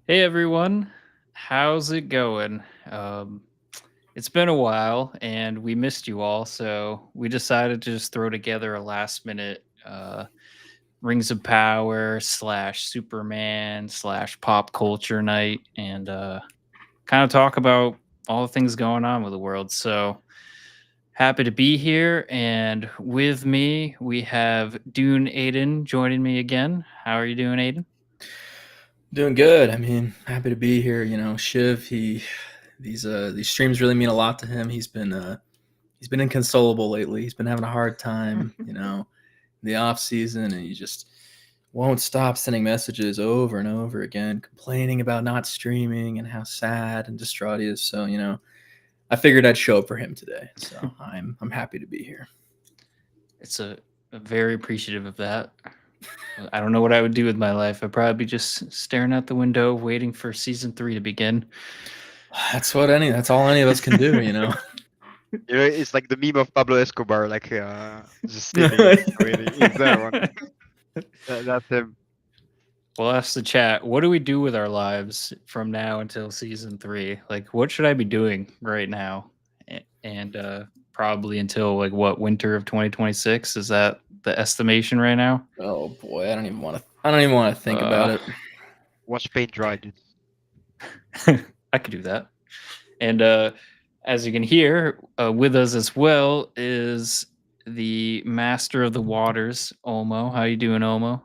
Hey everyone, how's it going? Um, it's been a while and we missed you all, so we decided to just throw together a last minute Rings of Power slash Superman slash pop culture night and kind of talk about all the things going on with the world. So happy to be here, and with me we have Dune Aiden joining me again. How are you doing, Aiden? Doing good. I mean, happy to be here. Shiv. These streams really mean a lot to him. He's been inconsolable lately. He's been having a hard time. In the off season, and he just won't stop sending messages over and over again, complaining about not streaming and how sad and distraught he is. So I figured I'd show up for him today. So I'm happy to be here. It's a very appreciative of that. I don't know what I would do with my life. I'd probably be just staring out the window, waiting for season 3 to begin. That's all any of us can do. It's like the meme of Pablo Escobar, like just sleeping and waiting. Is that one? That's him. We'll ask the chat, what do we do with our lives from now until season 3? Like, what should I be doing right now? And probably until like what, winter of 2026? Is that the estimation right now? Oh boy, I don't even want to. I don't even want to think about Uh, it. Watch paint dry, dude. I could do that. And as you can hear, with us as well is the master of the waters, Olmo. How you doing, Olmo?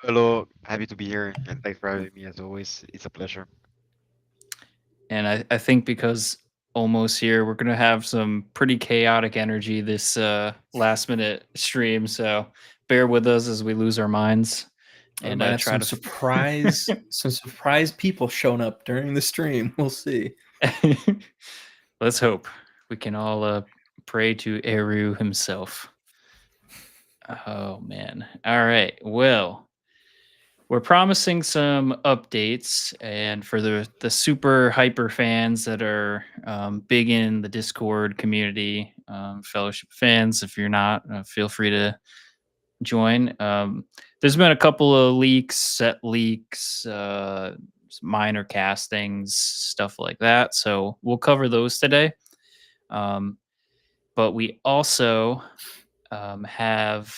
Hello, happy to be here, and thanks for having me as always. It's a pleasure. And I think because Olmo's here, we're gonna have some pretty chaotic energy this last minute stream. So bear with us as we lose our minds We and might have try some to. some surprise people showing up during the stream. We'll see. Let's hope we can all pray to Eru himself. Oh man! All right. Well, we're promising some updates, and for the super hyper fans that are big in the Discord community, Fellowship fans, if you're not, feel free to join. There's been a couple of leaks, set leaks, minor castings, stuff like that. So we'll cover those today. Um, but we also have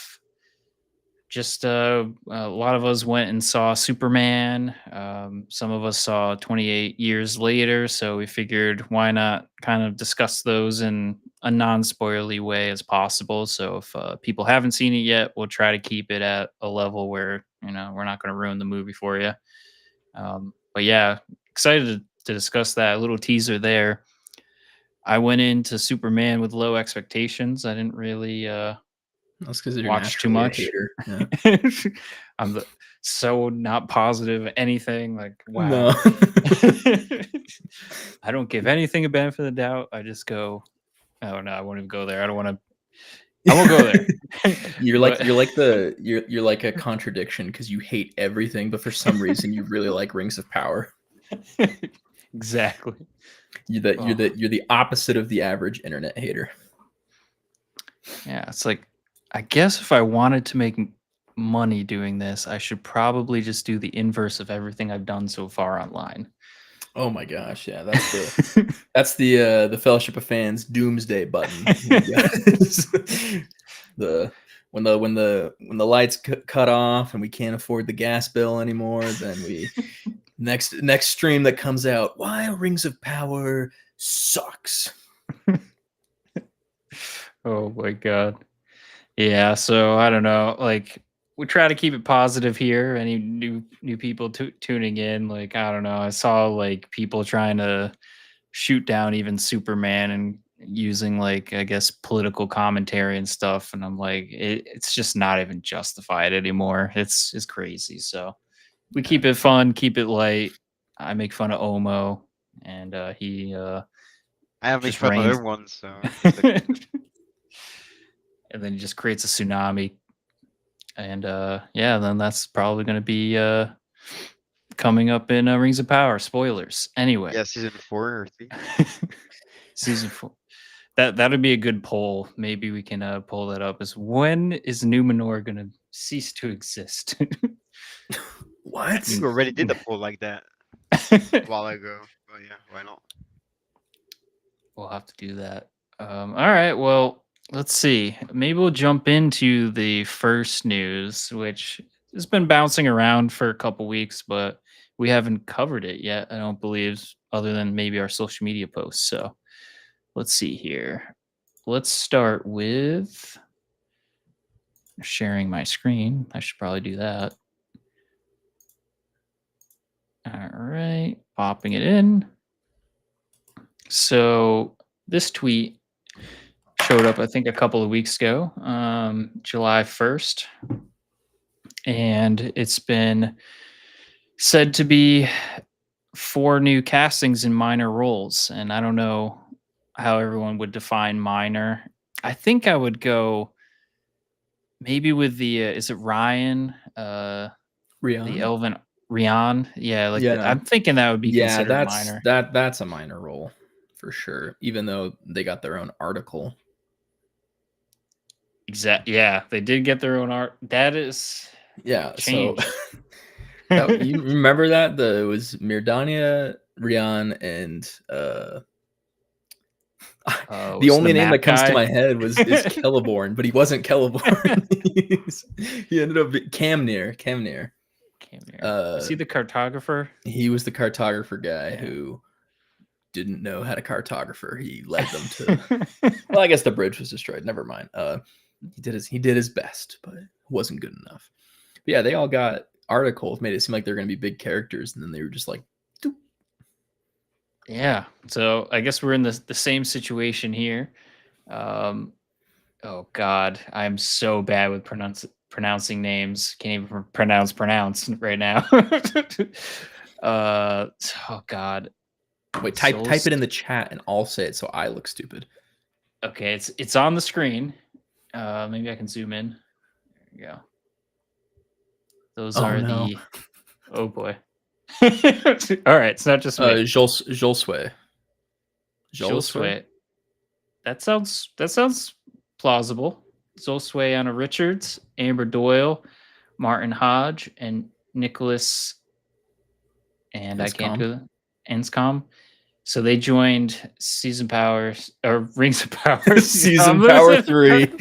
just a lot of us went and saw Superman. Some of us saw 28 years later, so we figured why not kind of discuss those in a non-spoilerly way as possible. So if people haven't seen it yet, we'll try to keep it at a level where we're not going to ruin the movie for you. But yeah, excited to discuss that. A little teaser there. I went into Superman with low expectations. I didn't really That's because you're watch too naturally a much. hater. Yeah. I'm so not positive anything. Like, No. wow. I don't give anything a benefit of the doubt. I just go, oh no, I won't even go there. I don't want to. I won't go there. you're like But you're like the you're like a contradiction because you hate everything, but for some reason you really like Rings of Power. exactly. Oh, You're the opposite of the average internet hater. yeah. It's like, I guess if I wanted to make money doing this, I should probably just do the inverse of everything I've done so far online. Oh my gosh, yeah, that's the Fellowship of Fans doomsday button. the when the lights cut off and we can't afford the gas bill anymore, then we next stream that comes out, why Rings of Power sucks. Oh my god. Yeah, so I don't know. Like, we try to keep it positive here. Any new people tuning in, like, I don't know. I saw like people trying to shoot down even Superman and using like, I guess, political commentary and stuff, and I'm like, it's just not even justified anymore. It's crazy. So we keep it fun, keep it light. I make fun of Omo, and he I make just fun of rains. everyone, so it's like And then he just creates a tsunami. And yeah, then that's probably going to be coming up in Rings of Power. Spoilers. Anyway, yeah, season 4 or 3. season 4. That'd be a good poll. Maybe we can pull that up. Is when is Numenor going to cease to exist? I What? think we already did a poll like that. a while ago. But yeah, why not? We'll have to do that. All right. Well, let's see. Maybe we'll jump into the first news, which has been bouncing around for a couple weeks, but we haven't covered it yet. I don't believe, other than maybe our social media posts. So let's see here. Let's start with sharing my screen. I should probably do that. All right. Popping it in. So this tweet showed up, I think, a couple of weeks ago, July 1st. And it's been said to be 4 new castings in minor roles. And I don't know how everyone would define minor. I think I would go maybe with the, is it Ryan? The Rihanna. Elven Rian. Yeah, like Yeah. I'm thinking that would be Yeah, considered minor. that's a minor role for sure. Even though they got their own article. Yeah, they did get their own art. That is Change. So you remember that? It was Mirdania, Rian, and the only name that comes to my head is Celeborn, but he wasn't Celeborn. He ended up being Camnir. Is he the cartographer? He was the cartographer guy who didn't know how to cartographer. He led them to. Well, I guess the bridge was destroyed. Never mind. He did his best, but it wasn't good enough. But yeah, they all got articles, made it seem like they're going to be big characters, and then they were just like, doop. Yeah. So I guess we're in the same situation here. Oh God, I'm so bad with pronouncing names. Can't even pronounce right now. Oh God. Wait, type it in the chat and I'll say it so I look stupid. Okay, it's on the screen. Maybe I can zoom in. There you go. Those are the. Oh boy. All right, it's not just me. Jolsway. That sounds plausible. Zolsway, Anna Richards, Amber Doyle, Martin Hodge, and Nicholas. And Enscom. I can't go. Enscom. So they joined Season Powers or Rings of Power. Season Power 3.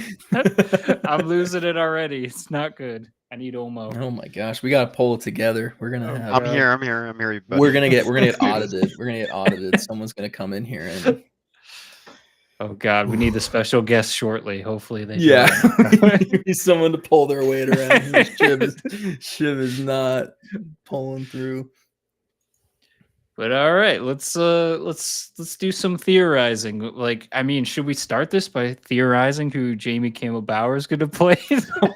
I'm losing it already. It's not good. I need Olmo. Oh my gosh, we gotta pull it together. We're gonna have. I'm here. Buddy. We're gonna get audited. Someone's gonna come in here and. Oh God, we need a special guest shortly. Hopefully they. Yeah, need someone to pull their weight around. Shiv is not pulling through. But all right, let's do some theorizing. Like, I mean, should we start this by theorizing who Jamie Campbell Bower is going to play?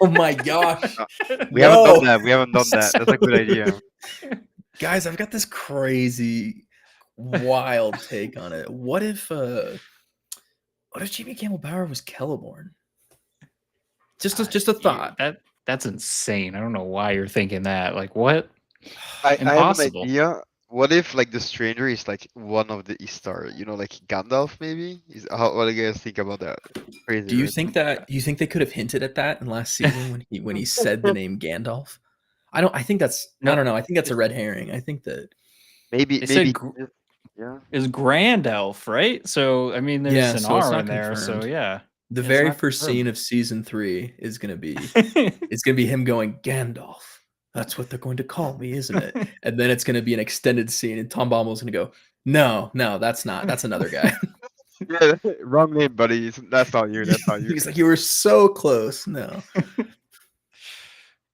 Oh my gosh, we haven't done that. That's a good idea, guys. I've got this crazy, wild take on it. What if Jamie Campbell Bower was Celeborn? Just a thought. That's insane. I don't know why you're thinking that. Like, what? I have an idea. What if like the stranger is like one of the Istar? You know, like Gandalf maybe. What do you guys think about that? Crazy. Do you think they could have hinted at that in last season when he said the name Gandalf? I don't know. I think that's a red herring. I think that maybe yeah. Is Grand Elf, right? So I mean, there's an R in there. Confirmed. So yeah. The very first scene of season 3 is gonna be him going Gandalf. That's what they're going to call me, isn't it? And then it's going to be an extended scene, and Tom Bommel's going to go, no, that's not. That's another guy. Yeah, wrong name, buddy. That's not you. He's like, you were so close. No.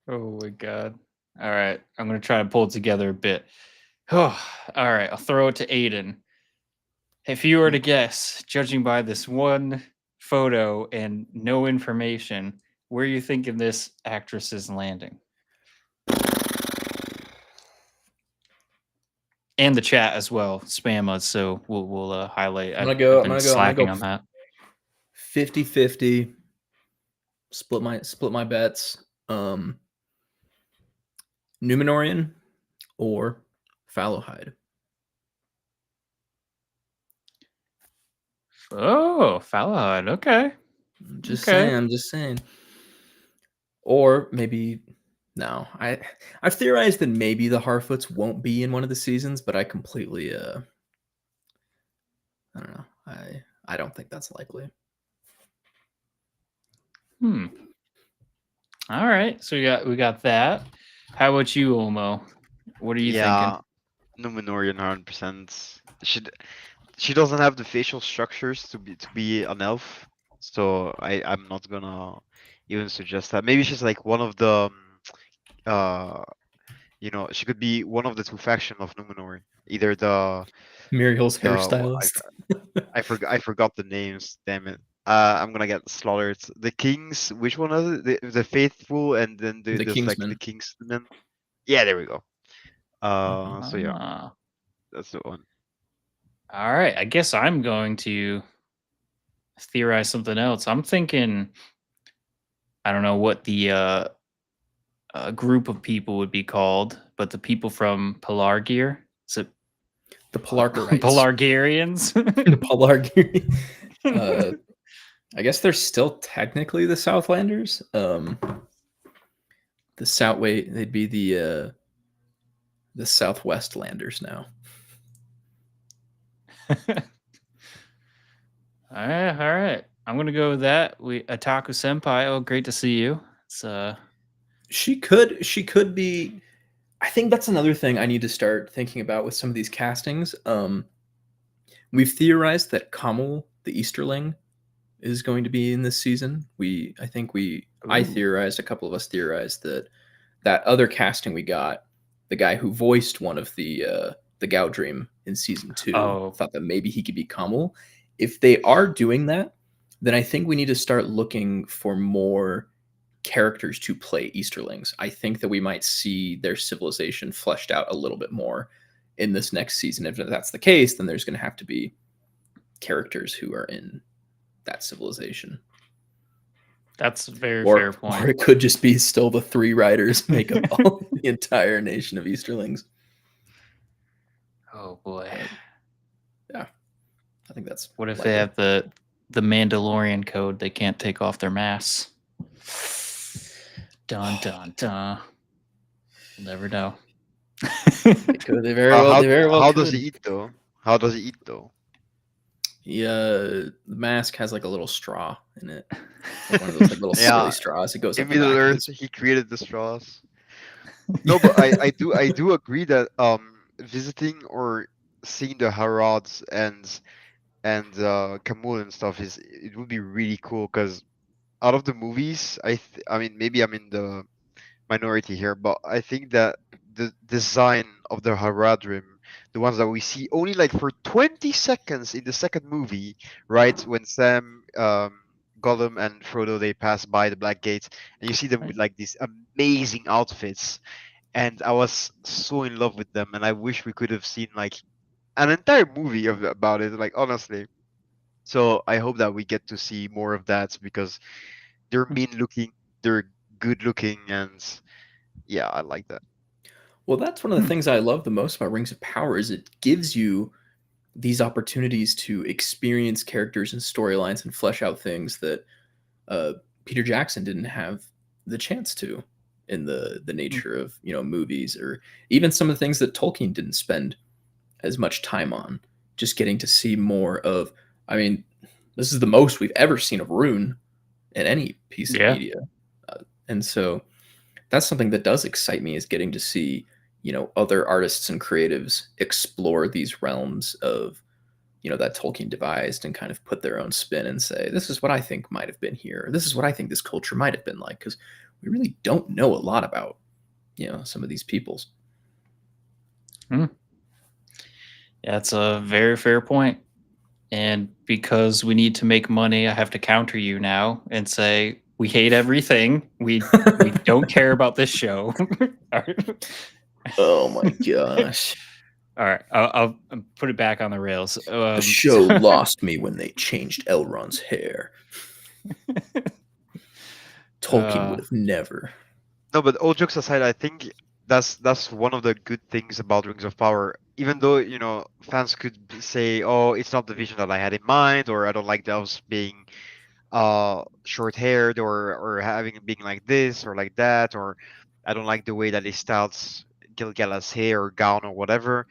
Oh my God. All right, I'm going to try to pull it together a bit. Oh, all right, I'll throw it to Aiden. If you were to guess, judging by this one photo and no information, where are you thinking this actress is landing? And the chat as well, spam us, so we'll highlight. I'm gonna go on that. 50-50. Split my bets. Numenorian or Fallowhide. Oh, Fallowhide. Okay. I'm just saying. Or maybe No, I've theorized that maybe the Harfoots won't be in one of the seasons, but I completely I don't know. I don't think that's likely. Hmm. All right. So we got that. How about you, Olmo? What are you thinking? Numenorian 100%. She doesn't have the facial structures to be an elf, so I'm not gonna even suggest that. Maybe she's like one of the she could be one of the two faction of Numenor. Either Muriel's the hairstylist. I forgot the names. Damn it. I'm gonna get slaughtered. The kings. Which one is it? The faithful, and then The there's like the Kingsman. kingsmen. Yeah, there we go. So yeah, Ah. that's the one. All right. I guess I'm going to theorize something else. I'm thinking, I don't know what the group of people would be called, but the people from Pelargir. Is it The Pelargarites. Pelargarians? The Pelargarians. I guess they're still technically the Southlanders. The Southway, they'd be the Southwestlanders now. All right. I'm gonna go with that. We Ataku Senpai. Oh, great to see you. It's She could be. I think that's another thing I need to start thinking about with some of these castings. We've theorized that Kamal, the Easterling, is going to be in this season. I theorized, a couple of us theorized that other casting we got, the guy who voiced one of the Gowdream in season 2, thought that maybe he could be Kamal. If they are doing that, then I think we need to start looking for more characters to play Easterlings. I think that we might see their civilization fleshed out a little bit more in this next season. If that's the case, then there's going to have to be characters who are in that civilization. That's a very fair point. Or it could just be still the 3 riders make up all the entire nation of Easterlings. Oh boy. Yeah. I think that's what if likely. They have the Mandalorian code, they can't take off their masks. Dun dun dun. We'll never know. They very well how does he eat though? How does he eat though? The mask has like a little straw in it. Like one of those like little silly straws. It goes in Middle Earth. He created the straws. No, but I do agree that visiting or seeing the Harads and Kamul and stuff it would be really cool because out of the movies, I mean maybe I'm in the minority here, but I think that the design of the Haradrim, the ones that we see only like for 20 seconds in the second movie, right? When Sam, Gollum, and Frodo they pass by the Black Gate, and you see them with like these amazing outfits, and I was so in love with them, and I wish we could have seen like an entire movie about it, like honestly. So I hope that we get to see more of that because they're mean looking, they're good looking, and yeah, I like that. Well, that's one of the things I love the most about Rings of Power is it gives you these opportunities to experience characters and storylines and flesh out things that Peter Jackson didn't have the chance to in the nature of movies, or even some of the things that Tolkien didn't spend as much time on. Just getting to see more of, I mean, this is the most we've ever seen of Rune in any piece of media, and so that's something that does excite me, is getting to see other artists and creatives explore these realms of that Tolkien devised and kind of put their own spin and say, this is what I think might have been here. This is what I think this culture might have been like, because we really don't know a lot about some of these peoples. Yeah, that's a very fair point. And because we need to make money, I have to counter you now and say we hate everything. We don't care about this show. Oh my gosh. All right, I'll put it back on the rails. The show lost me when they changed Elrond's hair. Tolkien would have never. No, but all jokes aside, I think that's one of the good things about Rings of Power. Even though fans could say, "Oh, it's not the vision that I had in mind," or "I don't like the elves being short-haired or having being like this or like that," or I don't like the way that they styled Gilgalah's hair or gown or whatever.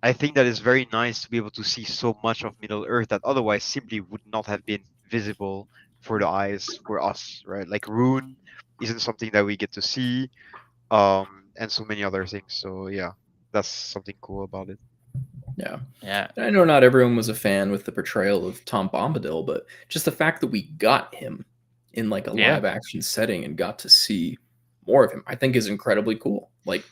I think that it's very nice to be able to see so much of Middle Earth that otherwise simply would not have been visible for the eyes for us, right? Like Rune isn't something that we get to see, and so many other things. So yeah, that's something cool about it. Yeah. Yeah. I know not everyone was a fan with the portrayal of Tom Bombadil, but just the fact that we got him in like a Yeah. live action setting and got to see more of him, I think is incredibly cool. Like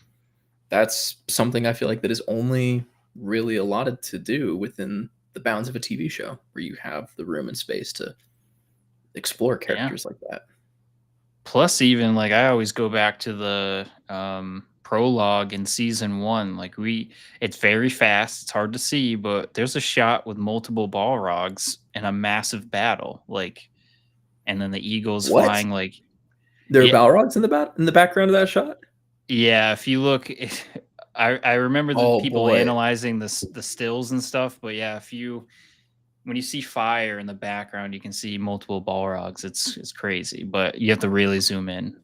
that's something I feel like that is only really allotted to do within the bounds of a TV show where you have the room and space to explore characters like that. Plus, even like I always go back to the prologue in season 1. Like it's very fast, it's hard to see, but there's a shot with multiple Balrogs in a massive battle, like, and then the eagles What? flying. Like, There are Yeah. Balrogs in the background of that shot? yeah, if you look, I remember the Oh, people boy. analyzing the stills and stuff, but yeah, when you see fire in the background, you can see multiple Balrogs. It's crazy, but you have to really zoom in.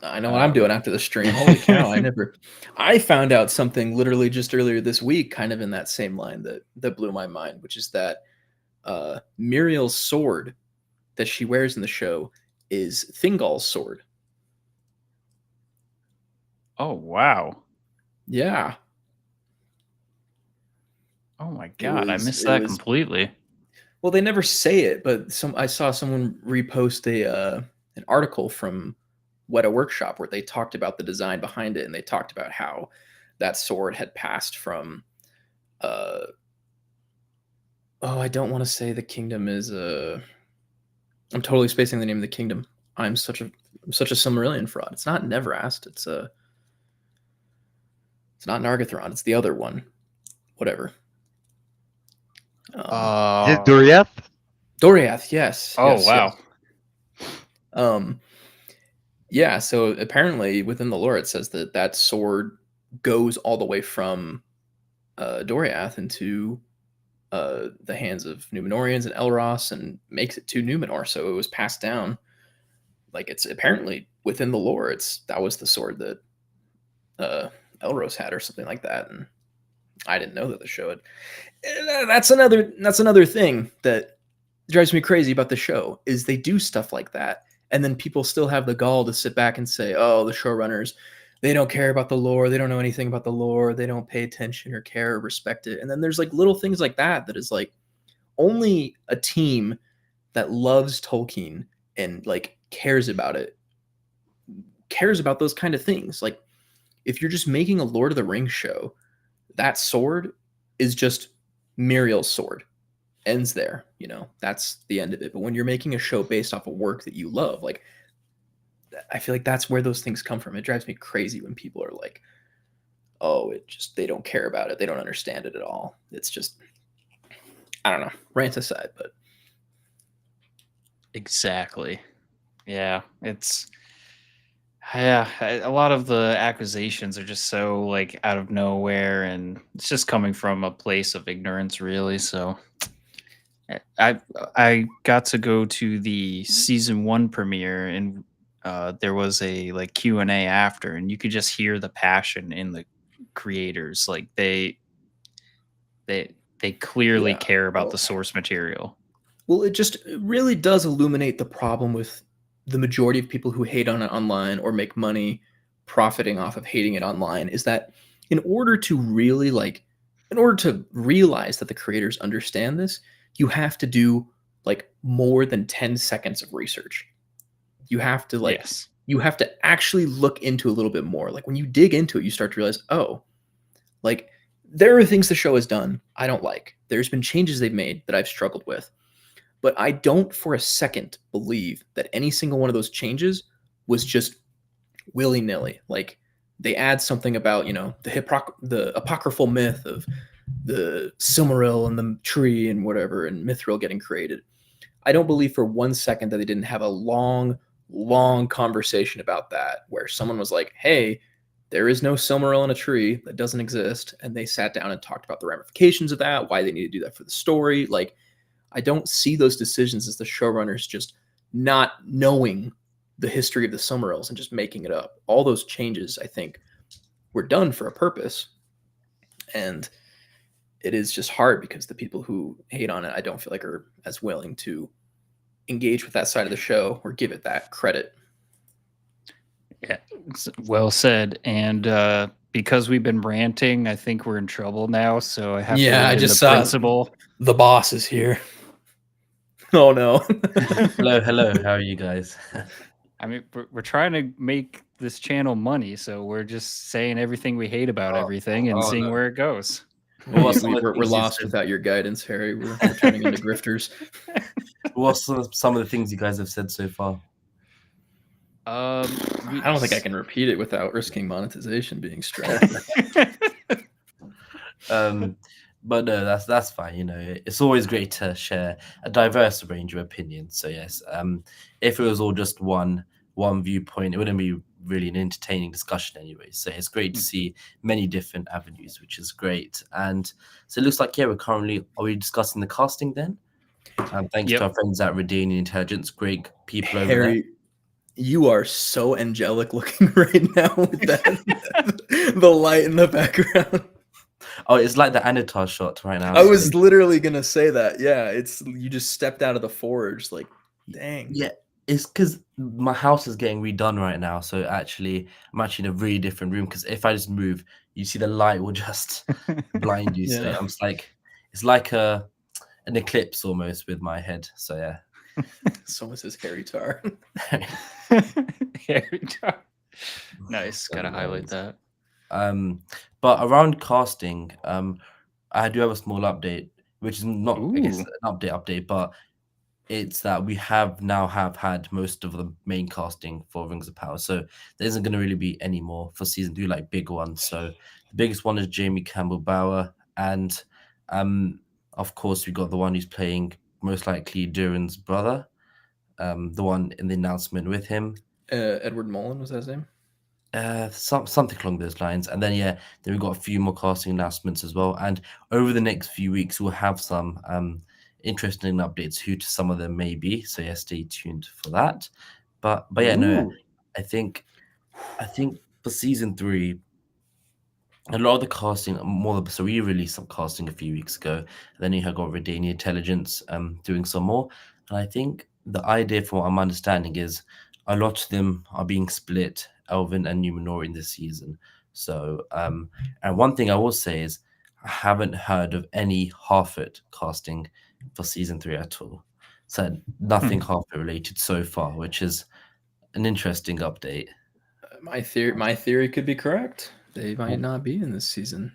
I know what I'm doing after the stream. Holy cow! I found out something literally just earlier this week, kind of in that same line that blew my mind, which is that Muriel's sword that she wears in the show is Thingol's sword. Oh wow! Yeah. Oh my god, I missed it that was- completely. Well, they never say it, but I saw someone repost an article from Weta Workshop where they talked about the design behind it, and they talked about how that sword had passed from I don't want to say the kingdom is I'm totally spacing the name of the kingdom. I'm such a Silmarillion fraud. It's not Neverast. It's not Nargothrond. It's the other one. Whatever. Is it Doriath? Doriath, yes. Oh yes, wow. Yes. Yeah, so apparently within the lore it says that sword goes all the way from Doriath into the hands of Numenorians and Elros and makes it to Numenor. So it was passed down. Like it's apparently within the lore, that was the sword that Elros had or something like that. And I didn't know that the show had. That's another thing that drives me crazy about the show is they do stuff like that. And then people still have the gall to sit back and say, oh, the showrunners, they don't care about the lore. They don't know anything about the lore. They don't pay attention or care or respect it. And then there's like little things like that is like only a team that loves Tolkien and like cares about those kind of things. Like if you're just making a Lord of the Rings show, that sword is just Muriel's sword. Ends there, that's the end of it. But when you're making a show based off a work that you love, like I feel like that's where those things come from. It drives me crazy when people are like, oh, they don't care about it. They don't understand it at all. It's just, I don't know, rant aside, but. Exactly. Yeah, a lot of the accusations are just so like out of nowhere, and it's just coming from a place of ignorance, really. So I got to go to the season 1 premiere, and there was a like Q&A after, and you could just hear the passion in the creators. Like they clearly care about the source material. Well, it really does illuminate the problem with the majority of people who hate on it online or make money profiting off of hating it online, is that in order to realize that the creators understand this, you have to do like more than 10 seconds of research. You have to Yes. you have to actually look into a little bit more. Like when you dig into it, you start to realize, oh, like there are things the show has done I don't like. There's been changes they've made that I've struggled with. But I don't for a second believe that any single one of those changes was just willy-nilly. Like they add something about, the apocryphal myth of the Silmaril and the tree and whatever, and Mithril getting created. I don't believe for 1 second that they didn't have a long, long conversation about that, where someone was like, hey, there is no Silmaril in a tree, that doesn't exist. And they sat down and talked about the ramifications of that, why they need to do that for the story. Like, I don't see those decisions as the showrunners just not knowing the history of the Silmarils and just making it up. All those changes, I think, were done for a purpose. And it is just hard because the people who hate on it, I don't feel like are as willing to engage with that side of the show or give it that credit. Yeah, well said. And because we've been ranting, I think we're in trouble now. So I have to Yeah, I read in just the saw principal. the boss is here. Oh no. Hello. How are you guys? I mean, we're trying to make this channel money, so we're just saying everything we hate about everything and seeing where it goes. What some of the We're things you lost said? without your guidance, Harry. We're turning into grifters. What's some of the things you guys have said so far? I don't think I can repeat it without risking monetization being struck. But no, that's fine. You know, it's always great to share a diverse range of opinions. So yes, if it was all just one viewpoint, it wouldn't be really an entertaining discussion anyway. So it's great to see many different avenues, which is great. And so it looks like are we discussing the casting then? Thanks to our friends at Redanian Intelligence, great people over there. Harry, you are so angelic looking right now with that the light in the background. Oh, it's like the Anatar shot right now. I was literally gonna say that. Yeah, it's you just stepped out of the forge. Like, dang. Yeah, it's because my house is getting redone right now. So actually, I'm actually in a really different room. Because if I just move, you see the light will just blind you. So Yeah. I'm just like, it's like an eclipse almost with my head. So yeah. Someone says Harry Tar. Harry Tar. Nice. Gotta highlight that. But around casting, I do have a small update, which is not, I guess, an update, but it's that we have had most of the main casting for Rings of Power. So there isn't going to really be any more for season 2, like big ones. So the biggest one is Jamie Campbell Bower, and of course we got the one who's playing most likely Durin's brother, the one in the announcement with him. Edward Mullen, was that his name? Something along those lines. And then then we've got a few more casting announcements as well. And over the next few weeks, we'll have some interesting updates who to some of them may be. So yeah, stay tuned for that. But yeah, no, I think for season 3, a lot of the casting, so we released some casting a few weeks ago. And then you have got Redanian Intelligence doing some more. And I think the idea, from what I'm understanding, is a lot of them are being split, Elven and Numenorian, this season. So, and one thing I will say is I haven't heard of any Harfoot casting for season 3 at all. So nothing Harfoot related so far, which is an interesting update. My theory could be correct. They might not be in this season.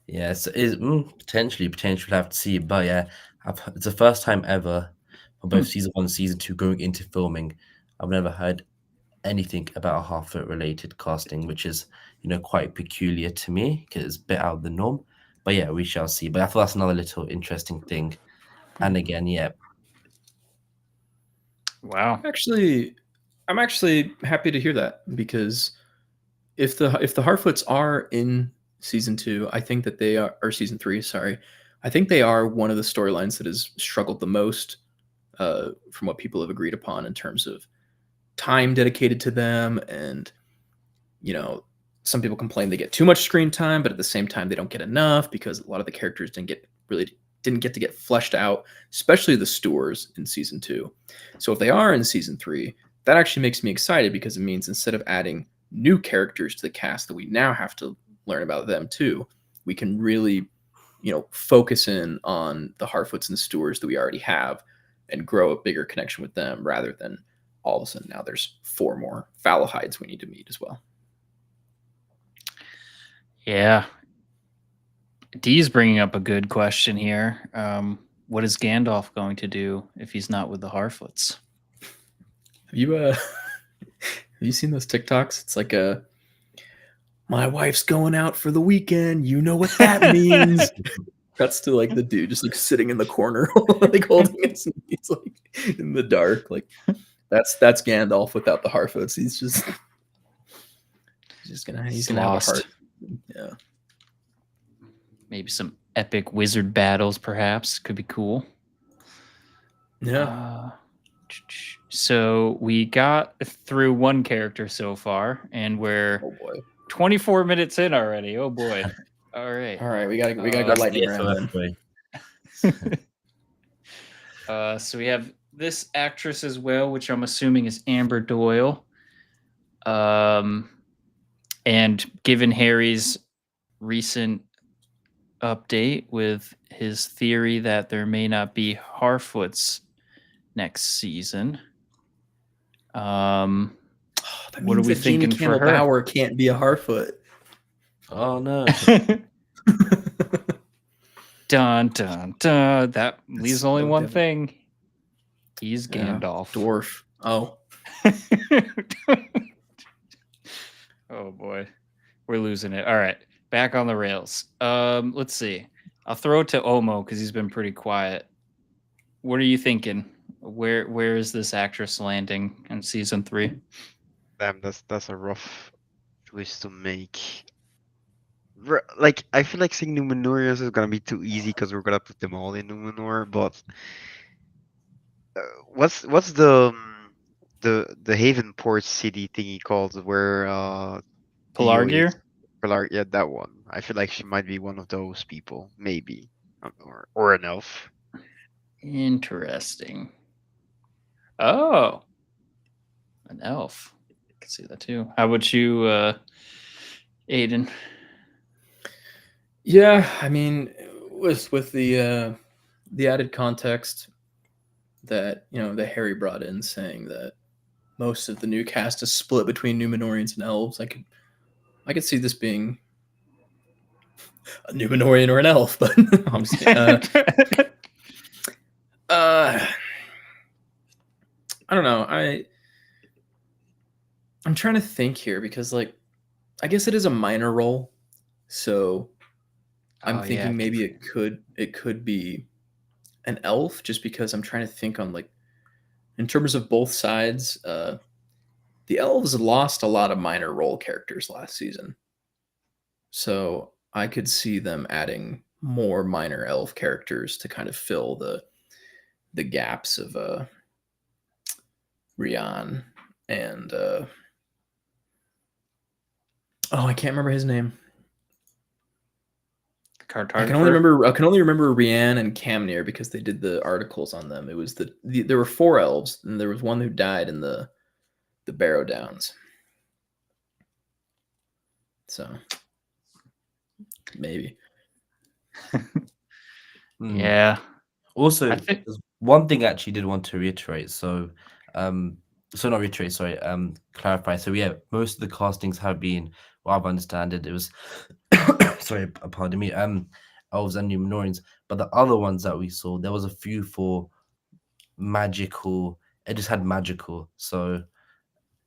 Yes, potentially we'll have to see. But yeah, it's the first time ever for both season 1 and season 2 going into filming. I've never heard anything about a Harfoot related casting, which is, quite peculiar to me because it's a bit out of the norm. But yeah, we shall see. But I thought that's another little interesting thing. And again, yeah. Wow. I'm actually happy to hear that, because if the Harfoots are in season 2, I think that they are, or season 3, sorry, I think they are one of the storylines that has struggled the most from what people have agreed upon in terms of time dedicated to them. And some people complain they get too much screen time, but at the same time they don't get enough because a lot of the characters didn't get to get fleshed out, especially the Stewards in season 2. So if they are in season 3, that actually makes me excited, because it means instead of adding new characters to the cast that we now have to learn about them too, we can really focus in on the Harfoots and the Stewards that we already have and grow a bigger connection with them, rather than all of a sudden now there's 4 more Falahides we need to meet as well. Yeah. Dee's bringing up a good question here. What is Gandalf going to do if he's not with the Harfoots? Have you seen those TikToks? It's like my wife's going out for the weekend. You know what that means. Cuts to like the dude just like sitting in the corner, like holding his knees like in the dark. Like that's Gandalf without the Harfoots. He's gonna have a heart. Yeah. Maybe some epic wizard battles, perhaps. Could be cool. Yeah. So we got through one character so far, and we're Oh boy. 24 minutes in already. Oh boy. All right. All right, we gotta go That's lightning the round then. SOF way. So we have this actress as well, which I'm assuming is Amber Doyle. And given Harry's recent update with his theory that there may not be Harfoots next season, Oh, that what are means we that Jamie thinking for Campbell her? Bower can't be a Harfoot. Oh no. Dun dun dun. That leaves only so one difficult. thing. He's Yeah, Gandalf. dwarf. Oh, Oh boy. We're losing it. All right. Back on the rails. Let's see. I'll throw it to Omo because he's been pretty quiet. What are you thinking? Where is this actress landing in season 3? Damn, that's a rough choice to make. Like, I feel like saying Numenorians is gonna be too easy because we're gonna put them all in Numenor. But what's the Haven Port city thingy called where Theo is? Pelargir? Yeah, that one. I feel like she might be one of those people, maybe, or an elf. Interesting. Oh, an elf. I can see that too. How about you, Aiden? yeah. I mean, with the added context that that Harry brought in, saying that most of the new cast is split between Numenorians and elves, I could see this being a Numenorian or an elf, but I'm just, I don't know. I'm trying to think here because, like, I guess it is a minor role, so I'm Oh, yeah, thinking maybe it could be an elf, just because I'm trying to think on, like, in terms of both sides. The elves lost a lot of minor role characters last season, so I could see them adding more minor elf characters to kind of fill the gaps of Rian and I can't remember his name. I can only remember Rian and Camnir because they did the articles on them. It was there were 4 elves and there was one who died in the Barrow Downs. So maybe. Yeah. Also, I think- there's one thing I actually did want to reiterate. So, not reiterate. Sorry, clarify. So, yeah, most of the castings have been, well, I've understood it was, sorry, pardon me, elves and Numenorians. But the other ones that we saw, there was a few for magical. It just had magical, so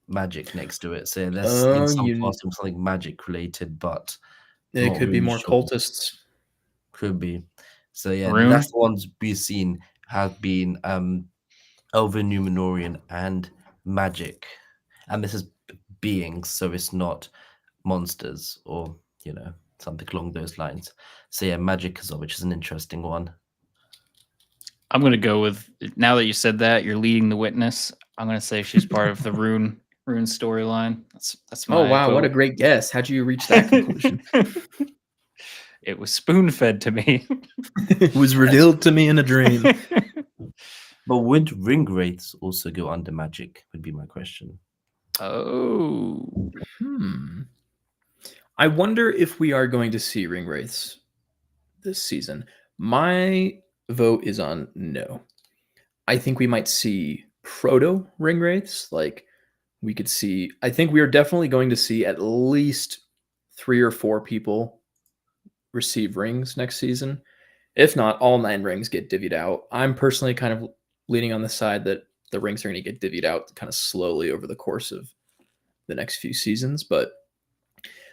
magic next to it. So there's in some casting something magic related, but it could be really more sure. cultists. Could be. So yeah, Rune? that's the ones we've seen have been Elven, Numenorian, and magic. And this is beings, so it's not monsters or something along those lines. So yeah, magic as well, which is an interesting one. I'm gonna go with, now that you said that, you're leading the witness. I'm gonna say she's part of the Rune storyline. That's my Oh wow, vote. what a great guess. How'd you reach that conclusion? It was spoon fed to me. It was revealed to me in a dream. But would ring wraiths also go under magic? Would be my question. Oh. I wonder if we are going to see ring wraiths this season. My vote is on no. I think we might see proto ring wraiths. Like, we could see, I think we are definitely going to see at least 3 or 4 people receive rings next season. If not, all 9 rings get divvied out. I'm personally kind of leaning on the side that the rings are going to get divvied out kind of slowly over the course of the next few seasons, but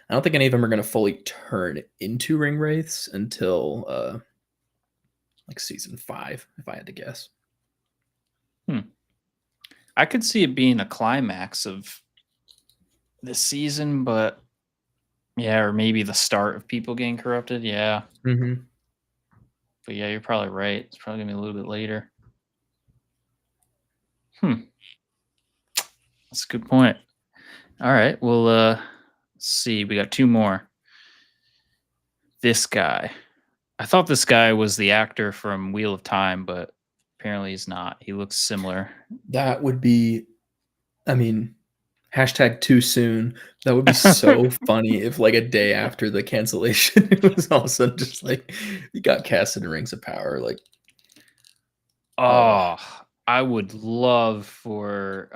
I don't think any of them are going to fully turn into ring wraiths until like season 5, if I had to guess. I could see it being a climax of this season, but yeah, or maybe the start of people getting corrupted. Yeah. Mm-hmm. But yeah, you're probably right. It's probably gonna be a little bit later. That's a good point. All right. Well, let's see. We got 2 more. This guy. I thought this guy was the actor from Wheel of Time, but apparently he's not. He looks similar. That would be, I mean, hashtag too soon. That would be so funny if, like, a day after the cancellation, it was all of a sudden just like you got casted in Rings of Power. Like, Oh, I would love for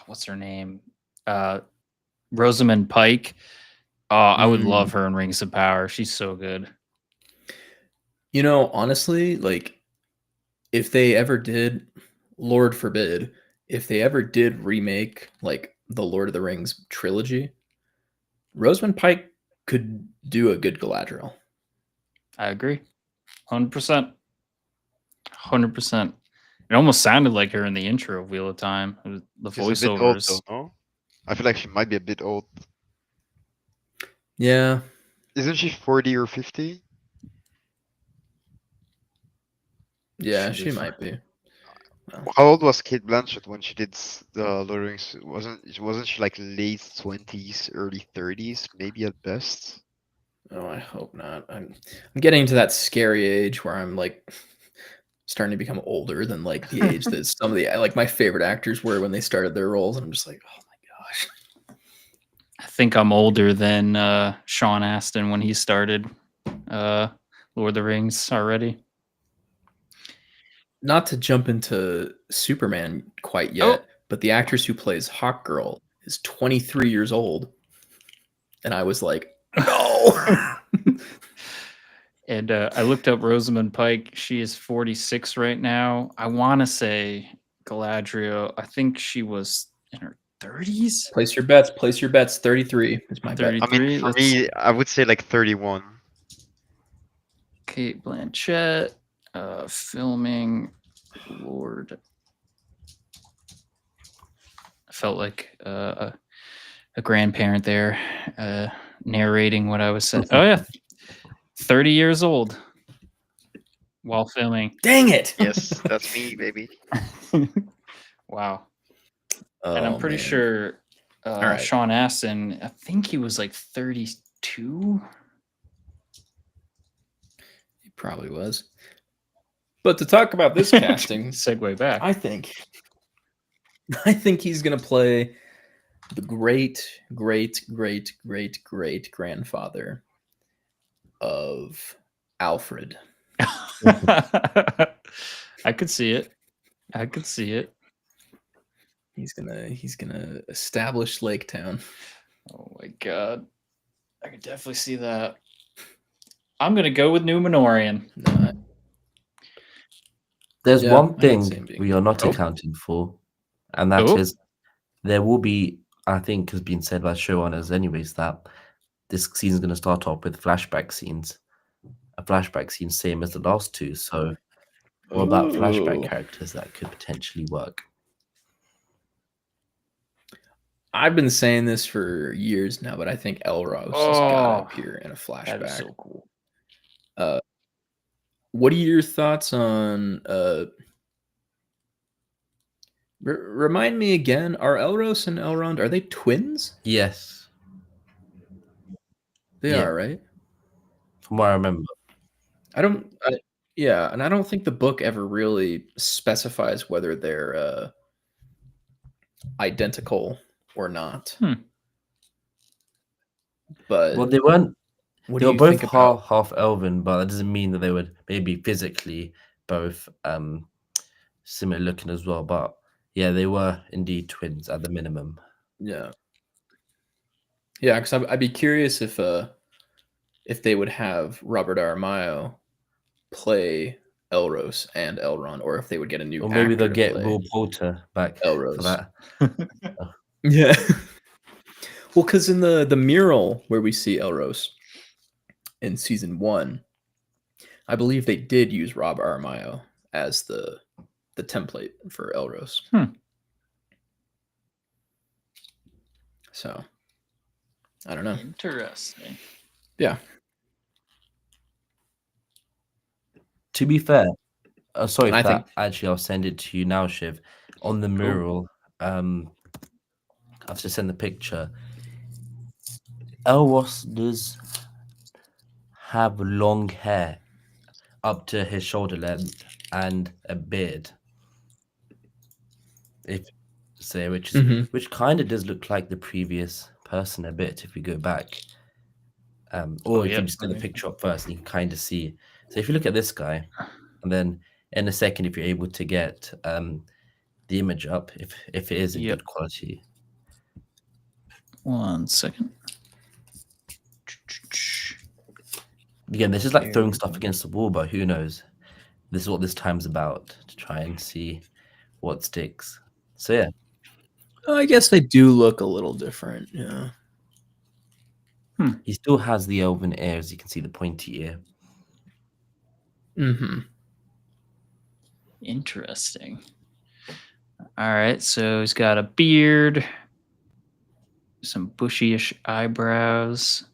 what's her name? Rosamund Pike. Oh, I would love her in Rings of Power. She's so good. you know, honestly, like, if they ever did, Lord forbid, if they ever did remake like the Lord of the Rings trilogy, Rosamund Pike could do a good Galadriel. I agree. 100%. 100%. It almost sounded like her in the intro of Wheel of Time. The She's a bit old, voiceovers. though, no? I feel like she might be a bit old. Yeah. Isn't she 40 or 50? Yeah, Should she be might be. How old was Kate Blanchett when she did the Lord of the Rings? Wasn't she like late 20s, early 30s, maybe at best? Oh, I hope not. I'm getting to that scary age where I'm like starting to become older than like the age that some of the like my favorite actors were when they started their roles. And I'm just like, oh my gosh. I think I'm older than Sean Astin when he started Lord of the Rings already. Not to jump into Superman quite yet, but the actress who plays Hawkgirl is 23 years old. And I was like, no. And I looked up Rosamund Pike. She is 46 right now. I want to say Galadriel. I think she was in her 30s. Place your bets. Place your bets. 33 is my bet. I mean, for me, I would say like 31. Kate Blanchett, filming Lord. I felt like a grandparent there, narrating what I was saying. Oh yeah, 30 years old while filming. Dang it. Yes, that's me, baby. Wow. Oh, and I'm pretty man. sure right. Sean Astin, I think he was like 32. He probably was. But to talk about this casting, Segue back. I think he's gonna play the great grandfather of Alfred. I could see it. I could see it. He's gonna establish Lake Town. Oh my god. I could definitely see that. I'm gonna go with Numenorian. No, There's Yeah, one I can see thing him being we are not Oh. accounting for, and that is there will be, I think, has been said by showrunners anyways, that this season's going to start off with flashback scenes. A flashback scene, same as the last two. So, what about flashback Ooh. characters that could potentially work? I've been saying this for years now, but I think Elros has got to appear in a flashback. That is so cool. What are your thoughts on? Remind me again. Are Elros and Elrond, are they twins? Yes, They Yeah. are, right? from what I remember. Yeah, and I don't think the book ever really specifies whether they're identical or not. But Well, they weren't. what They do were you both think about? half elven, but that doesn't mean that they would maybe physically both similar looking as well. But yeah, they were indeed twins at the minimum. Yeah, because I'd be curious if they would have Robert Aramayo play Elros and Elrond, or if they would get a new Or maybe actor they'll to get play Will Poulter back Elros. for that. Yeah. Well, because in the mural where we see Elros in season 1, I believe they did use Rob Aramayo as the template for Elros. So, I don't know. Interesting. Yeah. To be fair, Sorry And for I that. think Actually, I'll send it to you now, Shiv. On the mural, I've just sent the picture. Elros does have long hair up to his shoulder length and a beard. If say, Mhm. which kind of does look like the previous person a bit if we go back. Or if you yep. just get the picture up first, you can kind of see. So if you look at this guy, and then in a second, if you're able to get the image up, if it is in Yep. good quality. 1 second. Again, this is like There throwing we stuff go. against the wall, but who knows? This is what this time's about, to try and see what sticks. So yeah, I guess they do look a little different. Yeah. he still has the elven ear, as you can see, the pointy ear. Mm-hmm. Interesting. All right, so he's got a beard, some bushy-ish eyebrows.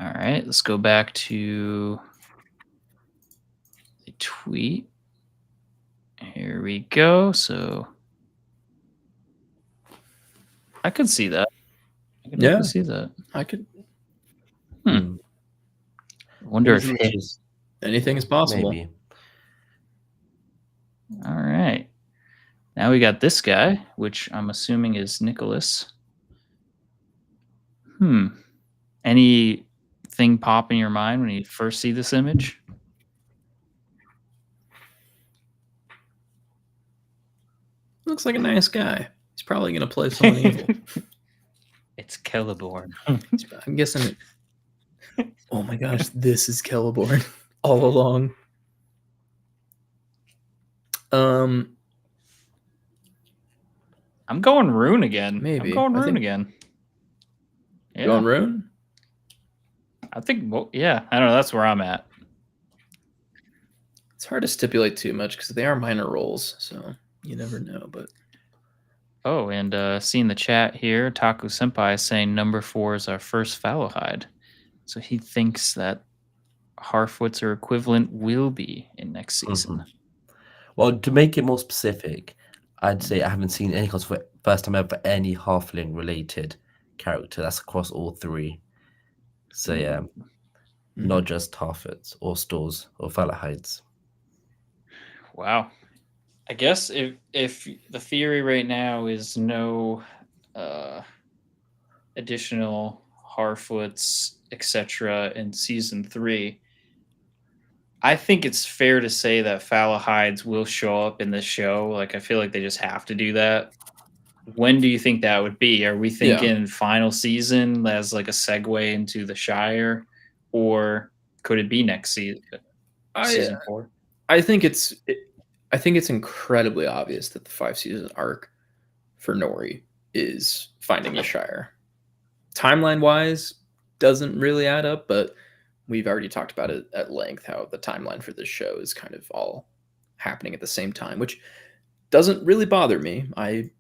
All right, let's go back to the tweet. Here we go. So I could see that. I could Yeah. definitely see that. I could. I wonder These if images, Anything is possible. maybe. All right. Now we got this guy, which I'm assuming is Nicholas. Anything pop in your mind when you first see this image? Looks like a nice guy. He's probably gonna play someone evil. It's Celeborn. I'm guessing. Oh my gosh, this is Celeborn all along. I'm going Rune again. Maybe. I'm going I Rune think- again. Yeah. Going Rune? I think, well, yeah, I don't know. That's where I'm at. It's hard to stipulate too much because they are minor roles, so you never know. But Oh, and seeing the chat here, Taku Senpai is saying number 4 is our first Fallowhide. So he thinks that Harfoots or equivalent will be in next season. Well, to make it more specific, I'd say I haven't seen any cos for first time ever for any halfling related character. That's across all 3. So yeah, not just Harfoots or Stores or Falahides. Wow. I guess if the theory right now is no additional Harfoots, etc. in season 3, I think it's fair to say that Falahides will show up in this show. Like, I feel like they just have to do that. When do you think that would be? Are we thinking final season as like a segue into the Shire, or could it be next season? Season 4. I think it's incredibly obvious that the 5-season arc for Nori is finding the Shire. Timeline wise, doesn't really add up, but we've already talked about it at length, how the timeline for this show is kind of all happening at the same time, which doesn't really bother me. I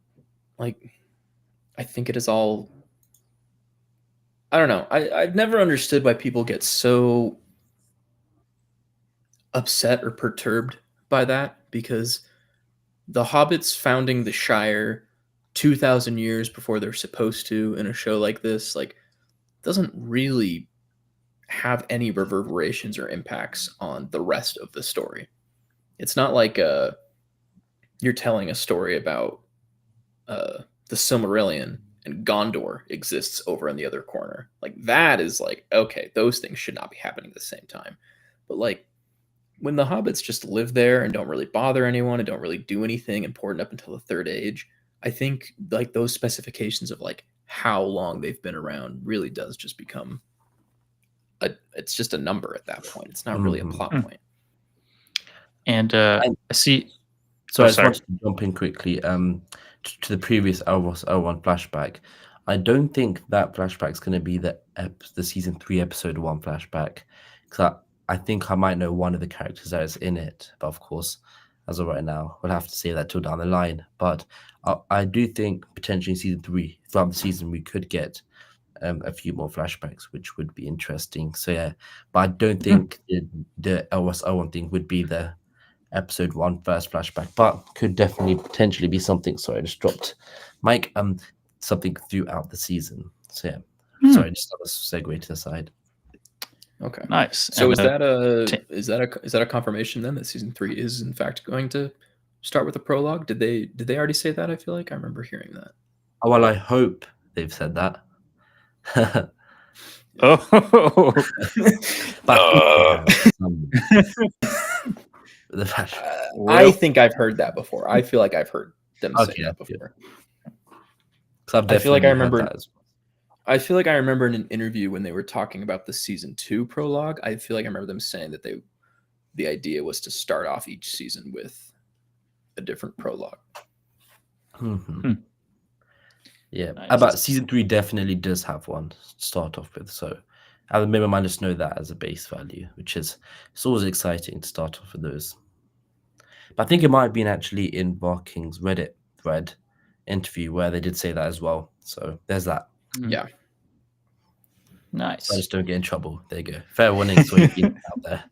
think it is all, I don't know. I've never understood why people get so upset or perturbed by that, because the hobbits founding the Shire 2,000 years before they're supposed to in a show like this, like, doesn't really have any reverberations or impacts on the rest of the story. It's not like you're telling a story about the Silmarillion and Gondor exists over in the other corner. Like, that is like, okay, those things should not be happening at the same time. But like, when the hobbits just live there and don't really bother anyone and don't really do anything important up until the Third Age, I think like those specifications of like how long they've been around really does just become it's just a number at that point. It's not really a plot point. And I see. So I just wanted to jump in quickly to the previous Elros 01 flashback. I don't think that flashback is going to be the season 3 episode 1 flashback, because I think I might know one of the characters that is in it, but of course, as of right now, we'll have to say that till down the line. But I do think potentially in season 3, throughout the season, we could get a few more flashbacks, which would be interesting. So yeah, but I don't think the Elros 01 thing would be the episode 1 first flashback, but could definitely potentially be something. Sorry, I just dropped Mike. Something throughout the season. So yeah, sorry, just a segue to the side. Okay, Nice. So And, is that t- a confirmation then that season 3 is in fact going to start with a prologue? Did they already say that? I feel like I remember hearing that. Oh, well, I hope they've said that. Oh, But I think they have the flash. I think I've heard that before. I feel like I've heard them say Okay, that that's good. before. 'Cause I've I feel like I definitely heard remember. that as well. I feel like I remember in an interview when they were talking about the season 2 prologue. I feel like I remember them saying that the idea was to start off each season with a different prologue. Mhm. Yeah, Nice. about season 3 definitely does have one to start off with. So at the minimum, I just know that as a base value, which is it's always exciting to start off with those. But I think it might have been actually in Barking's Reddit thread interview where they did say that as well. So there's that. Yeah. Nice. So I just don't get in trouble. There you go. Fair warning so you out there.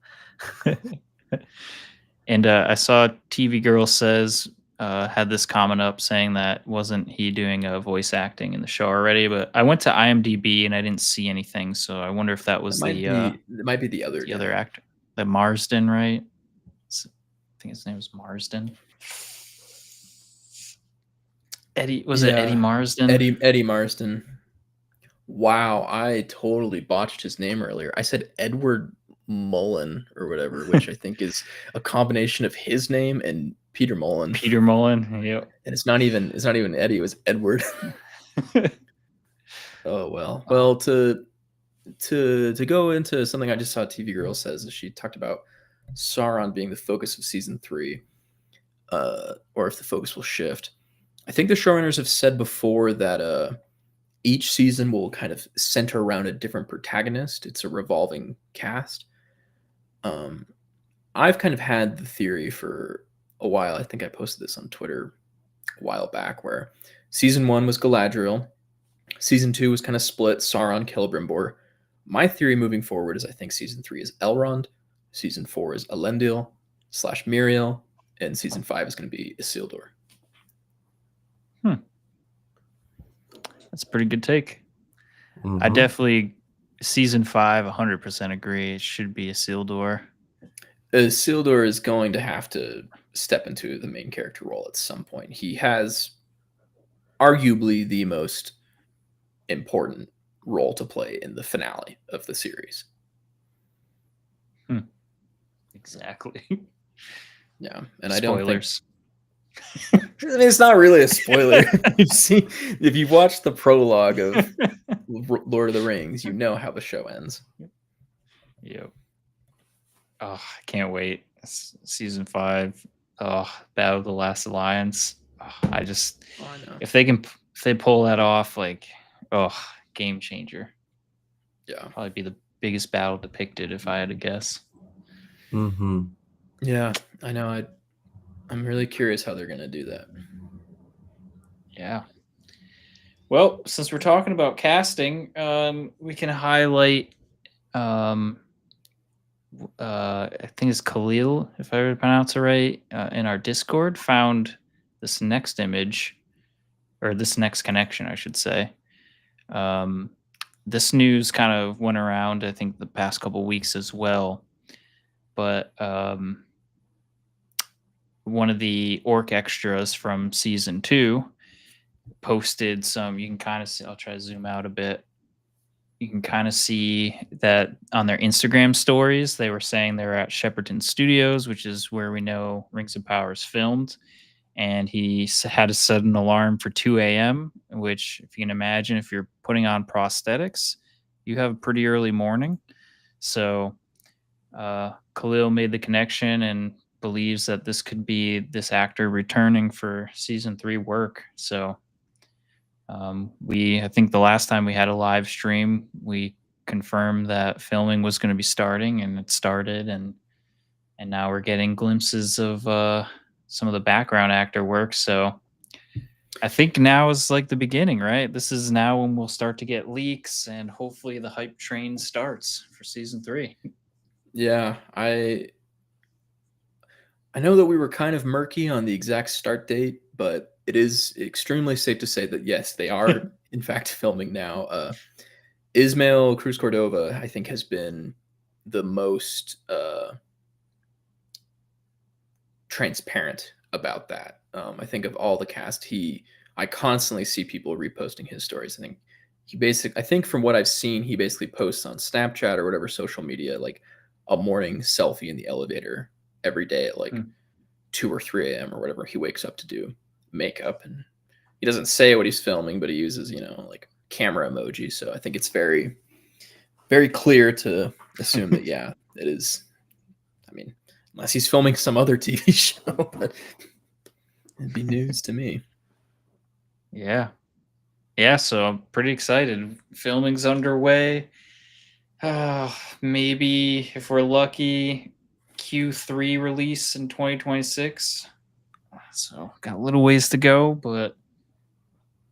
And I saw TV Girl Says had this comment up saying that wasn't he doing voice acting in the show already, but I went to IMDb and I didn't see anything, so I wonder if that was It might be the other actor, the Marsden, right? I think his name was Marsden. Eddie it Eddie Marsden? Eddie Marsden. Wow, I totally botched his name earlier. I said Edward Mullen or whatever, which I think is a combination of his name and Peter Mullen. Peter Mullen, yep. And it's not even Eddie, it was Edward. Oh well. Well, to go into something I just saw TV Girl Says, she talked about Sauron being the focus of season 3, or if the focus will shift. I think the showrunners have said before that each season will kind of center around a different protagonist. It's a revolving cast. I've kind of had the theory for a while. I think I posted this on Twitter a while back, where season 1 was Galadriel, season 2 was kind of split Sauron, Celebrimbor. My theory moving forward is I think season 3 is Elrond, season 4 is Elendil / Miriel, and season 5 is going to be Isildur. That's a pretty good take. I Mhm. definitely season 5 100% agree. It should be Isildur. Isildur is going to have to step into the main character role at some point. He has arguably the most important role to play in the finale of the series. Exactly. Yeah, and Spoilers. I mean, it's not really a spoiler. If you've watched the prologue of Lord of the Rings, you know how the show ends. Yep. Oh, I can't wait. Season 5. Oh, Battle of the Last Alliance. Oh, I know. If they pull that off, like, game changer. Yeah. Probably be the biggest battle depicted if I had to guess. Mm-hmm. Yeah, I know. I'm really curious how they're going to do that. Yeah. Well, since we're talking about casting, we can highlight I think it's Khalil, if I pronounce it right, in our Discord, found this next image, or this next connection, I should say. This news kind of went around, I think, the past couple weeks as well. But one of the orc extras from season 2 posted some, you can kind of see, I'll try to zoom out a bit. You can kind of see that on their Instagram stories, they were saying they were at Shepperton Studios, which is where we know Rings of Power is filmed. And he had to set an alarm for 2 a.m., which, if you can imagine, if you're putting on prosthetics, you have a pretty early morning. So Khalil made the connection and believes that this could be this actor returning for season 3 work. So I think the last time we had a live stream, we confirmed that filming was going to be starting, and it started, and now we're getting glimpses of some of the background actor work. So I think now is like the beginning, right? This is now when we'll start to get leaks, and hopefully the hype train starts for season 3. Yeah, I know that we were kind of murky on the exact start date, but it is extremely safe to say that yes, they are in fact filming now. Ismael Cruz Cordova, I think, has been the most transparent about that. I think of all the cast, I constantly see people reposting his stories. I think from what I've seen, he basically posts on Snapchat or whatever social media like a morning selfie in the elevator every day at like 2 or 3 a.m. or whatever he wakes up to do makeup. And he doesn't say what he's filming, but he uses, like camera emoji. So I think it's very, very clear to assume that, yeah, it is. I mean, unless he's filming some other TV show, but it'd be news to me. Yeah. Yeah, so I'm pretty excited. Filming's underway. Maybe if we're lucky, Q3 release in 2026. So got a little ways to go, but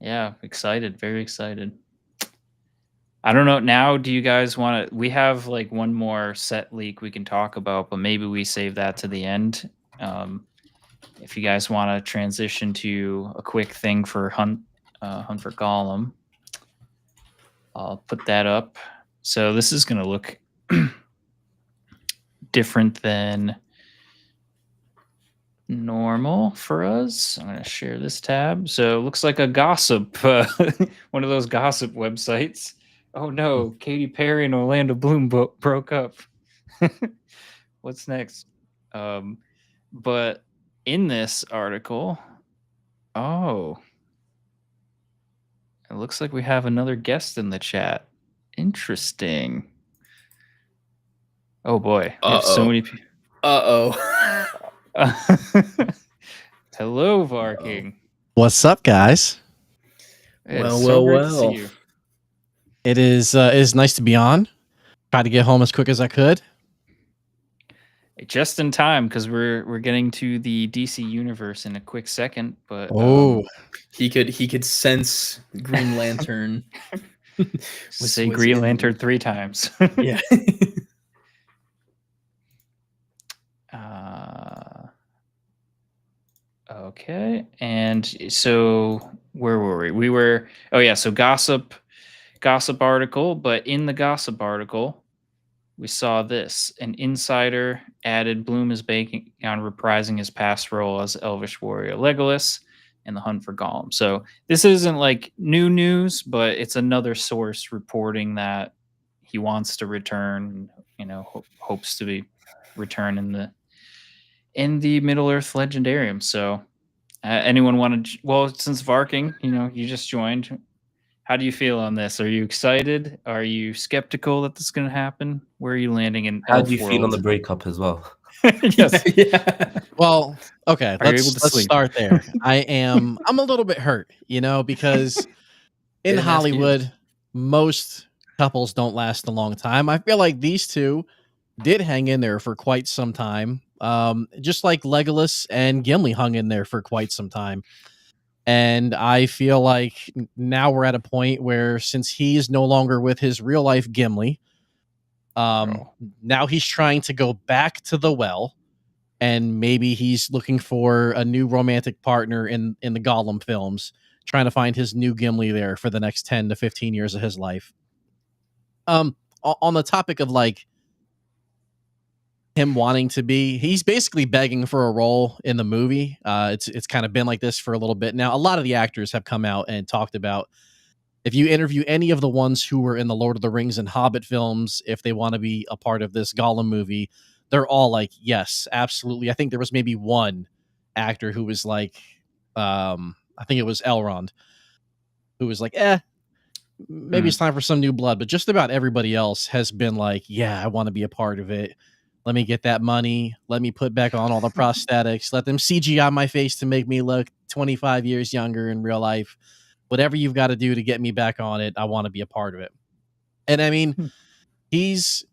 yeah, excited, very excited. I don't know. Now, do you guys want to? We have like one more set leak we can talk about, but maybe we save that to the end. If you guys want to transition to a quick thing for Hunt for Gollum, I'll put that up. So this is going to look different than normal for us. I'm going to share this tab. So it looks like a gossip, one of those gossip websites. Oh no, Katy Perry and Orlando Bloom broke up. What's next? But in this article, it looks like we have another guest in the chat. Interesting. Oh boy, we have so many people. Hello, Varking. What's up, guys? It's so great to see you. It is nice to be on. Tried to get home as quick as I could. Just in time, because we're getting to the DC universe in a quick second. But he could sense Green Lantern. Say Green Lantern 3 times. Yeah. Okay, and so where were we? So gossip article, but in the gossip article, we saw this. An insider added Bloom is banking on reprising his past role as Elvish warrior Legolas in the Hunt for Gollum. So this isn't like new news, but it's another source reporting that he wants to return, hopes to return in the Middle Earth Legendarium. So anyone want to, since Varking, you just joined, how do you feel on this? Are you excited? Are you skeptical that this is going to happen? Where are you landing in How do you feel on the breakup as well? Yes. Yeah. Well, okay, let's sleep? start there. I'm a little bit hurt, because in Hollywood, most couples don't last a long time. I feel like these two did hang in there for quite some time. Just like Legolas and Gimli hung in there for quite some time. And I feel like now we're at a point where, since he is no longer with his real life Gimli, now he's trying to go back to the well, and maybe he's looking for a new romantic partner in the Gollum films, trying to find his new Gimli there for the next 10 to 15 years of his life. On the topic of like him wanting to he's basically begging for a role in the movie. It's kind of been like this for a little bit now. A lot of the actors have come out and talked about, if you interview any of the ones who were in the Lord of the Rings and Hobbit films, if they want to be a part of this Gollum movie, they're all like, yes, absolutely. I think there was maybe one actor who was like, I think it was Elrond, who was like, maybe it's time for some new blood. But just about everybody else has been like, yeah, I want to be a part of it. Let me get that money. Let me put back on all the prosthetics. Let them CGI my face to make me look 25 years younger in real life. Whatever you've got to do to get me back on it, I want to be a part of it. And I mean, is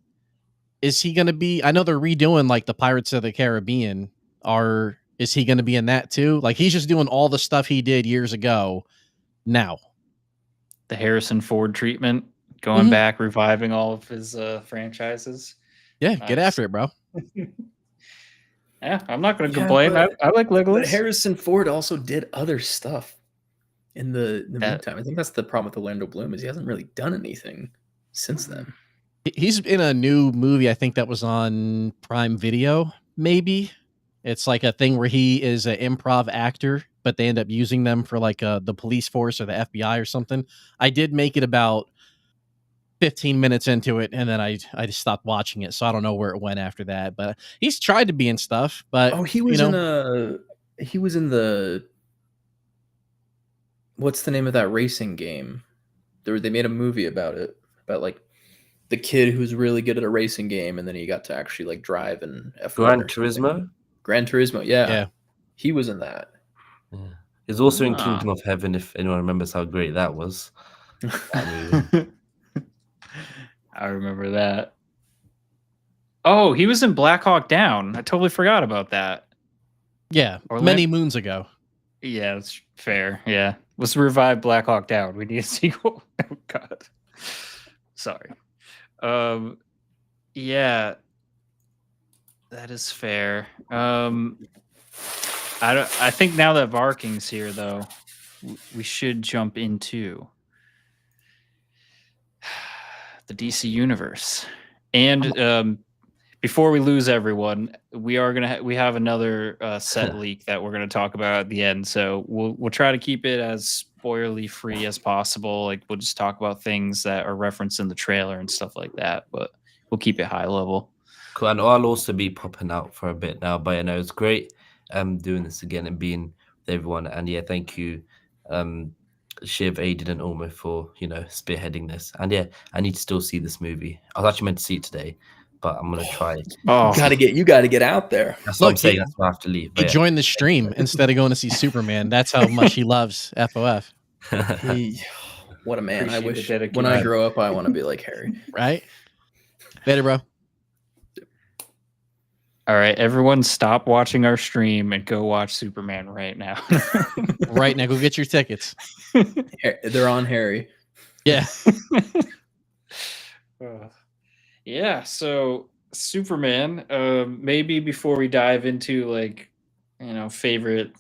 he going to be, I know they're redoing like the Pirates of the Caribbean. Is he going to be in that too? Like, he's just doing all the stuff he did years ago now. The Harrison Ford treatment, going back, reviving all of his franchises. Yeah, nice. Get after it, bro. Yeah, I'm not going to Yeah, complain. I but- like But Legolas. Harrison Ford also did other stuff in the That- meantime. I think that's the problem with Orlando Bloom is he hasn't really done anything since then. He's in a new movie, I think that was on Prime Video, maybe. It's like a thing where he is an improv actor, but they end up using them for like the police force or the FBI or something. I did make it about 15 minutes into it, and then I just stopped watching it, so I don't know where it went after that. But he's tried to be in stuff, but Oh, he was in the what's the name of that racing game? They made a movie about it, about like the kid who's really good at a racing game, and then he got to actually like drive in F1. Gran or something. Turismo. Gran Turismo, yeah. Yeah. He was in that. Yeah. He's also in Ah. Kingdom of Heaven, if anyone remembers how great that was. That movie. I remember that. Oh, he was in Black Hawk Down. I totally forgot about that. yeah, Orlando- many moons ago. Yeah, that's fair. Yeah. Let's revive Black Hawk Down. We need a sequel. Oh god. Sorry. Yeah. That is fair. I think now that Varking's here though, we should jump into the DC universe. And before we lose everyone, we have another set leak that we're gonna talk about at the end. So we'll try to keep it as spoilerly free as possible. Like we'll just talk about things that are referenced in the trailer and stuff like that. But we'll keep it high level. Cool. And I'll also be popping out for a bit now, but I know it's great doing this again and being with everyone. And yeah, thank you, Shiv, Aiden, and Ulmo for spearheading this. And yeah, I need to still see this movie. I was actually meant to see it today, but I'm gonna try. Oh, You gotta get out there. That's what I'm Look, saying. That's why I have to leave. He joined the stream instead of going to see Superman. That's how much he loves FOF, What a man. I Appreciate the wish dedication. when I grow up I want to be like Harry. right? Later, bro. all right, everyone, stop watching our stream and go watch Superman right now. Right now, go get your tickets. They're on Harry. Yeah. Yeah, so Superman, maybe before we dive into like favorite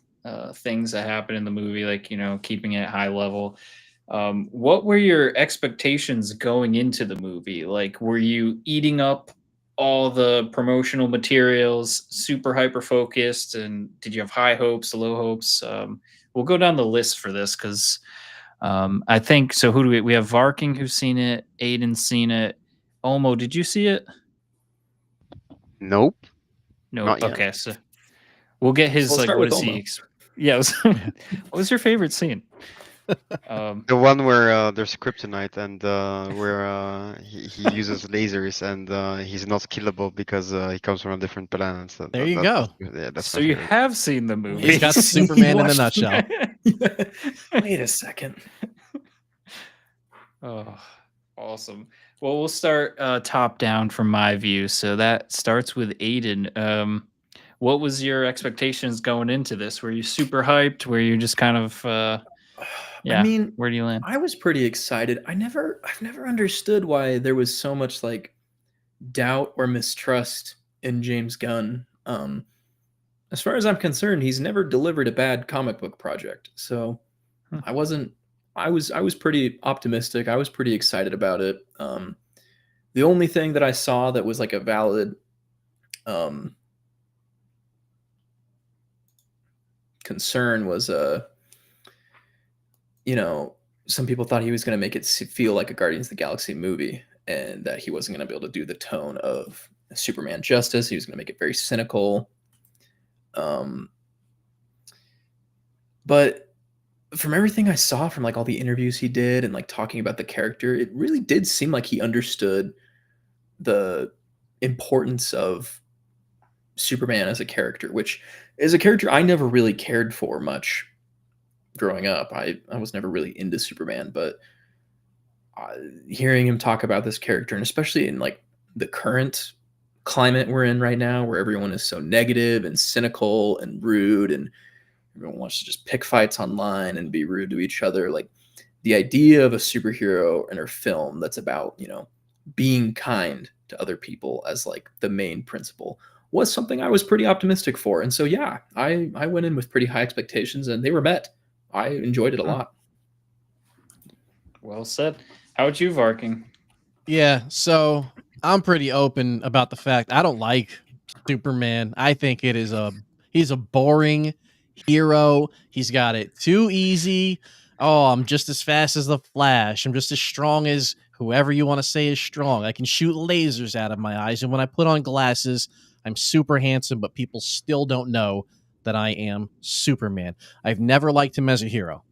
things that happen in the movie, like keeping it high level, what were your expectations going into the movie? Like, were you eating up all the promotional materials, super hyper focused, and did you have high hopes, low hopes? We'll go down the list for this because I think so. Who do we have? Varking, who's seen it? Aiden's seen it. Olmo, did you see it? Nope. No. Not yet. Okay, so we'll get his We'll like. start What with is he? Olmo. Yeah. What was your favorite scene? The one where there's kryptonite and where he uses lasers and he's not killable because he comes from a different planet. So There you go. That's So my you favorite. have seen the movie. He's got You Superman in a watched- nutshell. Wait a second. Oh, awesome. Well, we'll start top down from my view. So that starts with Aiden. What was your expectations going into this? Were you super hyped? Were you just kind of yeah? I mean, Where do you land? I was pretty excited. I've never understood why there was so much like doubt or mistrust in James Gunn. As far as I'm concerned, he's never delivered a bad comic book project. So Hmm. I was pretty optimistic. I was pretty excited about it. The only thing that I saw that was like a valid concern was some people thought he was going to make it feel like a Guardians of the Galaxy movie and that he wasn't going to be able to do the tone of Superman justice. He was going to make it very cynical. But from everything I saw from like all the interviews he did and like talking about the character, it really did seem like he understood the importance of Superman as a character, which is a character I never really cared for much growing up. I was never really into Superman, but hearing him talk about this character, and especially in like the current climate we're in right now, where everyone is so negative and cynical and rude, and everyone wants to just pick fights online and be rude to each other, like the idea of a superhero in a film that's about being kind to other people as like the main principle was something I was pretty optimistic for. And so, yeah, I went in with pretty high expectations, and they were met. I enjoyed it a lot. Well said. How about you, Varking? Yeah, so I'm pretty open about the fact I don't like Superman. I think he's a boring hero. He's got it too easy. Oh, I'm just as fast as the Flash. I'm just as strong as whoever you want to say is strong. I can shoot lasers out of my eyes, and when I put on glasses, I'm super handsome, but people still don't know that I am Superman. I've never liked him as a hero.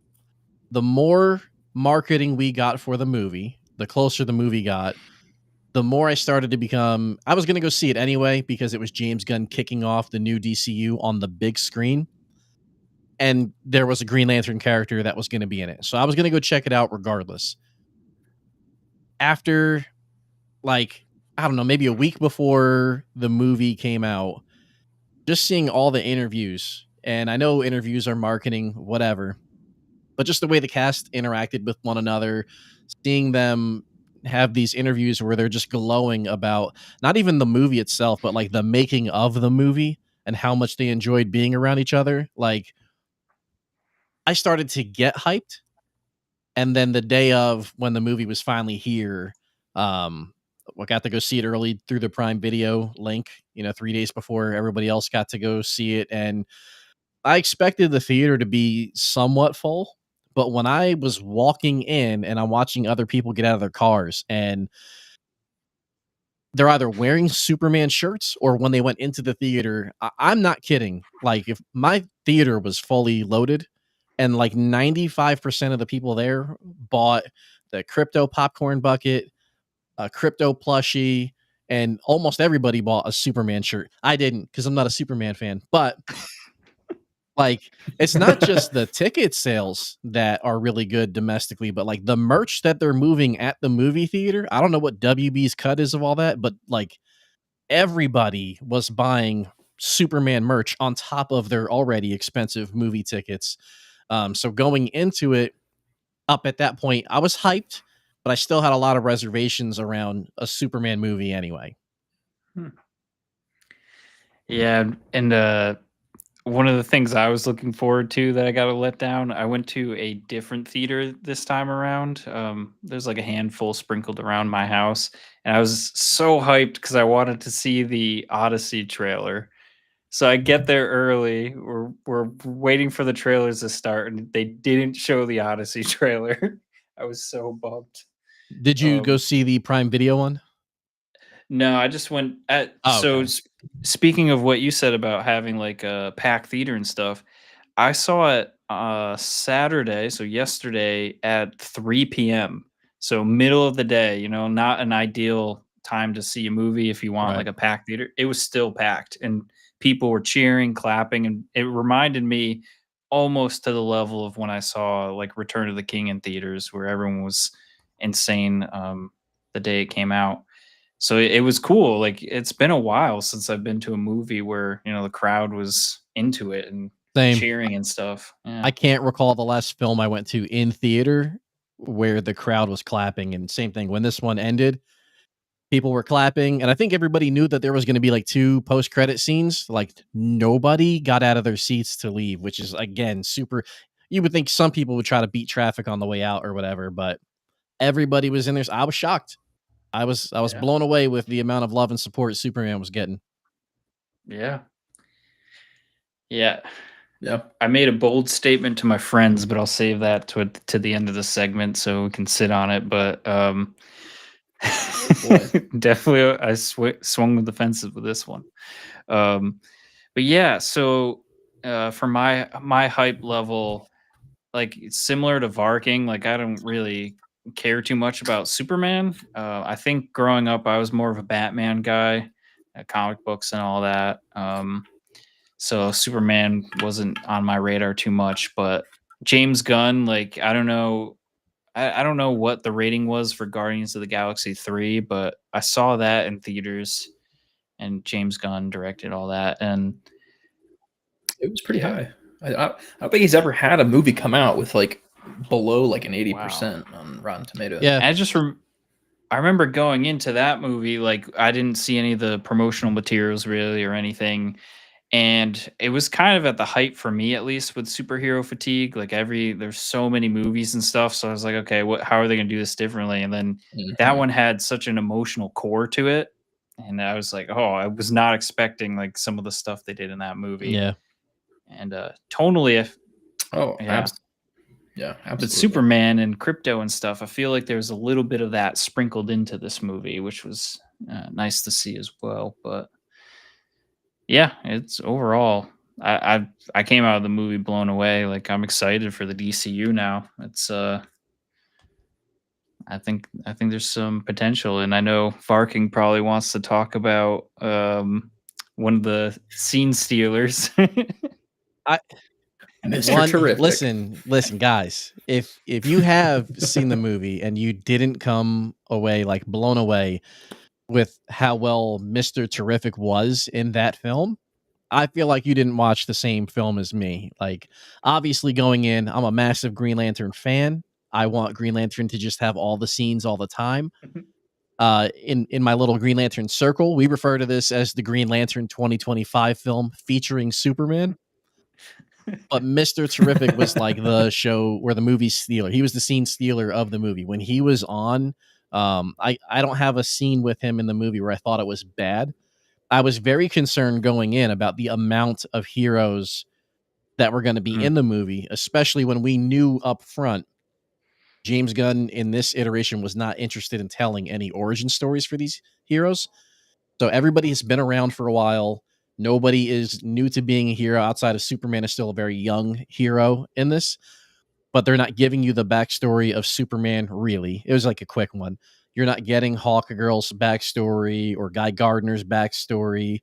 The more marketing we got for the movie, the closer the movie got, the more I started to become. I was going to go see it anyway because it was James Gunn kicking off the new DCU on the big screen. And there was a Green Lantern character that was going to be in it. So I was going to go check it out regardless. After, like, I don't know, maybe a week before the movie came out, just seeing all the interviews, and I know interviews are marketing, whatever, but just the way the cast interacted with one another, seeing them have these interviews where they're just glowing about not even the movie itself, but like the making of the movie and how much they enjoyed being around each other. Like, I started to get hyped. And then the day of when the movie was finally here, I got to go see it early through the Prime Video link, 3 days before everybody else got to go see it. And I expected the theater to be somewhat full, but when I was walking in and I'm watching other people get out of their cars and they're either wearing Superman shirts or when they went into the theater, I'm not kidding. Like, if my theater was fully loaded and like 95% of the people there bought the crypto popcorn bucket, a crypto plushie, and almost everybody bought a Superman shirt. I didn't because I'm not a Superman fan, but like, it's not just the ticket sales that are really good domestically, but like the merch that they're moving at the movie theater. I don't know what WB's cut is of all that, but like everybody was buying Superman merch on top of their already expensive movie tickets. So going into it up at that point, I was hyped, but I still had a lot of reservations around a Superman movie anyway. Yeah, and one of the things I was looking forward to that I got to let down, I went to a different theater this time around. There's like a handful sprinkled around my house, and I was so hyped because I wanted to see the Odyssey trailer. So I get there early. We're waiting for the trailers to start, and they didn't show the Odyssey trailer. I was so bummed. Did you go see the Prime Video one? No, I just went at Oh, so okay. speaking of what you said about having like a packed theater and stuff, I saw it Saturday, so yesterday at 3 p.m. So middle of the day, not an ideal time to see a movie if you want Right. like a packed theater. It was still packed and people were cheering, clapping, and it reminded me almost to the level of when I saw like Return of the King in theaters where everyone was insane the day it came out. So it was cool. Like, it's been a while since I've been to a movie where, the crowd was into it and Same. cheering and stuff. Yeah. I can't recall the last film I went to in theater where the crowd was clapping. And same thing, when this one ended, people were clapping. And I think everybody knew that there was going to be like 2 post-credit scenes. Like, nobody got out of their seats to leave, which is, again, super. You would think some people would try to beat traffic on the way out or whatever, but everybody was in there. I was shocked. I was Yeah. blown away with the amount of love and support Superman was getting. Yeah. Yeah. Yeah. I made a bold statement to my friends, but I'll save that to the end of the segment so we can sit on it. But definitely I swung with the fences with this one. But yeah, so for my hype level, like, it's similar to Varking. Like, I don't really care too much about Superman. I think growing up, I was more of a Batman guy, comic books and all that. So Superman wasn't on my radar too much. But James Gunn, like, I don't know. I don't know what the rating was for Guardians of the Galaxy 3, but I saw that in theaters, and James Gunn directed all that, and it was pretty high. I don't think he's ever had a movie come out with like below like an 80% on Rotten Tomatoes. Yeah. I I remember going into that movie, like, I didn't see any of the promotional materials really or anything, and it was kind of at the height for me, at least, with superhero fatigue. Like, there's so many movies and stuff, so I was like, "Okay, how are they gonna do this differently?" And then that Mhm. one had such an emotional core to it, and I was like, "Oh, I was not expecting, like, some of the stuff they did in that movie." Yeah. And, tonally, Oh, yeah. yeah, But absolutely. Superman and Crypto and stuff, I feel like there's a little bit of that sprinkled into this movie, which was nice to see as well. But yeah, it's overall, I came out of the movie blown away. Like, I'm excited for the DCU now. It's I think there's some potential, and I know Farking probably wants to talk about one of the scene stealers. I Mr. Terrific. listen, guys. If you have seen the movie and you didn't come away like blown away with how well Mr. Terrific was in that film, I feel like you didn't watch the same film as me. Like, obviously, going in, I'm a massive Green Lantern fan. I want Green Lantern to just have all the scenes all the time. In my little Green Lantern circle, we refer to this as the Green Lantern 2025 film featuring Superman. But Mr. Terrific was like the show where the movie stealer. He was the scene stealer of the movie. When he was on, I don't have a scene with him in the movie where I thought it was bad. I was very concerned going in about the amount of heroes that were going to be Mm. in the movie, especially when we knew up front James Gunn in this iteration was not interested in telling any origin stories for these heroes. So everybody has been around for a while. Nobody is new to being a hero outside of Superman is still a very young hero in this, but they're not giving you the backstory of Superman really. It was like a quick one. You're not getting Hawkgirl's backstory or Guy Gardner's backstory,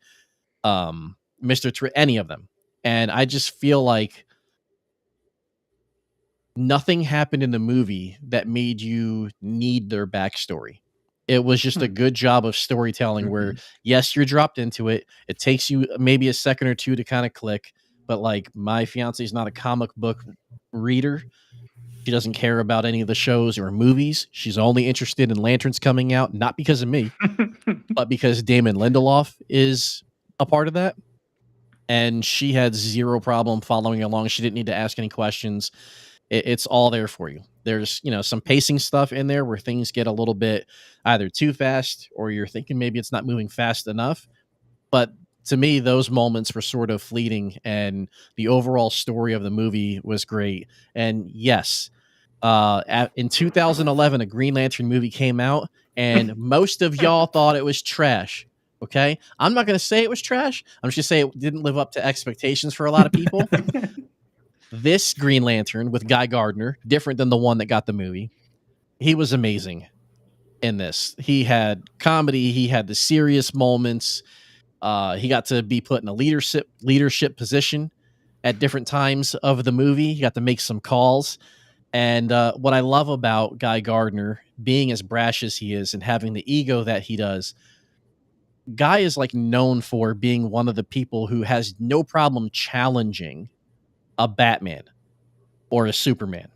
any of them. And I just feel like nothing happened in the movie that made you need their backstory. It was just a good job of storytelling where, yes, you're dropped into it. It takes you maybe a second or two to kind of click. But like, my fiance is not a comic book reader. She doesn't care about any of the shows or movies. She's only interested in Lanterns coming out, not because of me, but because Damon Lindelof is a part of that. And she had zero problem following along. She didn't need to ask any questions. It's all there for you. There's, some pacing stuff in there where things get a little bit either too fast or you're thinking maybe it's not moving fast enough. But to me, those moments were sort of fleeting and the overall story of the movie was great. And yes, in 2011, a Green Lantern movie came out and most of y'all thought it was trash. Okay. I'm not going to say it was trash. I'm just going to say it didn't live up to expectations for a lot of people. This Green Lantern with Guy Gardner, different than the one that got the movie. He was amazing in this. He had comedy. He had the serious moments. He got to be put in a leadership position at different times of the movie. He got to make some calls. And what I love about Guy Gardner being as brash as he is and having the ego that he does, Guy is like known for being one of the people who has no problem challenging a Batman or a Superman.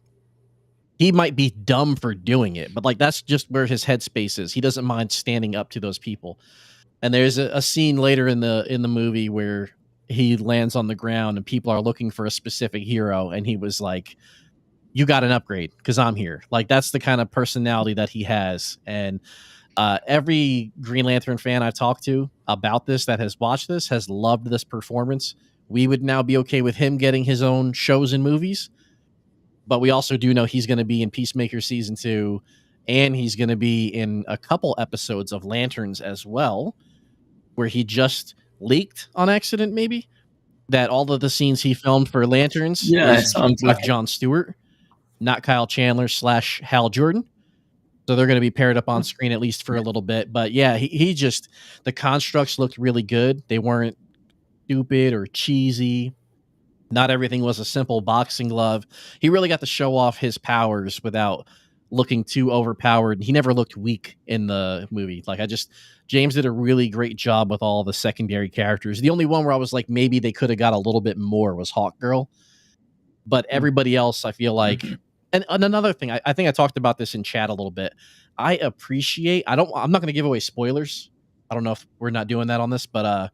He might be dumb for doing it, but like that's just where his headspace is. He doesn't mind standing up to those people. And there's a scene later in the movie where he lands on the ground and people are looking for a specific hero, and he was like, "You got an upgrade because I'm here." Like that's the kind of personality that he has. And every Green Lantern fan I've talked to about this that has watched this has loved this performance. We would now be okay with him getting his own shows and movies. But we also do know he's going to be in Peacemaker season 2, and he's going to be in a couple episodes of Lanterns as well, where he just leaked on accident, maybe, that all of the scenes he filmed for Lanterns is with Jon Stewart, not Kyle Chandler / Hal Jordan. So they're going to be paired up on screen at least for a little bit. But yeah, he just, the constructs looked really good. They weren't stupid or cheesy. Not everything was a simple boxing glove. He really got to show off his powers without looking too overpowered. He never looked weak in the movie. James did a really great job with all the secondary characters. The only one where I was like, maybe they could have got a little bit more was Hawkgirl. But everybody else, I feel like And another thing, I think I talked about this in chat a little bit. I'm not going to give away spoilers. I don't know if we're not doing that on this, but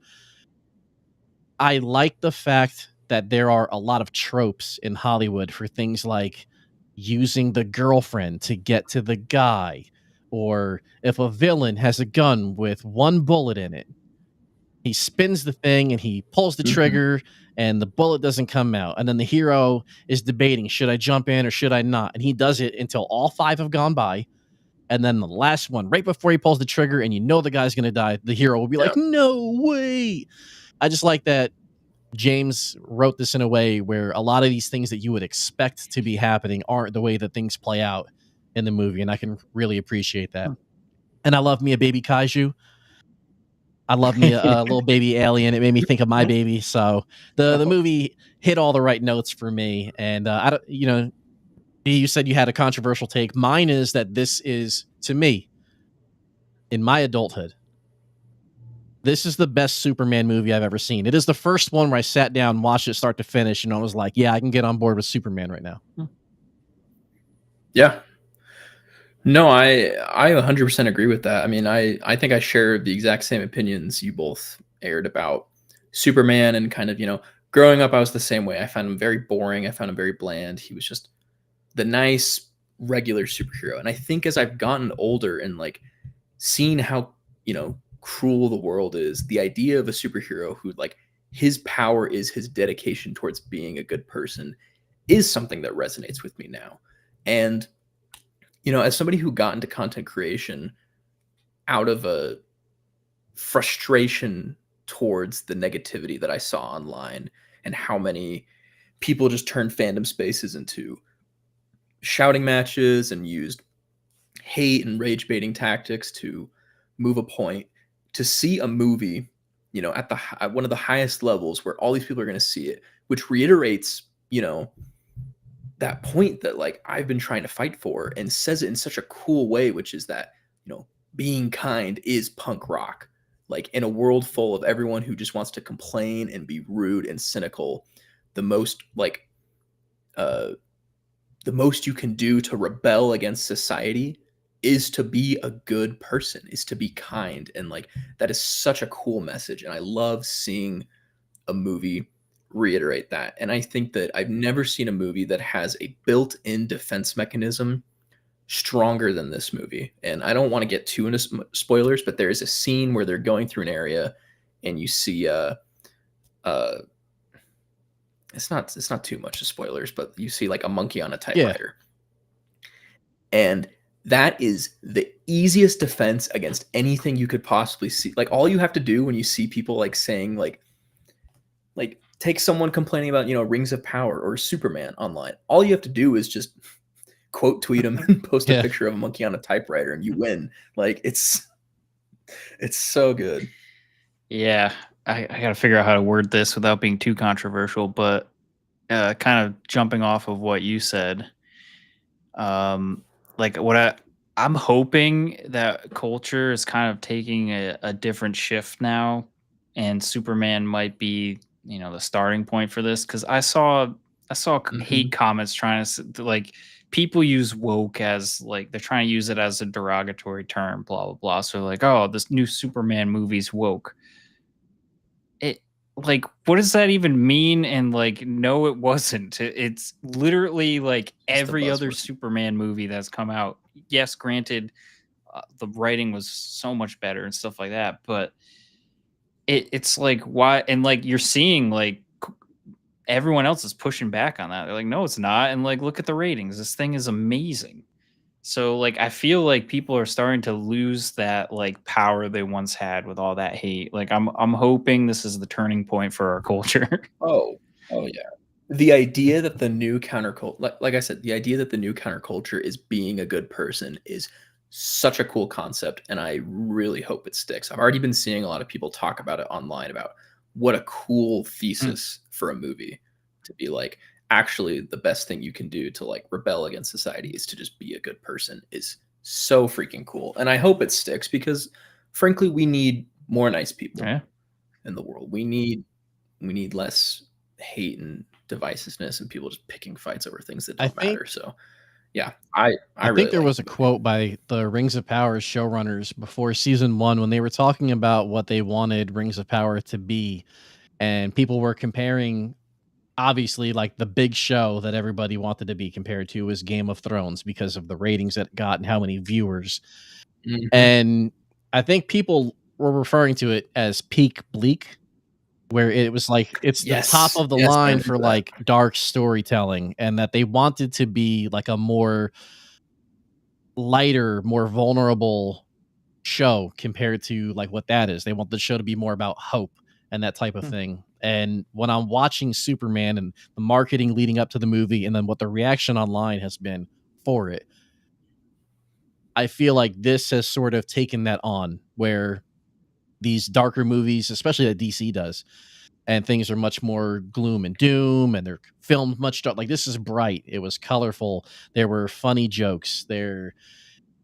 I like the fact that there are a lot of tropes in Hollywood for things like using the girlfriend to get to the guy, or if a villain has a gun with one bullet in it, he spins the thing and he pulls the trigger and the bullet doesn't come out. And then the hero is debating, should I jump in or should I not? And he does it until all 5 have gone by. And then the last one, right before he pulls the trigger and you know the guy's going to die, the hero will be like, no way. I just like that James wrote this in a way where a lot of these things that you would expect to be happening aren't the way that things play out in the movie. And I can really appreciate that. And I love me a baby kaiju. I love me a little baby alien. It made me think of my baby. So the movie hit all the right notes for me. And I don't, you said you had a controversial take. Mine is that this is, to me, in my adulthood, this is the best Superman movie I've ever seen. It is the first one where I sat down, watched it start to finish, and I was like, yeah, I can get on board with Superman right now. Yeah. No, I 100% agree with that. I mean, I think I share the exact same opinions you both aired about Superman, and kind of, growing up, I was the same way. I found him very boring. I found him very bland. He was just the nice, regular superhero. And I think as I've gotten older and like seen how, cruel the world is, the idea of a superhero who like his power is his dedication towards being a good person is something that resonates with me now. And as somebody who got into content creation out of a frustration towards the negativity that I saw online and how many people just turned fandom spaces into shouting matches and used hate and rage baiting tactics to move a point, to see a movie, at one of the highest levels where all these people are going to see it, which reiterates, that point that like I've been trying to fight for, and says it in such a cool way, which is that, being kind is punk rock. Like in a world full of everyone who just wants to complain and be rude and cynical, the most you can do to rebel against society is to be a good person, is to be kind. And like, that is such a cool message. And I love seeing a movie reiterate that. And I think that I've never seen a movie that has a built-in defense mechanism stronger than this movie. And I don't want to get too into spoilers, but there is a scene where they're going through an area and you see it's not too much of spoilers, but you see like a monkey on a typewriter. And that is the easiest defense against anything you could possibly see. Like all you have to do when you see people like saying like take someone complaining about, Rings of Power or Superman online. All you have to do is just quote tweet them and post a picture of a monkey on a typewriter and you win. Like it's so good. Yeah. I got to figure out how to word this without being too controversial, but kind of jumping off of what you said, like I'm hoping that culture is kind of taking a different shift now, and Superman might be, the starting point for this. Cause I saw hate comments trying to like, people use woke as like, they're trying to use it as a derogatory term, blah, blah, blah. So like, oh, this new Superman movie's woke. Like, what does that even mean? And like, no, it wasn't. It's literally like every other Superman movie that's come out. Yes, granted, the writing was so much better and stuff like that, but it's like, why? And like, you're seeing like everyone else is pushing back on that. They're like, no, it's not. And like, look at the ratings. This thing is amazing. So like, I feel like people are starting to lose that like power they once had with all that hate. Like I'm hoping this is the turning point for our culture. Oh yeah. The idea that the new counterculture, like I said, the idea that the new counterculture is being a good person is such a cool concept, and I really hope it sticks. I've already been seeing a lot of people talk about it online about what a cool thesis for a movie to be like, actually the best thing you can do to like rebel against society is to just be a good person, is so freaking cool. And I hope it sticks, because frankly, we need more nice people in the world. We need less hate and divisiveness and people just picking fights over things that don't matter. So Yeah, I I really think there like was a the movie. quote by the Rings of Power showrunners before season 1 when they were talking about what they wanted Rings of Power to be, and people were comparing, obviously, like the big show that everybody wanted to be compared to was Game of Thrones because of the ratings that it got and how many viewers. Mhm. And I think people were referring to it as peak bleak, where it was like it's the top Yes, of the yes, I line remember for that. like dark storytelling, and that they wanted to be like a more lighter, more vulnerable show compared to like what that is. They want the show to be more about hope and that type of Hmm. thing. And when I'm watching Superman and the marketing leading up to the movie and then what the reaction online has been for it, I feel like this has sort of taken that on where these darker movies, especially that DC does, and things are much more gloom and doom and they're filmed much like this is bright. It was colorful. There were funny jokes. There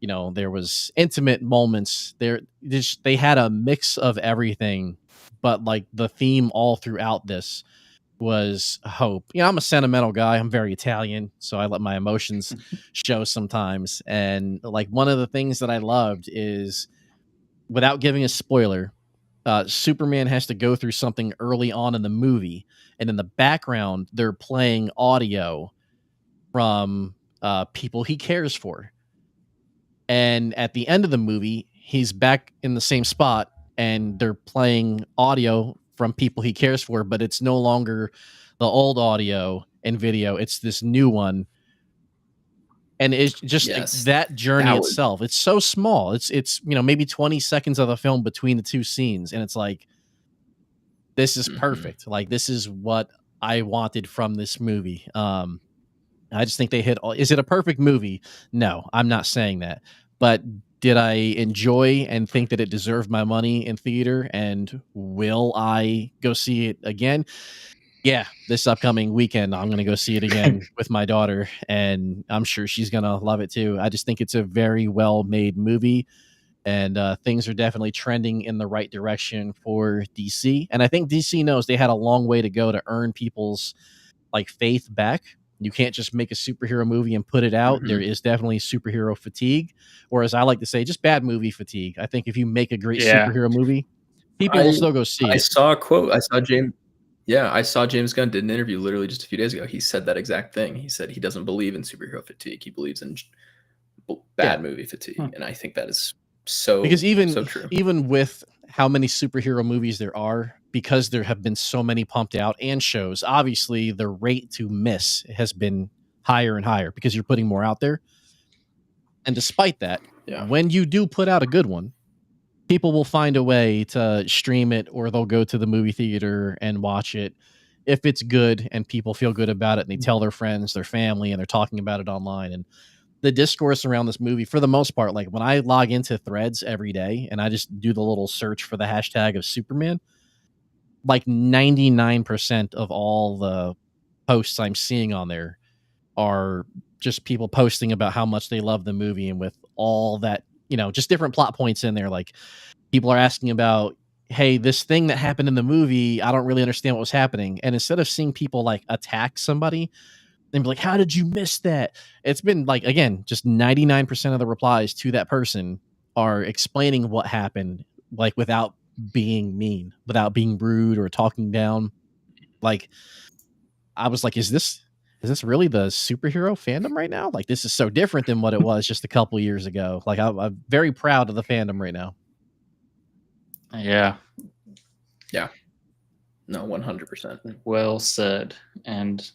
was intimate moments there. They had a mix of everything, but like the theme all throughout this was hope. I'm a sentimental guy. I'm very Italian, so I let my emotions show sometimes. And like one of the things that I loved is, without giving a spoiler, Superman has to go through something early on in the movie, and in the background they're playing audio from people he cares for. And at the end of the movie, he's back in the same spot and they're playing audio from people he cares for, but it's no longer the old audio and video. It's this new one. And it's just like Yes, that journey that was itself. It's so small. It's maybe 20 seconds of the film between the two scenes. And it's like, this is mhm. perfect. Like, this is what I wanted from this movie. I just think they hit all. Is it a perfect movie? No, I'm not saying that. But did I enjoy and think that it deserved my money in theater? And will I go see it again? Yeah, this upcoming weekend, I'm going to go see it again with my daughter, and I'm sure she's going to love it too. I just think it's a very well made movie, and things are definitely trending in the right direction for DC. And I think DC knows they had a long way to go to earn people's like faith back. You can't just make a superhero movie and put it out. Mhm. There is definitely superhero fatigue, or as I like to say, just bad movie fatigue. I think if you make a great Yeah. superhero movie, people will I still go see I it. saw a quote. I saw James Gunn did an interview literally just a few days ago. He said that exact thing. He said he doesn't believe in superhero fatigue. He believes in Yeah, bad movie fatigue, Hmm. and I think that is because so true. even with how many superhero movies there are, because there have been so many pumped out and shows, obviously the rate to miss has been higher and higher because you're putting more out there. And despite that, Yeah. when you do put out a good one, people will find a way to stream it or they'll go to the movie theater and watch it if it's good and people feel good about it and they tell their friends, their family, and they're talking about it online. And the discourse around this movie, for the most part, like when I log into Threads every day and I just do the little search for the hashtag of Superman, like 99% of all the posts I'm seeing on there are just people posting about how much they love the movie, and with all that, just different plot points in there. Like, people are asking about, hey, this thing that happened in the movie, I don't really understand what was happening. And instead of seeing people like attack somebody and be like, how did you miss that? It's been like, again, just 99% of the replies to that person are explaining what happened, like without being mean, without being rude or talking down. Like, I was like, is this really the superhero fandom right now? Like, this is so different than what it was just a couple years ago. Like, I'm very proud of the fandom right now. Yeah. Yeah. No, 100%. Well said. And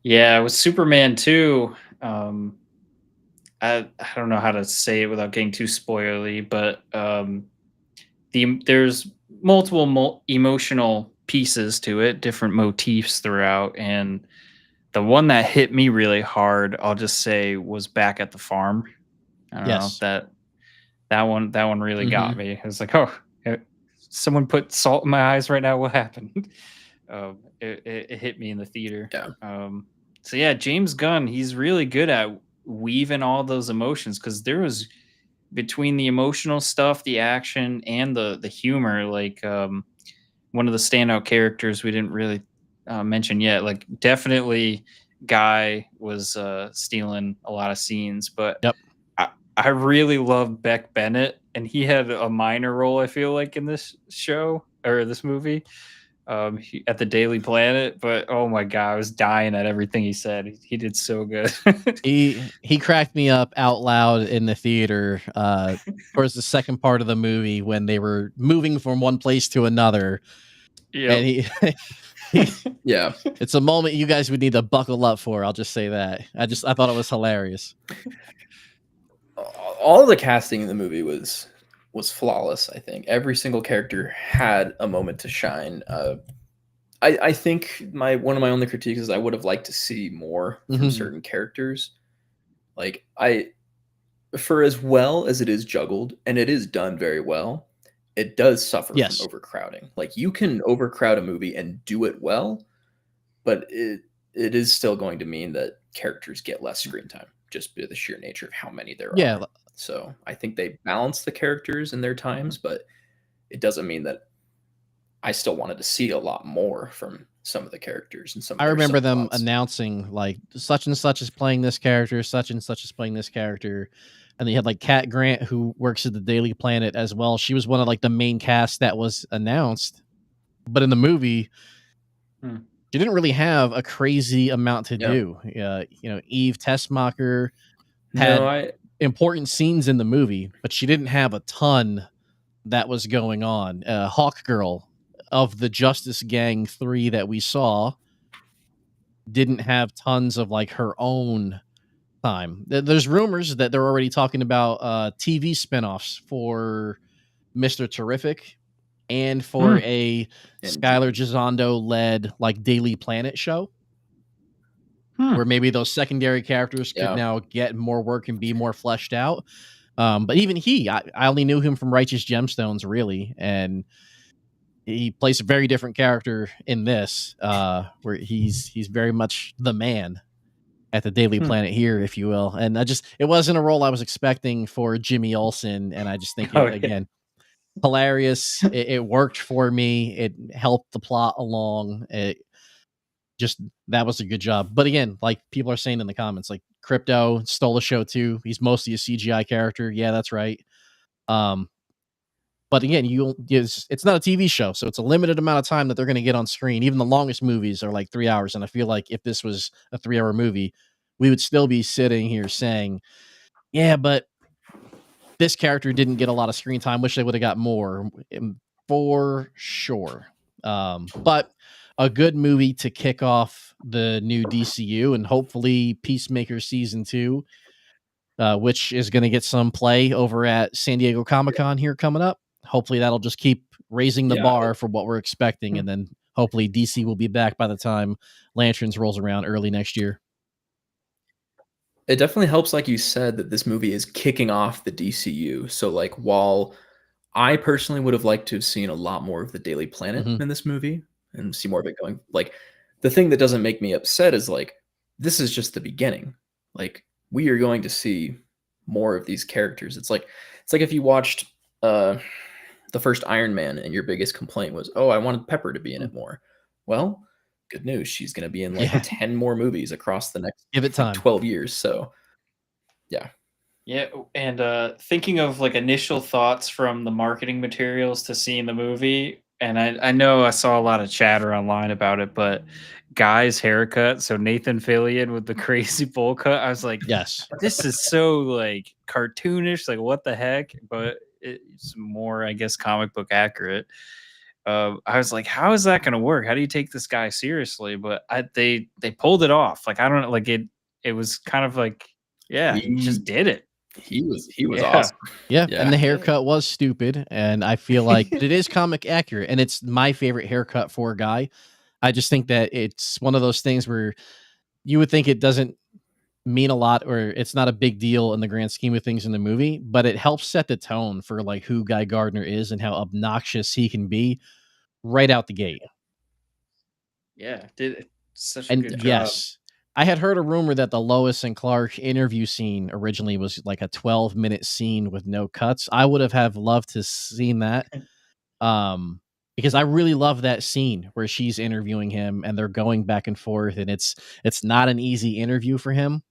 yeah, with Superman 2, I don't know how to say it without getting too spoilery, but there's multiple emotional pieces to it, different motifs throughout, and the one that hit me really hard, I'll just say, was back at the farm. I don't know, Yes. that one really got me. It was like, oh, someone put salt in my eyes right now. What happened? It hit me in the theater. Yeah. So yeah, James Gunn, he's really good at weaving all those emotions, because there was, between the emotional stuff, the action, and the humor, like one of the standout characters we didn't really mention yet, like definitely Guy was stealing a lot of scenes, but Yep. I really love Beck Bennett, and he had a minor role, I feel like, in this show or this movie, at the Daily Planet. But oh my god, I was dying at everything he said. He did so good. He cracked me up out loud in the theater towards the second part of the movie when they were moving from one place to another, and Yep. Yeah. it's a moment you guys would need to buckle up for. I'll just say that. I thought it was hilarious. All the casting in the movie was flawless. I think every single character had a moment to shine. I think one of my only critiques is I would have liked to see more from certain characters. Like for as well as it is juggled, and it is done very well, it does suffer Yes. from overcrowding. Like you can overcrowd a movie and do it well, but it is still going to mean that characters get less screen time just by the sheer nature of how many there Yeah. are. So I think they balance the characters in their times, but it doesn't mean that I still wanted to see a lot more from some of the characters and some. I of their remember them subplots. announcing like such and such is playing this character, such and such is playing this character. And they had like Kat Grant, who works at the Daily Planet as well. She was one of like the main cast that was announced. But in the movie, she didn't really have a crazy amount to do. Eve Tessmacher had important scenes in the movie, but she didn't have a ton that was going on. Hawk Girl of the Justice Gang 3 that we saw didn't have tons of like her own time. There's rumors that they're already talking about TV spinoffs for Mr. Terrific and for a Skylar Gisondo led like Daily Planet show where maybe those secondary characters could now get more work and be more fleshed out. But even I only knew him from Righteous Gemstones, really, and he plays a very different character in this, where he's very much the man at the Daily Planet here, if you will. And it wasn't a role I was expecting for Jimmy Olsen, and I just think again, hilarious. It worked for me. It helped the plot along. That was a good job. But again, like people are saying in the comments, like Crypto stole the show too. He's mostly a CGI character. Yeah, that's right. But again, it's not a TV show, so it's a limited amount of time that they're going to get on screen. Even the longest movies are like 3 hours, and I feel like if this was a 3-hour movie, we would still be sitting here saying, "Yeah, but this character didn't get a lot of screen time. Wish they would have got more." For sure. But a good movie to kick off the new DCU and hopefully Peacemaker Season 2, which is going to get some play over at San Diego Comic-Con here coming up. Hopefully that'll just keep raising the bar for what we're expecting, and then hopefully DC will be back by the time Lanterns rolls around early next year. It definitely helps, like you said, that this movie is kicking off the DCU. So, like, while I personally would have liked to have seen a lot more of the Daily Planet in this movie and see more of it going, like, the thing that doesn't make me upset is, like, this is just the beginning. Like, we are going to see more of these characters. It's like if you watched the first Iron Man and your biggest complaint was, "Oh, I wanted Pepper to be in it more." Well, good news. She's going to be in like 10 more movies across the next Give it time. 12 years. So, yeah. Yeah, and thinking of like initial thoughts from the marketing materials to seeing the movie, and I know I saw a lot of chatter online about it, but Guy's haircut, so Nathan Fillion with the crazy bowl cut, I was like, yes, this is so like cartoonish, like what the heck? But it's more, I guess, comic book accurate. I was like, how is that going to work? How do you take this guy seriously? But they pulled it off. Like I don't know, like it was kind of like, yeah, he just did it. He was awesome. Yeah, and the haircut was stupid, and I feel like it is comic accurate, and it's my favorite haircut for a Guy. I just think that it's one of those things where you would think it doesn't mean a lot, or it's not a big deal in the grand scheme of things in the movie, but it helps set the tone for like who Guy Gardner is and how obnoxious he can be right out the gate. Yeah, did such a good job. Yes, I had heard a rumor that the Lois and Clark interview scene originally was like a 12-minute scene with no cuts. I would have loved to seen that. because I really love that scene where she's interviewing him and they're going back and forth, and it's not an easy interview for him.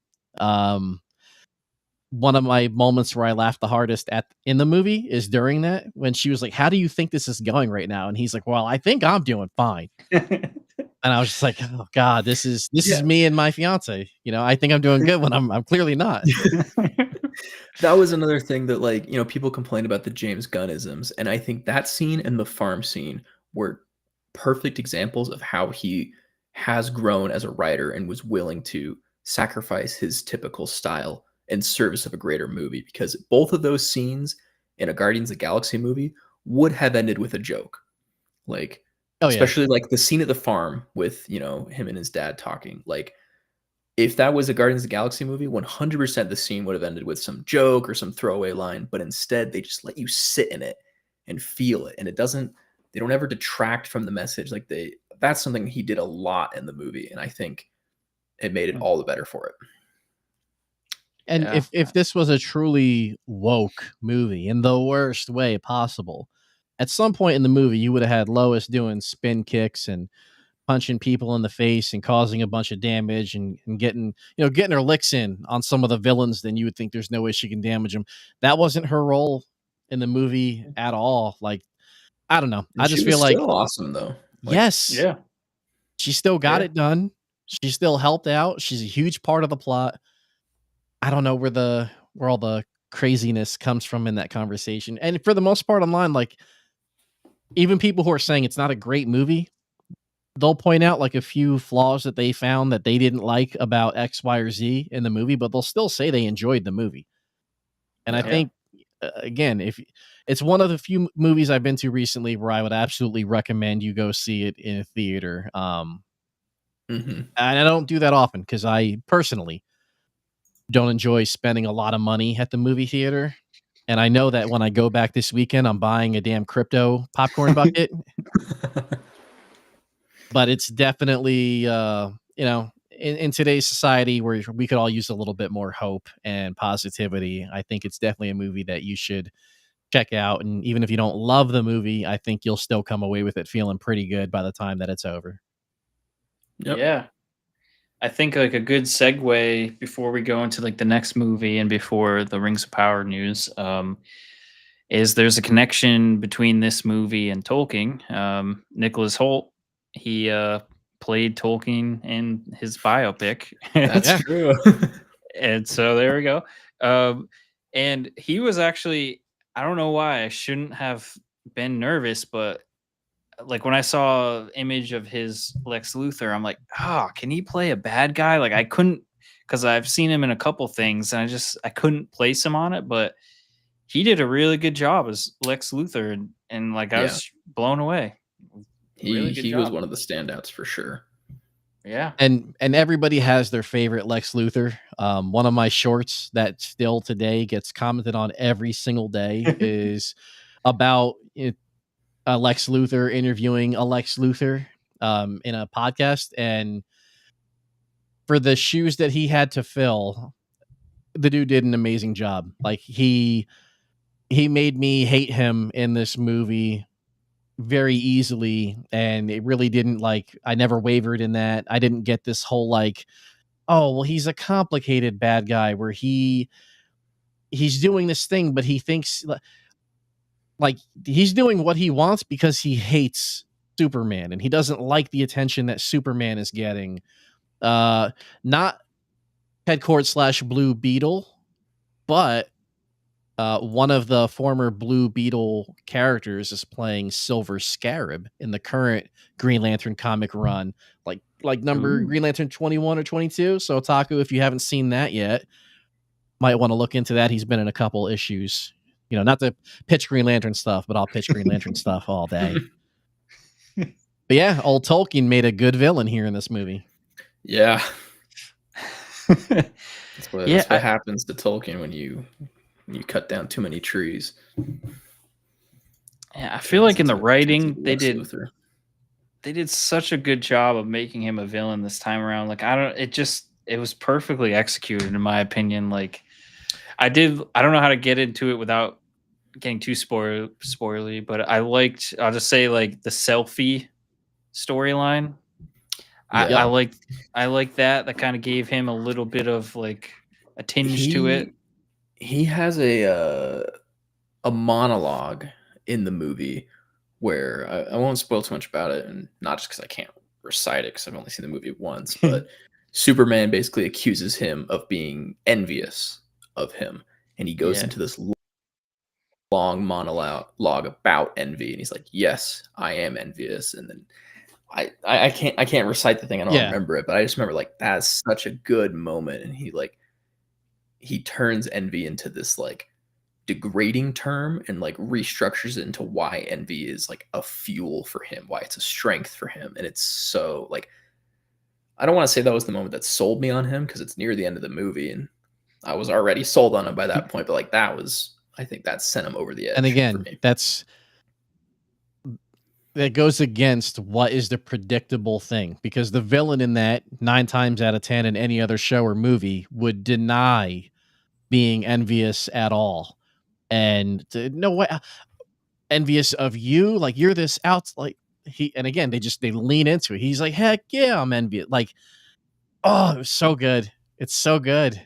One of my moments where I laughed the hardest in the movie is during that, when she was like, "How do you think this is going right now?" And he's like, "Well, I think I'm doing fine." And I was just like, "Oh God, this is me and my fiance. I think I'm doing good when I'm clearly not." That was another thing that, like, people complain about the James Gunnisms, and I think that scene and the farm scene were perfect examples of how he has grown as a writer and was willing to sacrifice his typical style in service of a greater movie, because both of those scenes in a Guardians of the Galaxy movie would have ended with a joke. Like, Oh yeah, especially like the scene at the farm with, him and his dad talking. Like, if that was a Guardians of the Galaxy movie, 100% the scene would have ended with some joke or some throwaway line, but instead they just let you sit in it and feel it. And they don't ever detract from the message. Like, that's something he did a lot in the movie. And I think it made it all the better for it. and Yeah. if this was a truly woke movie in the worst way possible, at some point in the movie you would have had Lois doing spin kicks and punching people in the face and causing a bunch of damage and getting her licks in on some of the villains. Then you would think there's no way she can damage them. That wasn't her role in the movie at all. Like, I don't know. And I she just was feel like, still awesome though. Like, yes, Yeah. she still got Yeah. it done. She still helped out. She's a huge part of the plot. I don't know where all the craziness comes from in that conversation. And for the most part online, like, even people who are saying it's not a great movie, they'll point out like a few flaws that they found that they didn't like about X, Y, or Z in the movie, but they'll still say they enjoyed the movie. And I Yeah. think, again, if it's one of the few movies I've been to recently where I would absolutely recommend you go see it in a theater. mhm. And I don't do that often because I personally don't enjoy spending a lot of money at the movie theater. And I know that when I go back this weekend, I'm buying a damn crypto popcorn bucket. But it's definitely, in today's society where we could all use a little bit more hope and positivity, I think it's definitely a movie that you should check out. And even if you don't love the movie, I think you'll still come away with it feeling pretty good by the time that it's over. Yep. Yeah. I think like a good segue before we go into like the next movie and before the Rings of Power news, is there's a connection between this movie and Tolkien. Nicholas Holt, he played Tolkien in his biopic. That's Yeah. true. And so there we go. And he was actually, I don't know why I shouldn't have been nervous, but like when I saw image of his Lex Luthor, I'm like, oh, can he play a bad guy? Like I couldn't, because I've seen him in a couple things and I couldn't place him on it, but he did a really good job as Lex Luthor, and like I Yeah. was blown away. Really good he was job. one of the standouts for sure. Yeah. And everybody has their favorite Lex Luthor. One of my shorts that still today gets commented on every single day is about Lex Luthor interviewing a Lex Luthor in a podcast. And for the shoes that he had to fill, the dude did an amazing job. Like he made me hate him in this movie very easily, and it really didn't, like, I never wavered in that. I didn't get this whole like, oh well, he's a complicated bad guy where he's doing this thing, but he thinks like he's doing what he wants because he hates Superman and he doesn't like the attention that Superman is getting. Not Headcourt / Blue Beetle, but one of the former Blue Beetle characters is playing Silver Scarab in the current Green Lantern comic run, like number Ooh. Green Lantern 21 or 22. So Otaku, if you haven't seen that yet, might want to look into that. He's been in a couple issues. Not to pitch Green Lantern stuff, but I'll pitch Green Lantern stuff all day. But yeah, old Tolkien made a good villain here in this movie. Yeah. That's what Yeah, happens to Tolkien when you cut down too many trees. Yeah, I feel like in the writing Lex Luthor. they did such a good job of making him a villain this time around. Like it was perfectly executed in my opinion. Like I don't know how to get into it without getting too spoilery, but I'll just say like the selfie storyline. Yeah. I like that kind of gave him a little bit of like a tinge to it. He has a monologue in the movie where I won't spoil too much about it, and not just because I can't recite it because I've only seen the movie once, but Superman basically accuses him of being envious of him, and he goes Yeah. into this long monologue about envy, and he's like, "Yes, I am envious," and then I can't recite the thing, I don't Yeah. remember it, but I just remember like that's such a good moment, and he turns envy into this like degrading term and like restructures it into why envy is like a fuel for him, why it's a strength for him. And it's so like, I don't want to say that was the moment that sold me on him because it's near the end of the movie and I was already sold on him by that point. But like that was, I think that sent him over the edge. And for again, me. that goes against what is the predictable thing, because the villain in that 9 times out of 10 in any other show or movie would deny being envious at all. And no way, envious of you, like you're this out, like and again, they lean into it. He's like, heck yeah, I'm envious. Like, oh, it was so good. It's so good.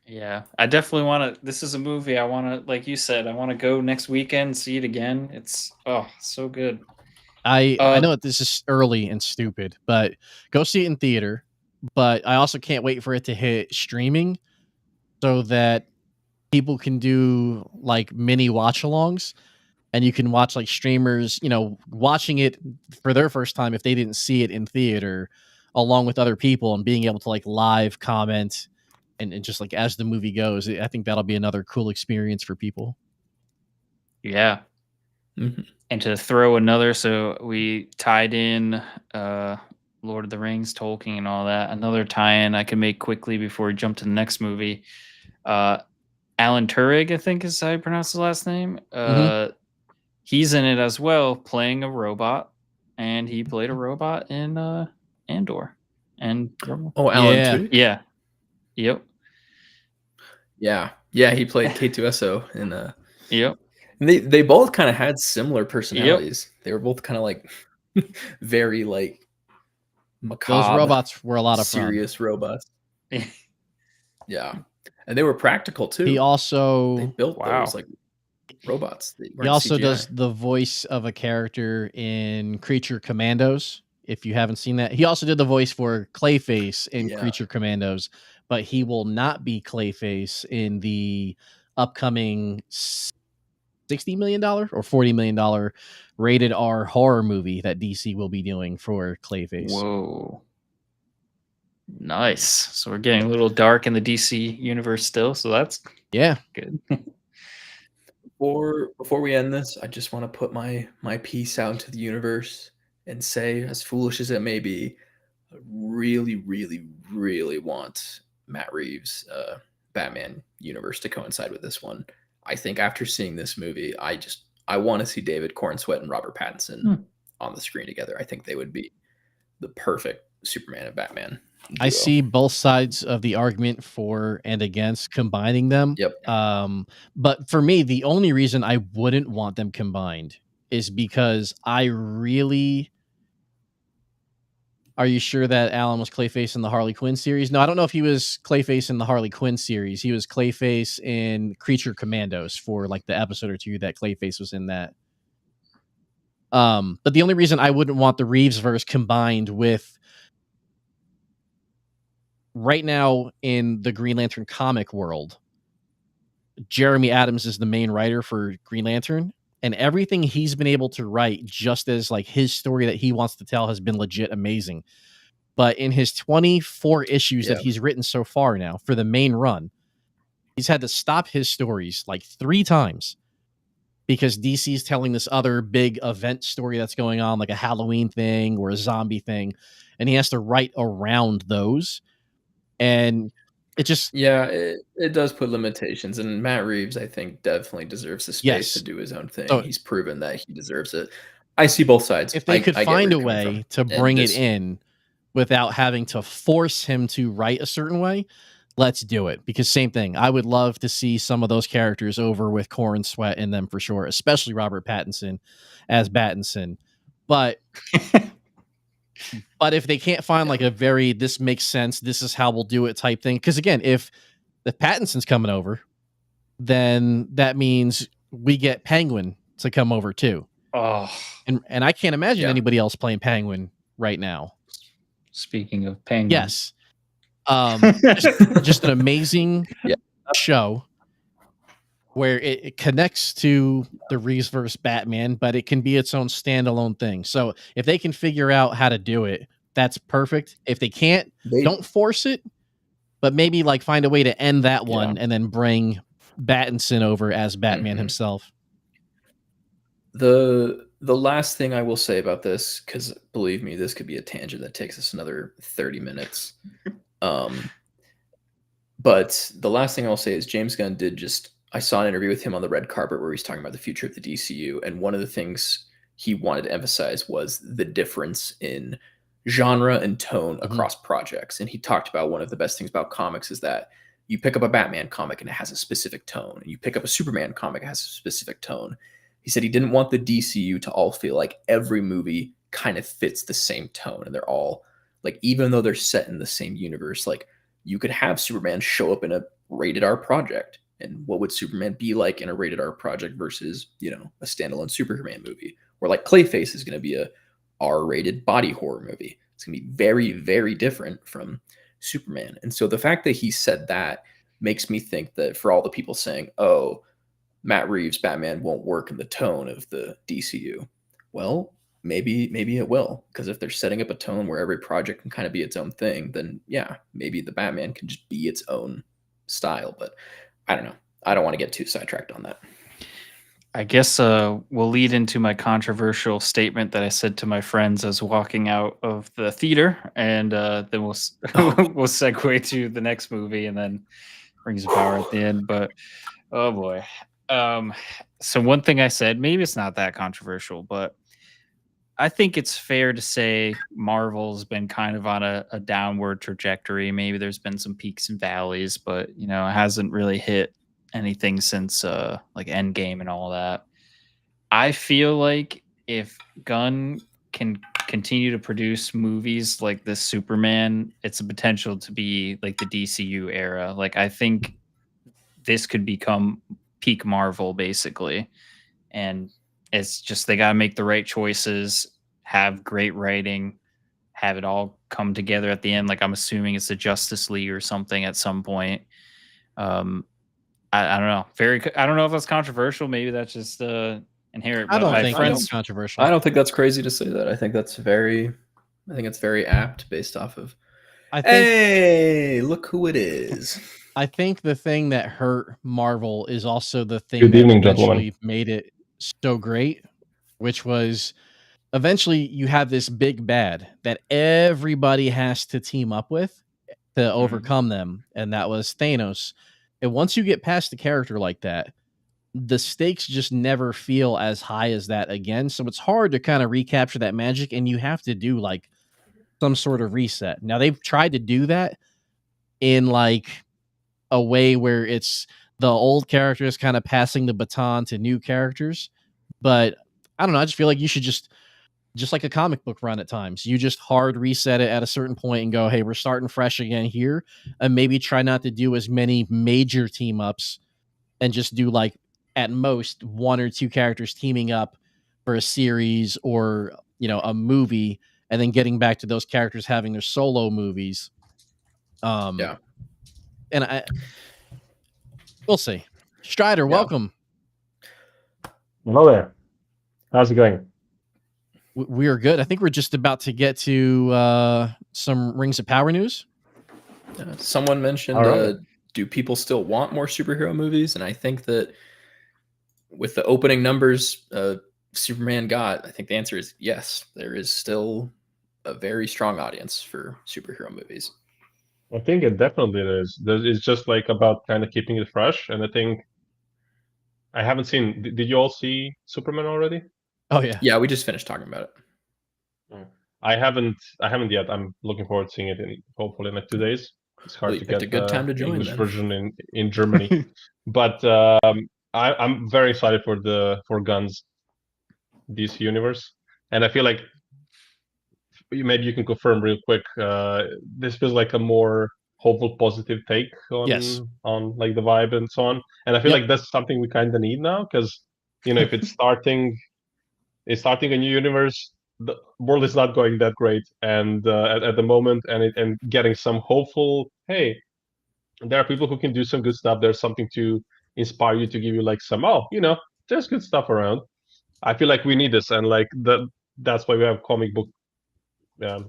Yeah, I definitely want to. This is a movie I want to, like you said, I want to go next weekend, see it again. It's so good. I know that this is early and stupid, but go see it in theater. But I also can't wait for it to hit streaming so that people can do like mini watch-alongs, and you can watch like streamers, watching it for their first time if they didn't see it in theater, along with other people, and being able to like live comment and just like as the movie goes. I think that'll be another cool experience for people. Yeah. Mm-hmm. And to throw another, so we tied in Lord of the Rings, Tolkien, and all that. Another tie-in I can make quickly before we jump to the next movie. Alan Turing, I think is how you pronounce his last name. He's in it as well, playing a robot, and he played a robot in Andor. And Alan Yeah. Tudyk? yeah, yep, Yeah, he played K2SO in yep. and they both kind of had similar personalities. They were both kind of like very like macabre. Those robots were a lot of serious robots. Yeah, and they were practical too. He also they built those like robots. He also does the voice of a character in Creature Commandos. If you haven't seen that, he also did the voice for Clayface in Creature Commandos, but he will not be Clayface in the upcoming $60 million or $40 million rated R horror movie that DC will be doing for Clayface. Whoa. Nice. So we're getting a little dark in the DC universe still, so that's good. Before we end this, I just want to put my piece out into the universe and say, as foolish as it may be, I really, really, really want Matt Reeves' Batman universe to coincide with this one. I think after seeing this movie, I want to see David Cornsweet and Robert Pattinson on the screen together. I think they would be the perfect Superman and Batman duo. I see both sides of the argument for and against combining them. Yep. But for me, the only reason I wouldn't want them combined is because I really... Are you sure that Alan was Clayface in the Harley Quinn series? No, I don't know if he was Clayface in the Harley Quinn series. He was Clayface in Creature Commandos for like the episode or two that Clayface was in that. But the only reason I wouldn't want the Reeves verse combined with... Right now in the Green Lantern comic world, Jeremy Adams is the main writer for Green Lantern, and everything he's been able to write just as like his story that he wants to tell has been legit amazing. But in his 24 issues that he's written so far now for the main run, he's had to stop his stories like 3 times because DC's telling this other big event story that's going on, like a Halloween thing or a zombie thing, and he has to write around those. And it just... it does put limitations, and Matt Reeves, I think, definitely deserves the space to do his own thing. So, he's proven that he deserves it. I see both sides. If they could find a way to bring it in without having to force him to write a certain way, let's do it. Because same thing, I would love to see some of those characters over with Corrin Sweat in them for sure, especially Robert Pattinson as Pattinson. But if they can't find like a very this makes sense, this is how we'll do it type thing, because again, if the Pattinson's coming over, then that means we get Penguin to come over too. Oh, And I can't imagine Yeah. anybody else playing Penguin right now. speaking of penguins, Yes. Just an amazing show where it connects to the Reeves versus Batman, but it can be its own standalone thing. So if they can figure out how to do it, that's perfect. If they can't, don't force it, but maybe like find a way to end that one and then bring Pattinson over as Batman himself. The last thing I will say about this, because believe me, this could be a tangent that takes us another 30 minutes. But the last thing I'll say is James Gunn did just, I saw an interview with him on the red carpet where he's talking about the future of the DCU. And one of the things he wanted to emphasize was the difference in genre and tone across projects. And he talked about one of the best things about comics is that you pick up a Batman comic and it has a specific tone. And you pick up a Superman comic, it has a specific tone. He said he didn't want the DCU to all feel like every movie kind of fits the same tone. And they're all like, even though they're set in the same universe, like you could have Superman show up in a rated R project. And what would Superman be like in a rated R project versus, you know, a standalone Superman movie? Or like Clayface is going to be a R-rated body horror movie. It's going to be very, very different from Superman. And so the fact that he said that makes me think that for all the people saying, oh, Matt Reeves' Batman won't work in the tone of the DCU. Well, maybe it will, because if they're setting up a tone where every project can kind of be its own thing, then yeah, maybe the Batman can just be its own style. But I don't know. I don't want to get too sidetracked on that. I guess we'll lead into my controversial statement that I said to my friends as walking out of the theater, and then we'll we'll segue to the next movie, and then Rings of Power at the end. But oh boy. So one thing I said, maybe it's not that controversial, but I think it's fair to say Marvel's been kind of on a downward trajectory. Maybe there's been some peaks and valleys, but you know, it hasn't really hit anything since like Endgame and all that. I feel like if Gunn can continue to produce movies like this Superman, it's a potential to be like the DCU era. Like I think this could become peak Marvel basically. And it's just they got to make the right choices, have great writing, have it all come together at the end. Like I'm assuming it's the Justice League or something at some point. I don't know. I don't know if that's controversial. Maybe that's just inherent. I But don't my think friends, that's controversial. I don't think that's crazy to say that. I think it's very apt based off of, I think hey, look who it is. I think the thing that hurt Marvel is also the thing Good that evening, eventually gentlemen. made it so great, which was eventually you have this big bad that everybody has to team up with to overcome them, and that was Thanos. And once you get past a character like that, the stakes just never feel as high as that again. So it's hard to kind of recapture that magic, and you have to do like some sort of reset. Now they've tried to do that in like a way where it's the old characters kind of passing the baton to new characters. But I don't know. I just feel like you should just like a comic book run at times. You just hard reset it at a certain point and go, hey, we're starting fresh again here. And maybe try not to do as many major team ups and just do like at most one or two characters teaming up for a series or, you know, a movie, and then getting back to those characters having their solo movies. Yeah. And we'll see. Strider, Yeah. welcome. Hello there. How's it going? We are good. I think we're just about to get to some Rings of Power news. Someone mentioned, All right. do people still want more superhero movies? And I think that with the opening numbers Superman got, I think the answer is yes. There is still a very strong audience for superhero movies. I think it definitely is. It's just like about kind of keeping it fresh. And I think I haven't seen. Did you all see Superman already? Oh yeah. Yeah, we just finished talking about it. I haven't yet. I'm looking forward to seeing it in hopefully in like 2 days. It's hard Well, to you picked get a good time the to join English then. version in Germany. But I'm very excited for Guns DC universe, and I feel like maybe you can confirm real quick. This feels like a more hopeful, positive take Yes. on like the vibe and so on. And I feel Yep. like that's something we kind of need now, because if it's starting a new universe, the world is not going that great, and at the moment, and getting some hopeful. Hey, there are people who can do some good stuff. There's something to inspire you, to give you like some. There's good stuff around. I feel like we need this, and like that's why we have comic book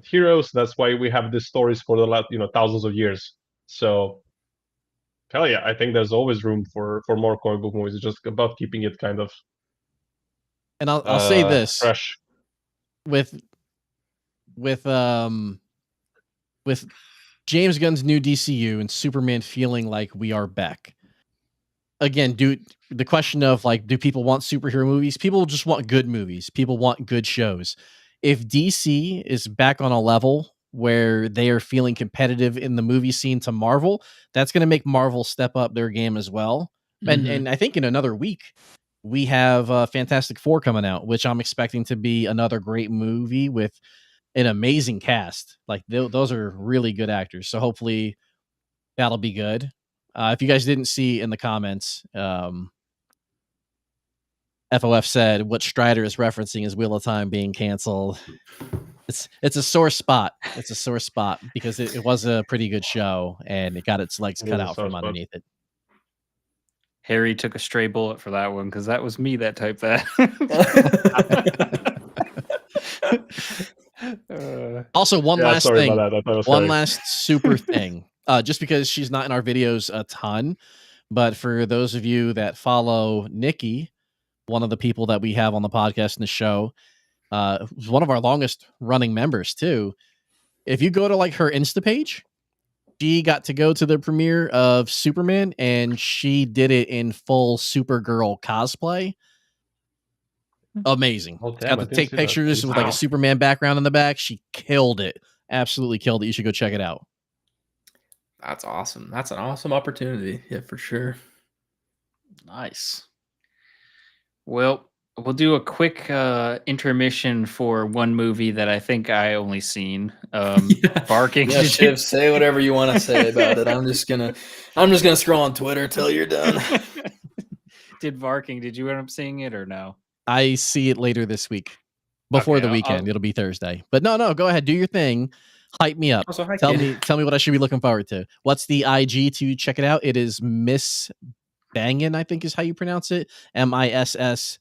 heroes. That's why we have these stories for the last thousands of years. So hell yeah, I think there's always room for more comic book movies. It's just about keeping it kind of And I'll say this fresh. with James Gunn's new DCU and Superman feeling like we are back. Again, the question of like, do people want superhero movies? People just want good movies. People want good shows. If DC is back on a level where they are feeling competitive in the movie scene to Marvel, that's going to make Marvel step up their game as well. And I think in another week we have Fantastic Four coming out, which I'm expecting to be another great movie with an amazing cast. Like those are really good actors. So hopefully that'll be good. If you guys didn't see in the comments, FOF said what Strider is referencing is Wheel of Time being canceled. It's a sore spot. It's a sore spot because it was a pretty good show and it got its legs cut out from underneath it. Harry took a stray bullet for that one because that was me that typed that. Also, one last sorry thing. about that. I thought it was One Harry. last super thing. Just because she's not in our videos a ton, but for those of you that follow Nikki, one of the people that we have on the podcast and the show, who's one of our longest running members too. If you go to like her Insta page, she got to go to the premiere of Superman and she did it in full Supergirl cosplay. Amazing. Oh, She damn, got I to didn't take see that. pictures with like a Superman background in the back. She killed it. Absolutely killed it. You should go check it out. That's awesome. That's an awesome opportunity. Yeah, for sure. Nice. Well, we'll do a quick intermission for one movie that I think I only seen. Barking. Yeah, Shiv, say whatever you want to say about it. I'm just gonna scroll on Twitter till you're done. Did you end up seeing it or no? I see it later this week. Before Okay, the weekend. It'll be Thursday. But no, go ahead. Do your thing. Hype me up. Also, hi, Tell kid. me what I should be looking forward to. What's the IG to check it out? It is Miss Bangin, I think is how you pronounce it. MISSBANGEN.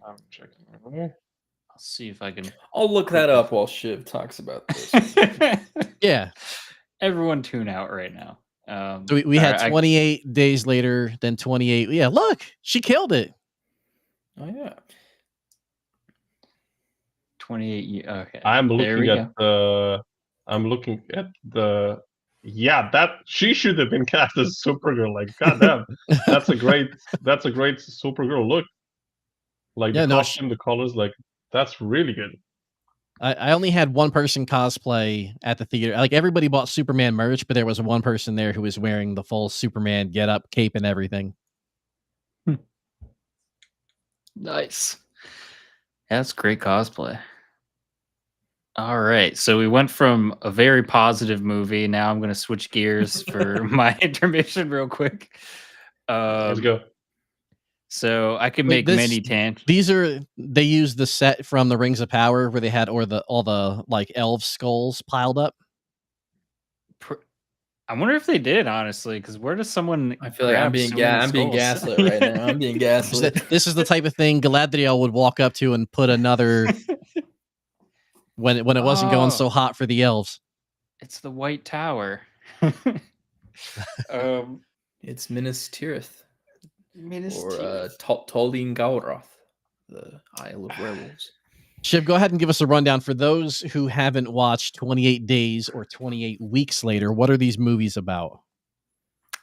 I'm checking over. I'll see if I can. I'll look that up while Shiv talks about this. Yeah. Everyone tune out right now. So we had 28 days later, then 28. Yeah, look, she killed it. Oh yeah. 28. Okay. I'm There we looking at the. Yeah, that she should have been cast as Supergirl. Like, goddamn, that's a great Supergirl look. Like the costume, the colors, like that's really good. I only had one person cosplay at the theater. Like everybody bought Superman merch, but there was one person there who was wearing the full Superman getup, cape, and everything. Nice. Yeah, that's great cosplay. All right, so we went from a very positive movie. Now I'm going to switch gears for my intermission real quick. Let's go. So I could make many tangents. They use the set from the Rings of Power where they had all the like elf skulls piled up. I wonder if they did, honestly, because where does someone? I feel like I'm being gaslit right now. I'm being gaslit. This is the type of thing Galadriel would walk up to and put another when it wasn't going so hot for the elves. It's the White Tower. It's Minas Tirith. Or Tolkien Galroth, the Isle of Werewolves. Shiv, go ahead and give us a rundown for those who haven't watched 28 Days or 28 Weeks Later. What are these movies about?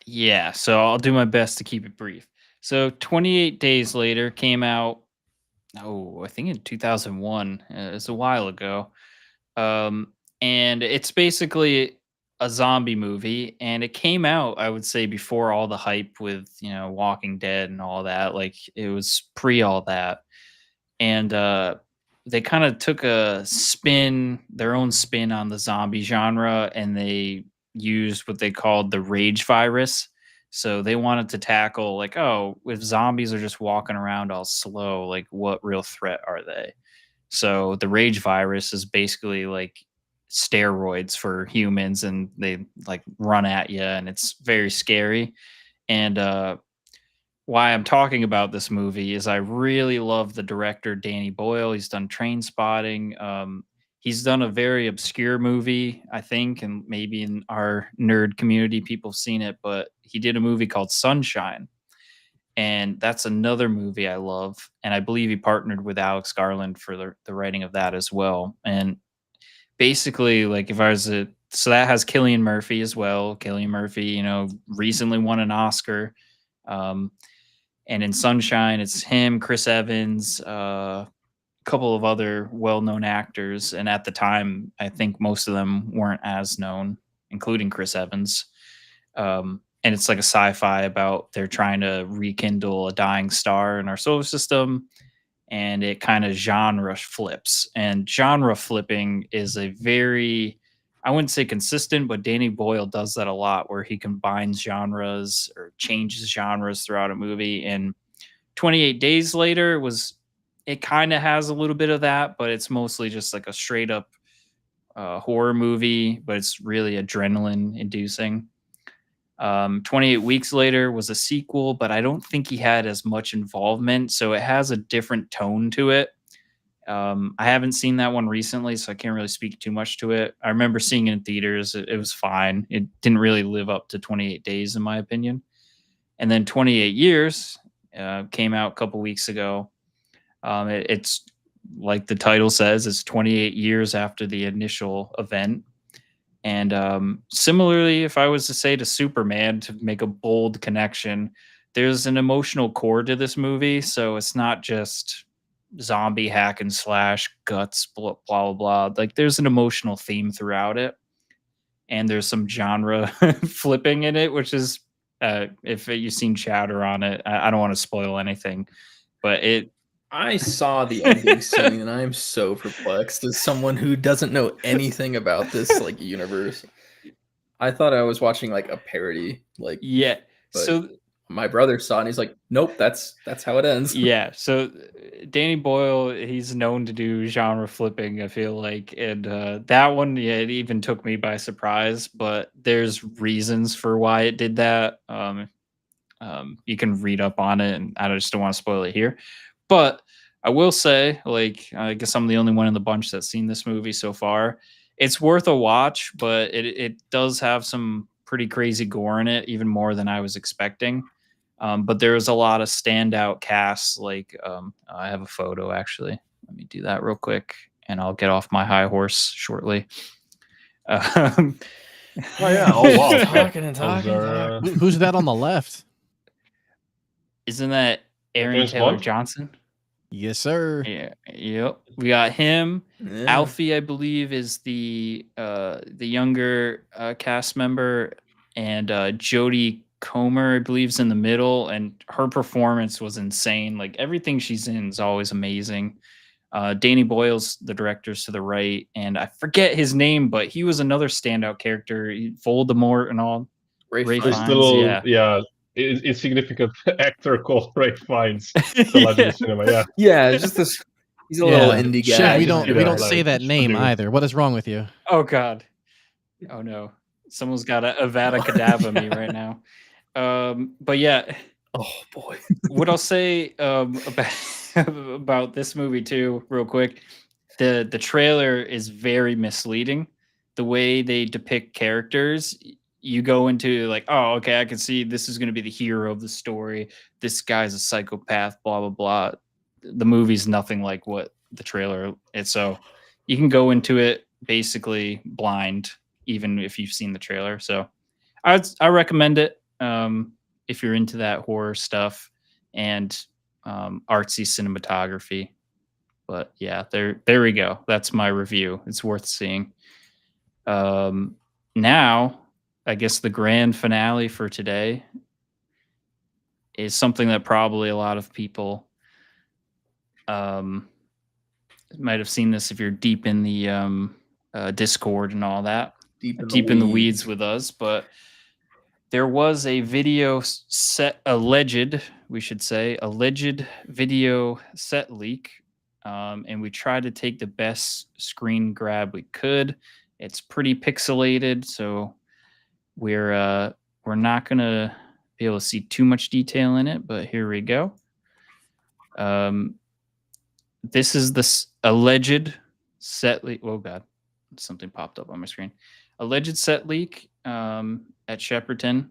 Yeah, so I'll do my best to keep it brief. So 28 Days Later came out, I think in 2001. It's a while ago. and it's basically a zombie movie, and it came out, I would say, before all the hype with, Walking Dead and all that. Like, it was pre all that. And they kind of took their own spin on the zombie genre, and they used what they called the rage virus. So they wanted to tackle, like, oh, if zombies are just walking around all slow, like, what real threat are they? So the rage virus is basically like steroids for humans, and they like run at you, and it's very scary. And why I'm talking about this movie is I really love the director Danny Boyle. He's done Train Spotting. He's done a very obscure movie, I think, and maybe in our nerd community people have seen it, but he did a movie called Sunshine. And that's another movie I love. And I believe he partnered with Alex Garland for the writing of that as well. And basically, like, if I was a, so that has Cillian Murphy as well. Cillian Murphy, recently won an Oscar. Um, and in Sunshine, it's him, Chris Evans, a couple of other well-known actors. And at the time, I think most of them weren't as known, including Chris Evans. And it's like a sci-fi about they're trying to rekindle a dying star in our solar system, and it kind of genre flips. And genre flipping is a very, I wouldn't say consistent, but Danny Boyle does that a lot, where he combines genres or changes genres throughout a movie. And 28 Days Later it kind of has a little bit of that, but it's mostly just like a straight up horror movie, but it's really adrenaline inducing. 28 Weeks Later was a sequel, but I don't think he had as much involvement, so it has a different tone to it. I haven't seen that one recently, so I can't really speak too much to it. I remember seeing it in theaters. It was fine. It didn't really live up to 28 Days, in my opinion. And then 28 Years came out a couple weeks ago. It's like the title says, it's 28 years after the initial event. And similarly, if I was to say to Superman, to make a bold connection, there's an emotional core to this movie. So it's not just zombie hack and slash guts, blah, blah, blah. Like, there's an emotional theme throughout it. And there's some genre flipping in it, which is, if you've seen chatter on it, I don't want to spoil anything, but I saw the ending scene and I am so perplexed as someone who doesn't know anything about this like universe. I thought I was watching like a parody, like yeah. but So my brother saw it and he's like, "Nope, that's how it ends." yeah, so Danny Boyle, he's known to do genre flipping, I feel like, and that one, yeah, it even took me by surprise. But there's reasons for why it did that. You can read up on it, and I just don't want to spoil it here. But I will say, like, I guess I'm the only one in the bunch that's seen this movie so far. It's worth a watch, but it does have some pretty crazy gore in it, even more than I was expecting. But there was a lot of standout casts. Like, I have a photo, actually. Let me do that real quick, and I'll get off my high horse shortly. Oh yeah. Oh wow. Talking and Those talking. are, Who's that on the left? Isn't that Aaron James Taylor Bond? Johnson? Yes, sir. Yeah, yep. We got him. Yeah. Alfie, I believe, is the younger cast member, and Jodie Comer, I believe, is in the middle, and her performance was insane. Like, everything she's in is always amazing. Danny Boyle's the director's to the right, and I forget his name, but he was another standout character. Voldemort and all. Ray this Fiennes, little yeah. insignificant actor called Ray Fiennes. The Legend of Cinema. Yeah. Yeah, it's just this. He's a little indie Shiv, guy. we just don't see we that, don't like, say that just name do. either. What is wrong with you? Oh God. Oh no. Someone's got a Avada Kedavra me right now. But yeah, Oh boy. what I'll say about this movie too, real quick, the trailer is very misleading. The way they depict characters, you go into like, oh, okay, I can see this is going to be the hero of the story. This guy's a psychopath, blah blah blah. The movie's nothing like what the trailer is. So you can go into it basically blind, even if you've seen the trailer. So I recommend it if you're into that horror stuff and artsy cinematography. But yeah, there we go. That's my review. It's worth seeing. Now, I guess the grand finale for today is something that probably a lot of people might have seen this if you're deep in the Discord and all that, Deep in the weeds with us. But there was a video alleged video set leak, and we tried to take the best screen grab we could. It's pretty pixelated, so we're not gonna be able to see too much detail in it, but here we go. This is the alleged set leak. Oh god, something popped up on my screen. Alleged set leak at Shepperton.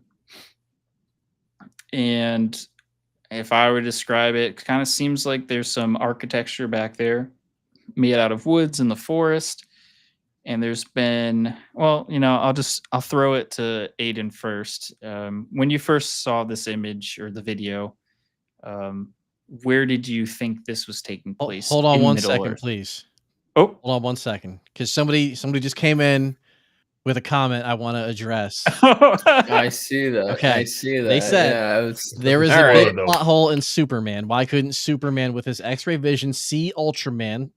And if I were to describe it, it kind of seems like there's some architecture back there made out of woods in the forest. And there's been, well, I'll throw it to Aiden first. When you first saw this image or the video, where did you think this was taking place? Hold on in 1 second, Middle-earth? please. Oh, Hold on 1 second, because somebody just came in with a comment I want to address. I see that. Okay. I see that. They said yeah, there is all a right. big plot hole in Superman. Why couldn't Superman, with his X-ray vision, see Ultraman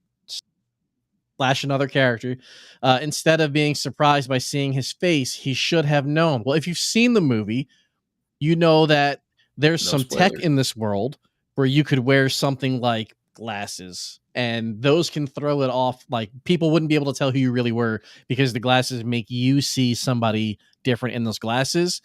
/ another character? Instead of being surprised by seeing his face, he should have known. Well, if you've seen the movie, you know that there's No some tech spoilers. in this world where you could wear something like glasses, and those can throw it off. Like, people wouldn't be able to tell who you really were because the glasses make you see somebody different in those glasses.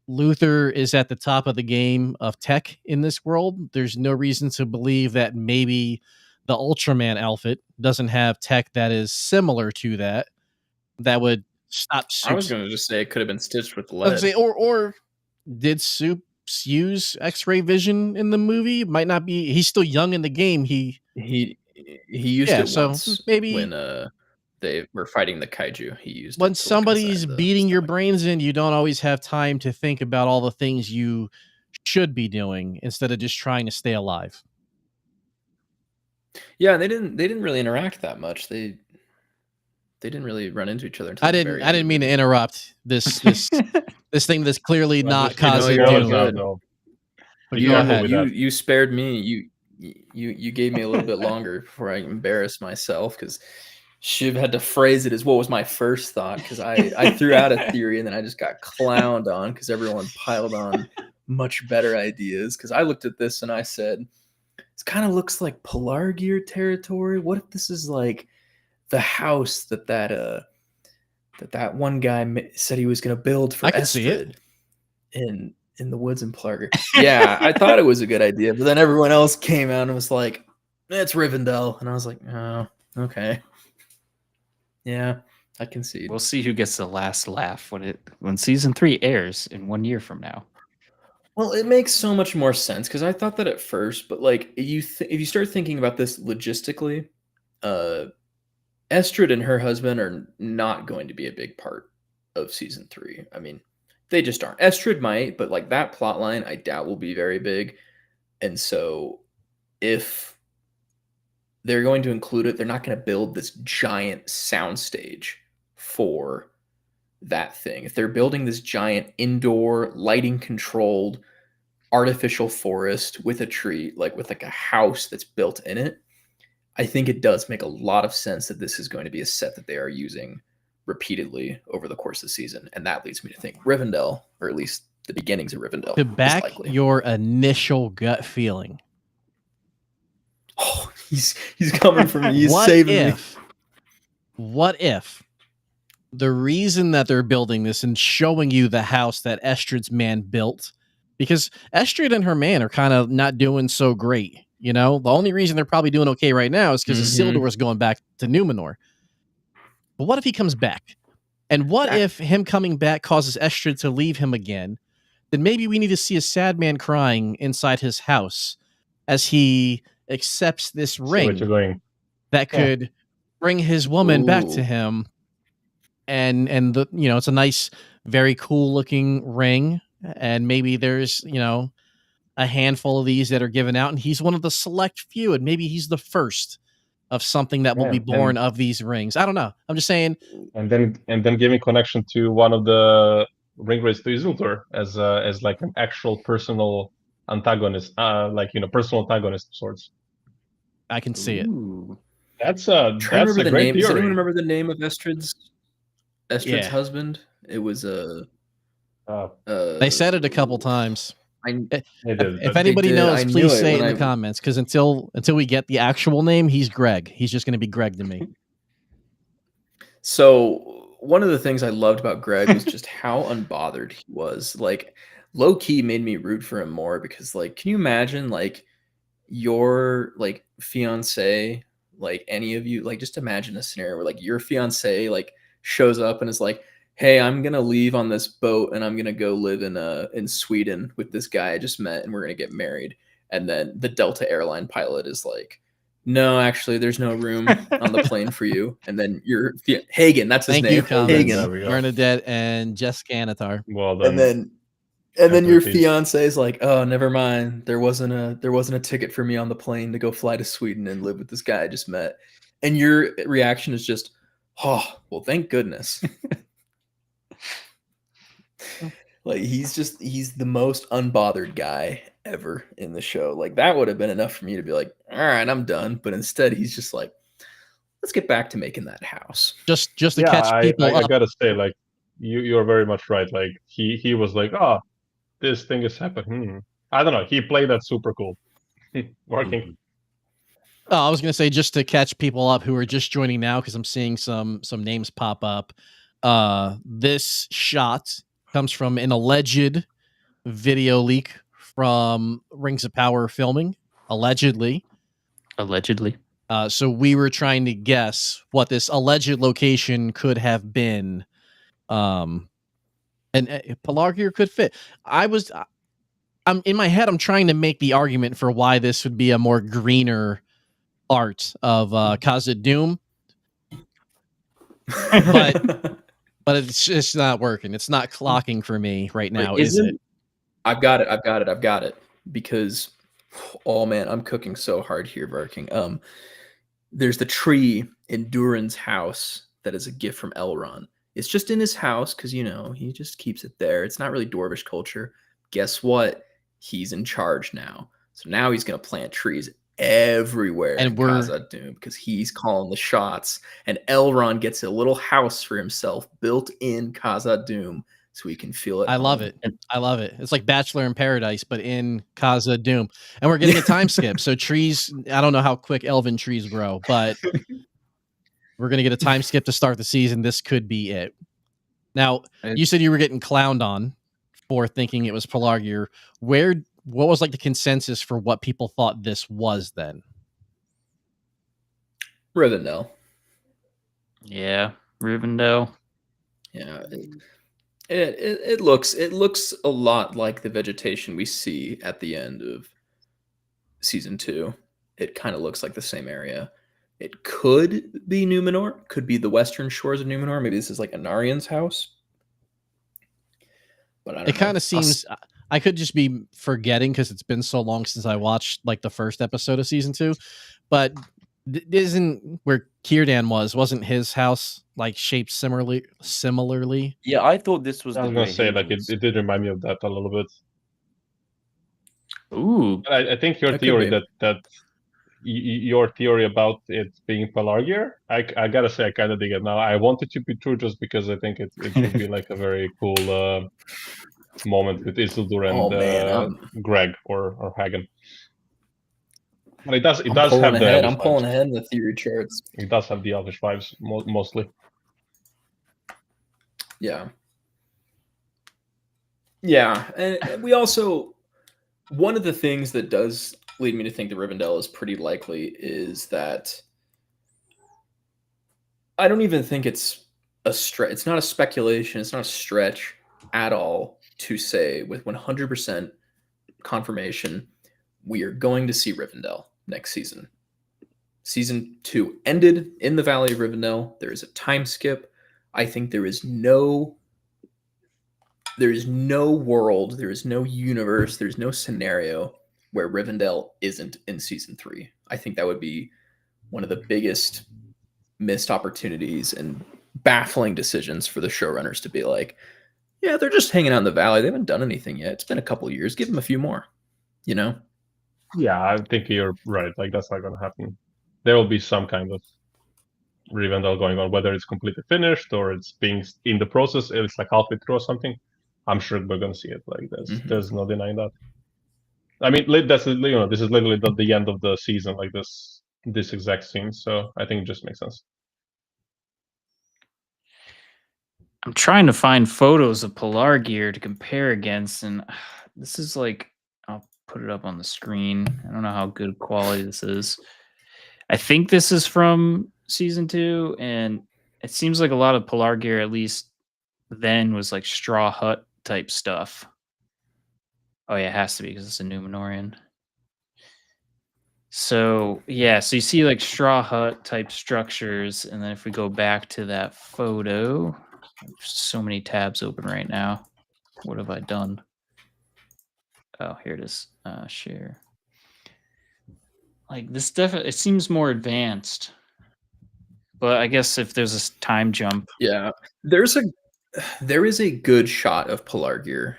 Luthor is at the top of the game of tech in this world. There's no reason to believe that maybe the Ultraman outfit doesn't have tech that is similar to that would stop I was Supes. going to just say it could have been stitched with I was lead. gonna say, or did Supes use X-ray vision in the movie? Might not be. He's still young in the game. He used Yeah, it so once maybe- when they were fighting the kaiju. He used when it to look somebody's inside the beating your stomach. brains in, you don't always have time to think about all the things you should be doing instead of just trying to stay alive. Yeah, they didn't really interact that much. They didn't really run into each other. Until I the very didn't end of the mean to movie. interrupt this this thing that's clearly Well, not just keep causing you're going doom. now, good. though. But Be go careful ahead. with that. You spared me. You gave me a little bit longer before I embarrassed myself because Shiv had to phrase it as what was my first thought because I threw out a theory and then I just got clowned on because everyone piled on much better ideas. Because I looked at this and I said, this kind of looks like Polar Gear territory. What if this is like the house that one guy said he was going to build for I can see it. Estrid in the woods in Polar Gear? Yeah, I thought it was a good idea, but then everyone else came out and was like, it's Rivendell. And I was like, oh, okay. Yeah, I can see. we'll see who gets the last laugh when season 3 airs in 1 year from now. Well, it makes so much more sense because I thought that at first, but like if you start thinking about this logistically, Estrid and her husband are not going to be a big part of season 3. I mean, they just aren't. Estrid might, but like that plot line, I doubt will be very big. And so if they're going to include it, they're not going to build this giant soundstage for that thing. If they're building this giant indoor lighting controlled artificial forest with a tree, like with like a house that's built in it, I think it does make a lot of sense that this is going to be a set that they are using repeatedly over the course of the season. And that leads me to think Rivendell, or at least the beginnings of Rivendell. To is back likely. your initial gut feeling. Oh, he's coming for me. He's saving me. What if the reason that they're building this and showing you the house that Estrid's man built, because Estrid and her man are kind of not doing so great, you know? The only reason they're probably doing okay right now is because Mhm. Isildur is going back to Numenor. But what if he comes back? And what if him coming back causes Estrid to leave him again? Then maybe we need to see a sad man crying inside his house as he accepts this See what you're ring going. that Yeah. could bring his woman back Ooh. to him. And the it's a nice, very cool looking ring. And maybe there's, a handful of these that are given out, and he's one of the select few, and maybe he's the first of something that will be Yeah, born of these rings. I don't know. I'm just saying. and then giving connection to one of the ring race to Isildur as like an actual personal antagonist, personal antagonist of sorts. I can see it. Ooh. That's Trying to a remember the great name. Does anyone theory. remember the name of Estrid's Yeah. husband? It was They said it a couple times. They did, If but anybody did. knows, I knew please it say it when in the I- comments. Because until we get the actual name, he's Greg. He's just going to be Greg to me. So one of the things I loved about Greg was just how unbothered he was. Like low key made me root for him more because like, can you imagine like your like fiance, like any of you, like just imagine a scenario where like your fiance like shows up and is like, hey, I'm gonna leave on this boat and I'm gonna go live in Sweden with this guy I just met and we're gonna get married. And then the Delta airline pilot is like, no, actually, there's no room on the plane for you. And then Hagen, that's his Thank name. you, comments. There we go. Bernadette and Jessica Anatar. Well And then, then your Empathy. fiance is like, oh, never mind. There wasn't a ticket for me on the plane to go fly to Sweden and live with this guy I just met. And your reaction is just, oh, well, thank goodness. Like he's the most unbothered guy ever in the show. Like that would have been enough for me to be like, all right, I'm done. But instead he's just like, let's get back to making that house. Just to yeah, catch people I up. gotta say, like you're very much right. Like he was like, oh, this thing is happening. I don't know. He played that super cool. Working. Oh, I was going to say just to catch people up who are just joining now because I'm seeing some names pop up. This shot comes from an alleged video leak from Rings of Power filming, allegedly. So we were trying to guess what this alleged location could have been. And Pelargir could fit. I'm in my head. I'm trying to make the argument for why this would be a more greener art of Khazad Doom, but it's just not working. It's not clocking for me right now, is it? I've got it. Because, oh man, I'm cooking so hard here, Barking. There's the tree in Durin's house that is a gift from Elrond. It's just in his house because, you know, he just keeps it there. It's not really Dwarvish culture. Guess what? He's in charge now. So now he's going to plant trees everywhere And in we're- Khazad Doom because he's calling the shots. And Elrond gets a little house for himself built in Khazad Doom so he can feel it. I love it. I love it. It's like Bachelor in Paradise, but in Khazad Doom. And we're getting a time skip. So trees, I don't know how quick elven trees grow, but we're going to get a time skip to start the season. This could be it. Now, you said you were getting clowned on for thinking it was Pelargir. What was like the consensus for what people thought this was then? Rivendell. Yeah, Rivendell. Yeah. It looks a lot like the vegetation we see at the end of season 2. It kind of looks like the same area. It could be Numenor, could be the western shores of Numenor. Maybe this is like Anarian's house. But I don't know. It kind of seems I could just be forgetting because it's been so long since I watched like the first episode of season 2. But isn't where Círdan wasn't his house like shaped similarly? Yeah, I thought this was. I was the gonna Grey say, like Havens. it did remind me of that a little bit. Ooh, But I think your That could theory be. that your theory about it being Pelargir, I gotta say I kind of dig it now. I want it to be true just because I think it would be like a very cool moment with Isildur and Oh, man, Greg or Hagen. But it does I'm have pulling the ahead. elvish I'm pulling vibes. ahead in the theory charts. It does have the elvish vibes mostly. Yeah. Yeah, and we also one of the things that does lead me to think that Rivendell is pretty likely is that I don't even think it's a stretch. It's not a speculation. It's not a stretch at all to say with 100% confirmation we are going to see Rivendell next season. Season 2 ended in the Valley of Rivendell. There is a time skip. I think there is no world, there is no universe, there's no scenario where Rivendell isn't in season 3. I think that would be one of the biggest missed opportunities and baffling decisions for the showrunners to be like, yeah, they're just hanging out in the valley. They haven't done anything yet. It's been a couple years. Give them a few more, you know? Yeah, I think you're right. Like that's not gonna happen. There will be some kind of Rivendell going on, whether it's completely finished or it's being in the process. It's like halfway through or something. I'm sure we're gonna see it. Like there's no denying that. I mean, that's this is literally the end of the season, like this exact scene. So I think it just makes sense. I'm trying to find photos of Polar Gear to compare against, and this is like, I'll put it up on the screen. I don't know how good quality this is. I think this is from season 2, and it seems like a lot of Polar Gear, at least then, was like Straw Hut type stuff. Oh yeah, it has to be because it's a Numenorian. So yeah, so you see like Straw Hut type structures, and then if we go back to that photo, so many tabs open right now. What have I done? Oh, here it is. Share. Like this definitely, it seems more advanced. But I guess if there's a time jump. Yeah. There is a good shot of Polar Gear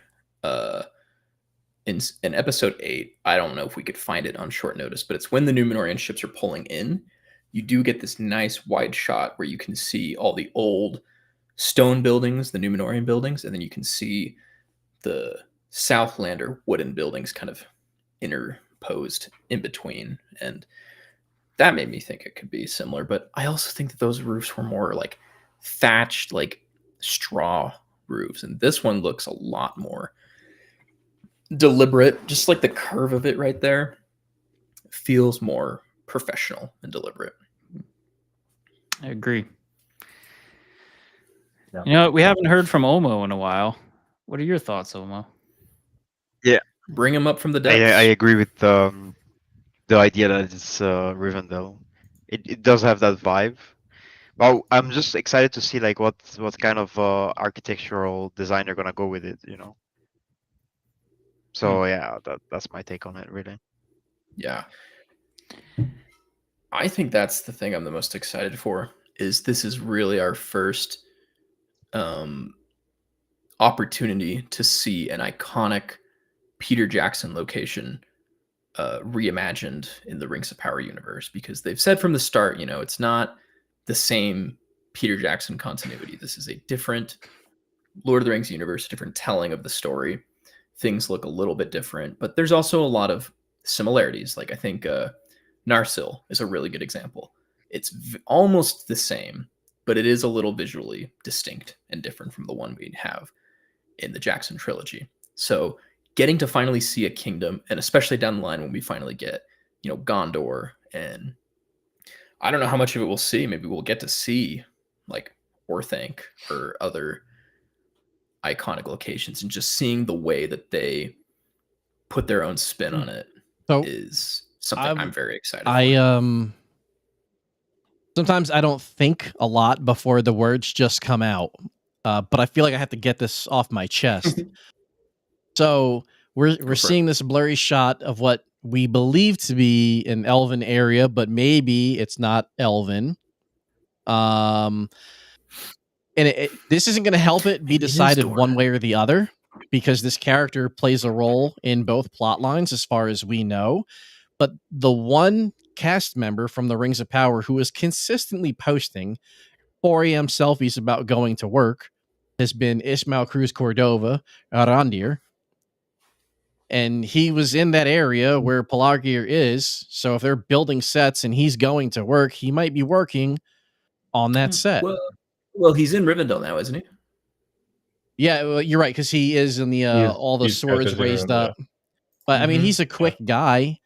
in episode 8. I don't know if we could find it on short notice, but it's when the Numenorian ships are pulling in. You do get this nice wide shot where you can see all the old stone buildings, the Numenorian buildings, and then you can see the Southlander wooden buildings kind of interposed in between. And that made me think it could be similar. But I also think that those roofs were more like thatched, like straw roofs. And this one looks a lot more deliberate, just like the curve of it right there feels more professional and deliberate. I agree. Yeah. You know, we haven't heard from Omo in a while. What are your thoughts, Omo? Bring him up from the I depths. agree with the idea that it's Rivendell. It does have that vibe. Well, I'm just excited to see like what kind of architectural design they're gonna go with it, you know. So yeah, that's my take on it, really. Yeah. I think that's the thing I'm the most excited for, is this is really our first opportunity to see an iconic Peter Jackson location reimagined in the Rings of Power universe, because they've said from the start, you know, it's not the same Peter Jackson continuity. This is a different Lord of the Rings universe, a different telling of the story. Things look a little bit different, but there's also a lot of similarities. Like I think Narsil is a really good example. It's almost the same, but it is a little visually distinct and different from the one we have in the Jackson trilogy. So getting to finally see a kingdom, and especially down the line when we finally get, you know, Gondor, and I don't know how much of it we'll see. Maybe we'll get to see like Orthanc or other iconic locations, and just seeing the way that they put their own spin on it is something I'm very excited for. Sometimes I don't think a lot before the words just come out, but I feel like I have to get this off my chest. So we're seeing this blurry shot of what we believe to be an elven area, but maybe it's not elven. And this isn't going to help it be decided one way or the other, because this character plays a role in both plot lines as far as we know. But the one cast member from the Rings of Power who is consistently posting 4 a.m. selfies about going to work has been Ismael Cruz Cordova, Arandir. And he was in that area where Pelargir is. So if they're building sets and he's going to work, he might be working on that set. Well, he's in Rivendell now, isn't he? Yeah, well, you're right, because he is in the all the swords raised up. But I mean, he's a quick guy.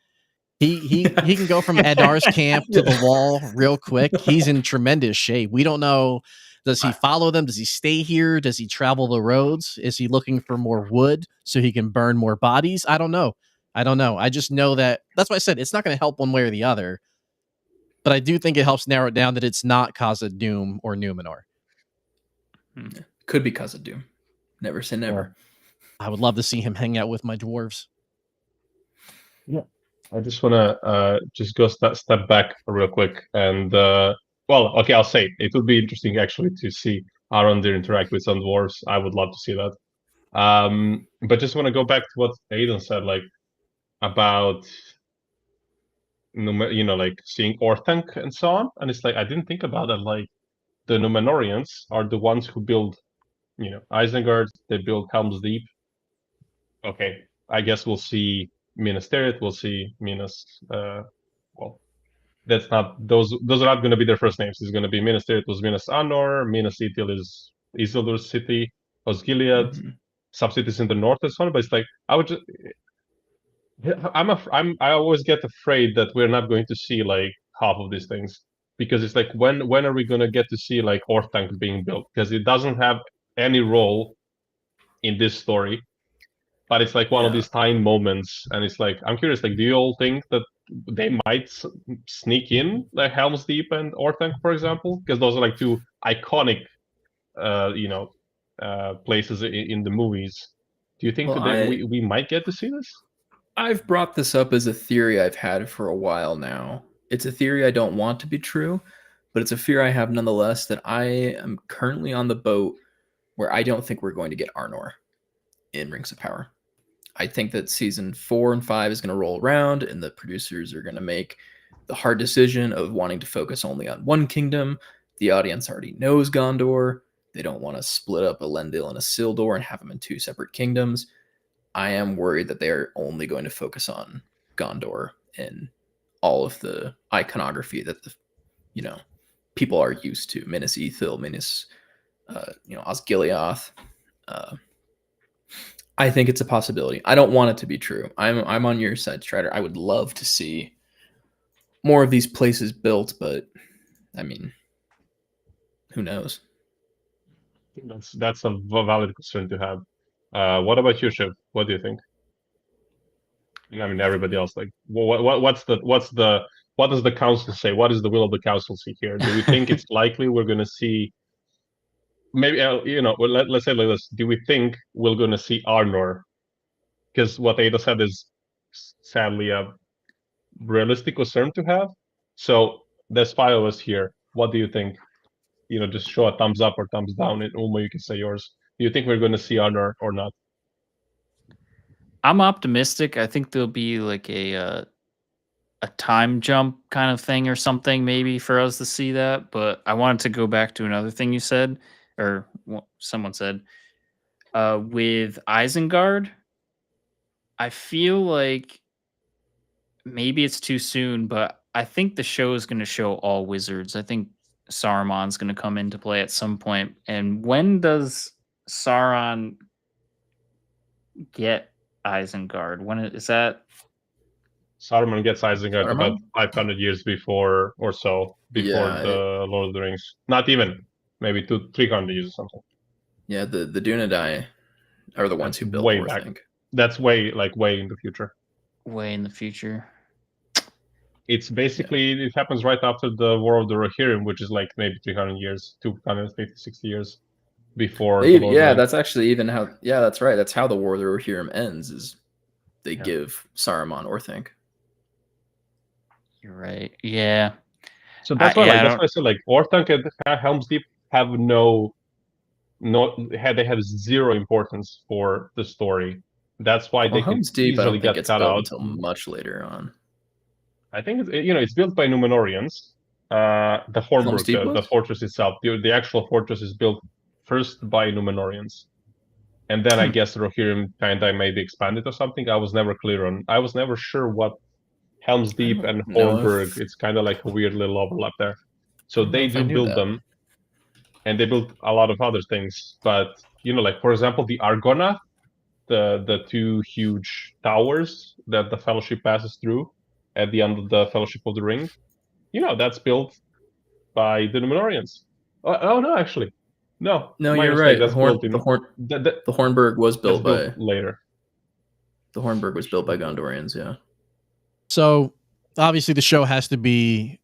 He can go from Adar's camp to the wall real quick. He's in tremendous shape. We don't know. Does he follow them? Does he stay here? Does he travel the roads? Is he looking for more wood so he can burn more bodies? I don't know. I just know that's why I said it's not going to help one way or the other. But I do think it helps narrow it down that it's not Khazad-dûm or Numenor. Could be Khazad-dûm. Never say never. I would love to see him hang out with my dwarves. Yeah. I just want to just go step back real quick. And, well, okay, I'll say it would be interesting actually to see Arondir interact with some dwarves. I would love to see that. But just want to go back to what Aiden said, like, about, like, seeing Orthanc and so on. And it's like, I didn't think about that. Like, the Numenorians are the ones who build, Isengard, they build Helm's Deep. Okay, I guess we'll see Minas Tirith, we'll see Minas, well, that's not, those are not going to be their first names. It's going to be Minas Tirith was Minas Anor, Minas Ithil is Isildur's city, Osgiliath, some cities in the north and so on. But it's like, I would just, I always get afraid that we're not going to see like half of these things, because it's like, when are we going to get to see like Orthanc being built? Because it doesn't have any role in this story, but it's like one of these tiny moments, and it's like, I'm curious, like, do you all think that they might sneak in like Helm's Deep and Orthanc, for example? Because those are like two iconic, places in the movies. Do you think Well, that we might get to see this? I've brought this up as a theory I've had for a while now. It's a theory I don't want to be true, but it's a fear I have nonetheless, that I am currently on the boat where I don't think we're going to get Arnor in Rings of Power. I think that season 4 and 5 is going to roll around, and the producers are going to make the hard decision of wanting to focus only on one kingdom. The audience already knows Gondor. They don't want to split up Elendil and Isildur and have them in two separate kingdoms. I am worried that they are only going to focus on Gondor and all of the iconography that the people are used to. Minas Ithil, Minas Osgiliath. I think it's a possibility. I don't want it to be true. I'm on your side, Strider. I would love to see more of these places built, but I mean, who knows? That's a valid concern to have. What about you, Shiv? What do you think? I mean, everybody else, like, what does the council say? What is the will of the council see here? Do we think it's likely we're going to see? Maybe let's say like this. Do we think we're going to see Arnor? Because what Ada said is sadly a realistic concern to have. So there's 5 of us here. What do you think? Just show a thumbs up or thumbs down. And Uma, you can say yours. Do you think we're going to see Arnor or not? I'm optimistic. I think there'll be like a time jump kind of thing or something, maybe, for us to see that. But I wanted to go back to another thing you said, or someone said, with Isengard. I feel like maybe it's too soon, but I think the show is going to show all wizards. I think Saruman's going to come into play at some point. And when does Sauron get Isengard? When is that? Saruman gets Isengard Saruman? about 500 years before the Lord of the Rings. Not even, maybe 300 years or something. Yeah, the Dunedain are the ones who built way Orthanc. back. That's way in the future. Way in the future. It's basically, it happens right after the War of the Rohirrim, which is like maybe 300 years, 250, 60 years before. That's actually even how. Yeah, that's right. That's how the War of the Rohirrim ends. Is they give Saruman Orthanc. You're right. Yeah. So that's why I said like Orthanc and Helm's Deep have they have zero importance for the story. That's why they can easily get cut out until much later on. I think it's built by Numenorians. The Hornburg, the fortress itself, the actual fortress is built first by Numenorians, and then I guess Rohirrim kind of maybe expanded or something. I was never clear on. I was never sure what Helm's Deep and Hornburg. It's kind of like a weird little overlap there. So they do build them, and they build a lot of other things. But like for example, the Argona, the 2 huge towers that the Fellowship passes through at the end of the Fellowship of the Ring, that's built by the Numenorians. Oh no, actually, no, you're right. The Hornburg was built by later. The Hornburg was built by Gondorians, yeah. So obviously the show has to be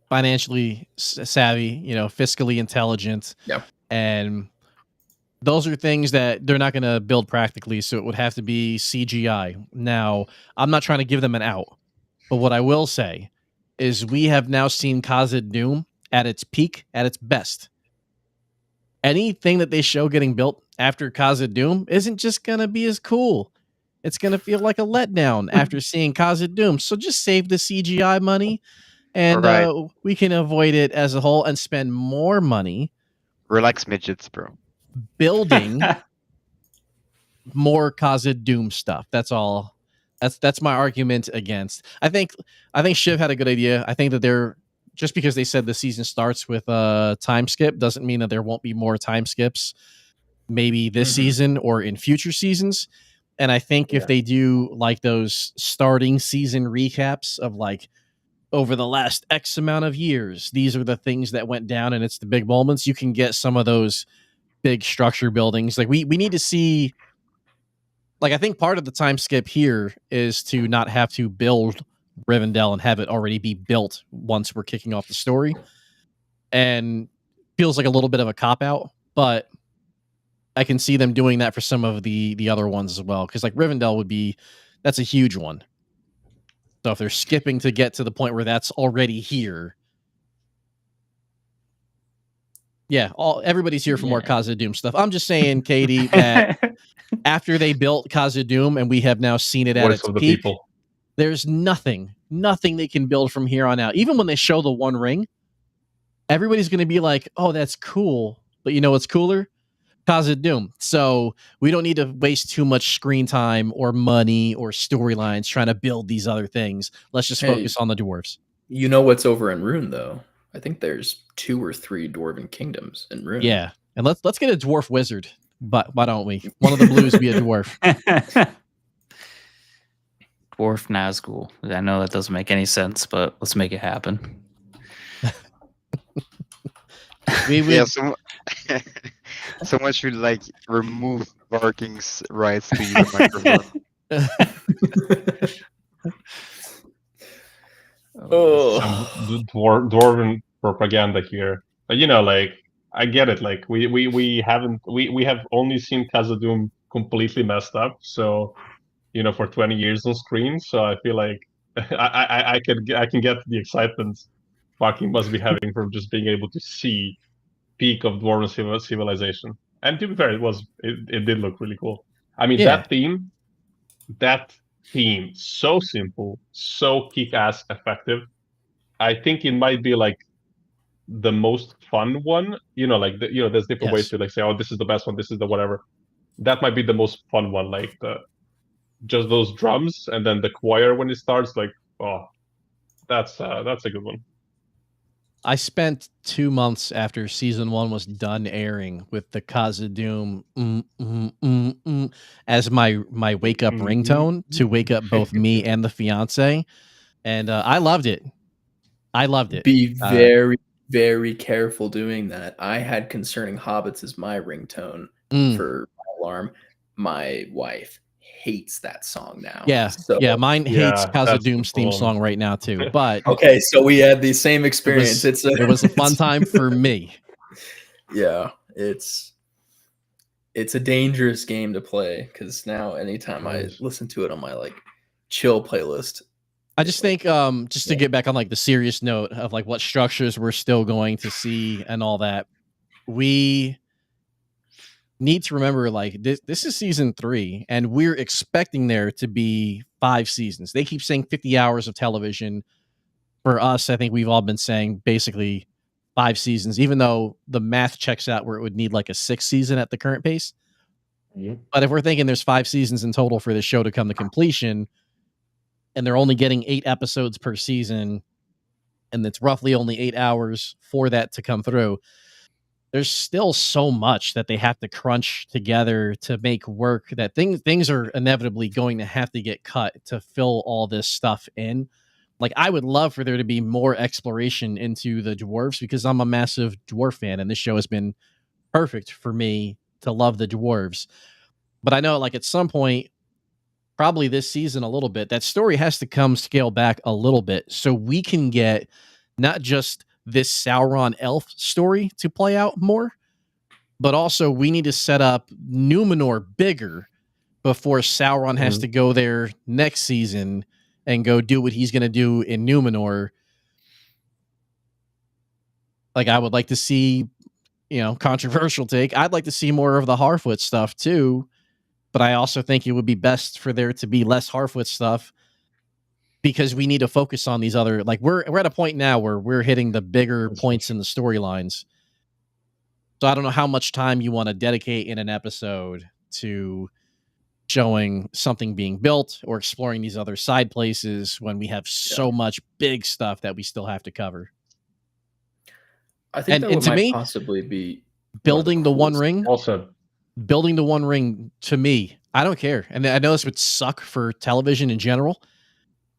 financially savvy, fiscally intelligent. Yeah. And those are things that they're not going to build practically, so it would have to be CGI. Now, I'm not trying to give them an out, but what I will say is we have now seen Khazad Doom at its peak, at its best. Anything that they show getting built after Khazad Doom isn't just going to be as cool. It's going to feel like a letdown after seeing Khazad Doom. So just save the CGI money, and Right. we can avoid it as a whole and spend more money Relax, midgets, bro. building more Khazad Doom stuff. That's all. That's my argument against. I think Shiv had a good idea. I think that they're just because they said the season starts with a time skip doesn't mean that there won't be more time skips. Maybe this season or in future seasons. And I think if they do like those starting season recaps of like over the last X amount of years, these are the things that went down and it's the big moments, you can get some of those big structure buildings. Like we need to see, like, I think part of the time skip here is to not have to build Rivendell and have it already be built once we're kicking off the story. And feels like a little bit of a cop out, but I can see them doing that for some of the other ones as well. Because like Rivendell that's a huge one. So if they're skipping to get to the point where that's already here, yeah, everybody's here for more Khazad Doom stuff. I'm just saying, Katie, that after they built Khazad Doom and we have now seen it at Voice its of the peak, people. there's nothing they can build from here on out. Even when they show the One Ring, everybody's going to be like, oh, that's cool. But you know what's cooler? Khazad Doom. So we don't need to waste too much screen time or money or storylines trying to build these other things. Let's just focus on the dwarves. You know what's over in Rune, though? I think there's 2 or 3 dwarven kingdoms in Rune. Yeah. And let's get a dwarf wizard. But why don't we? One of the blues be a dwarf. Dwarf Nazgul. I know that doesn't make any sense, but let's make it happen. Yeah, someone should like remove Barking's rights to use a microphone. Some dwarven propaganda here. But, you know, like, I get it. Like we have only seen Khazad Doom completely messed up. So, you know, for 20 years on screen. So I feel like I can get the excitement Barking must be having from just being able to see peak of dwarven civilization. And to be fair, it did look really cool. I mean, that theme, so simple, so kick-ass effective. I think it might be like the most fun one. You know, like there's different ways to like say, oh, this is the best one, this is the whatever. That might be the most fun one, like just those drums and then the choir when it starts. Like, oh, that's a good one. I spent 2 months after season 1 was done airing with the Khazad Doom as my wake up ringtone to wake up both me and the fiance, and I loved it. Be very, very careful doing that. I had Concerning Hobbits as my ringtone for my alarm. My wife hates that song now. Yeah, so, mine hates Khazad Doom's theme song right now too. But okay, so we had the same experience. It was a fun time for me. Yeah, it's a dangerous game to play because now anytime I listen to it on my like chill playlist, I just think just to get back on like the serious note of like what structures we're still going to see and all that, we need to remember like this is season 3 and we're expecting there to be 5 seasons. They keep saying 50 hours of television. For us, I think we've all been saying basically 5 seasons, even though the math checks out where it would need like a 6th season at the current pace. But if we're thinking there's 5 seasons in total for this show to come to completion, and they're only getting 8 episodes per season, and it's roughly only 8 hours for that to come through, there's still so much that they have to crunch together to make work that things are inevitably going to have to get cut to fill all this stuff in. Like, I would love for there to be more exploration into the dwarves because I'm a massive dwarf fan, and this show has been perfect for me to love the dwarves. But I know, like, at some point, probably this season a little bit, that story has to come scale back a little bit so we can get not just this Sauron elf story to play out more, but also we need to set up Numenor bigger before Sauron has Mhm. to go there next season and go do what he's going to do in Numenor. Like, I would like to see, controversial take. I'd like to see more of the Harfoot stuff too, but I also think it would be best for there to be less Harfoot stuff because we need to focus on these other. Like, we're at a point now where we're hitting the bigger points in the storylines. So I don't know how much time you want to dedicate in an episode to showing something being built or exploring these other side places when we have so much big stuff that we still have to cover. I think And that to might me, possibly be building the One coolest- Ring, Also, building the One Ring, to me, I don't care. And I know this would suck for television in general.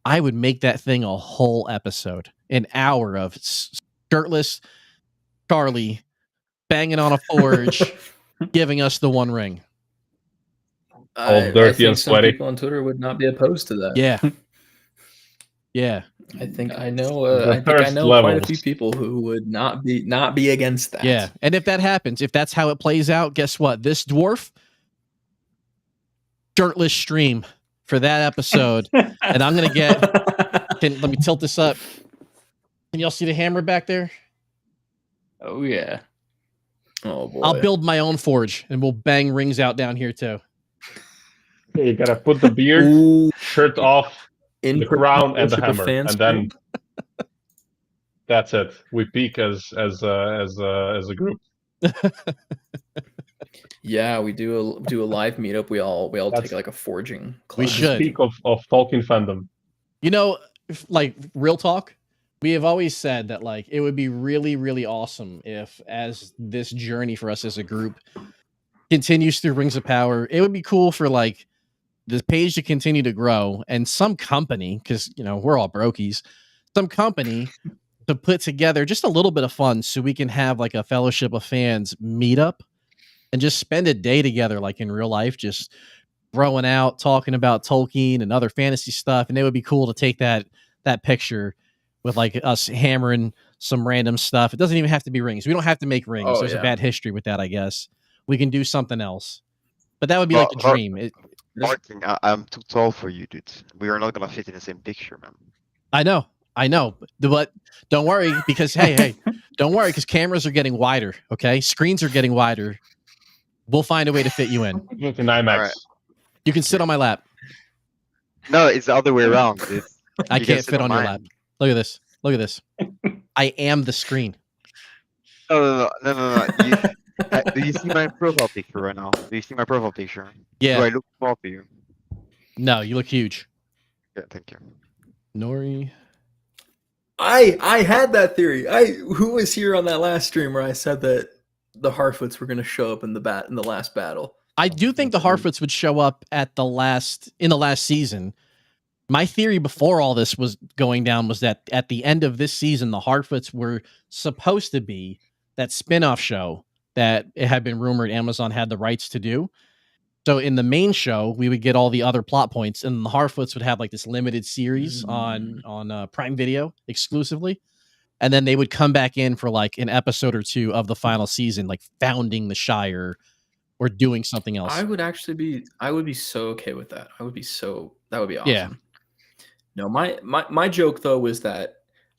I would make that thing a whole episode, an hour of shirtless Charlie banging on a forge, giving us the One Ring. All I dirty think and some sweaty. people on Twitter would not be opposed to that. Yeah. Yeah. I think I know. The I think I thirst know quite a levels. few people who would not be against that. Yeah. And if that happens, if that's how it plays out, guess what? This dwarf, shirtless stream for that episode. And I'm gonna get. Let me tilt this up. Can y'all see the hammer back there? Oh yeah. Oh boy. I'll build my own forge, and we'll bang rings out down here too. okay, you gotta put the beard, Ooh, shirt off, in the crown, and the worship of hammer, fan and then stream? that's it. We peak as a group. Yeah, we do a live meetup. We all That's- take like a forging class. We should. Peak of Tolkien fandom. Like real talk, we have always said that like it would be really, really awesome if, as this journey for us as a group continues through Rings of Power, it would be cool for like the page to continue to grow and some company, because we're all brokies, some company to put together just a little bit of fun so we can have like a fellowship of fans meetup and just spend a day together like in real life, just throwing out, talking about Tolkien and other fantasy stuff. And it would be cool to take that picture with like us hammering some random stuff. It doesn't even have to be rings. We don't have to make rings. Oh, There's a yeah. bad history with that, I guess. We can do something else. But that would be Well, like the dream. Martin, I'm too tall for you, dude. We are not gonna fit in the same picture, man. I know. But don't worry because hey, don't worry because cameras are getting wider. Okay, screens are getting wider. We'll find a way to fit you in. In IMAX. Alright. You can sit on my lap. No, it's the other way around, dude. I You can can't sit fit on your mine. lap. Look at this. Look at this. I am the screen. No. Do you see my profile picture right now? Do you see my profile picture? Do I Yeah. look small to you? No, you look huge. Yeah, thank you. Nori. I had that theory. Who was here on that last stream where I said that the Harfoots were going to show up in the last battle? I do think the Harfoots would show up in the last season. My theory before all this was going down was that at the end of this season, the Harfoots were supposed to be that spin-off show that it had been rumored Amazon had the rights to do. So in the main show, we would get all the other plot points, and the Harfoots would have like this limited series on Prime Video exclusively, and then they would come back in for like an episode or two of the final season, like founding the Shire or doing something else. I would be so okay with that. That would be awesome. Yeah. No, my joke though was that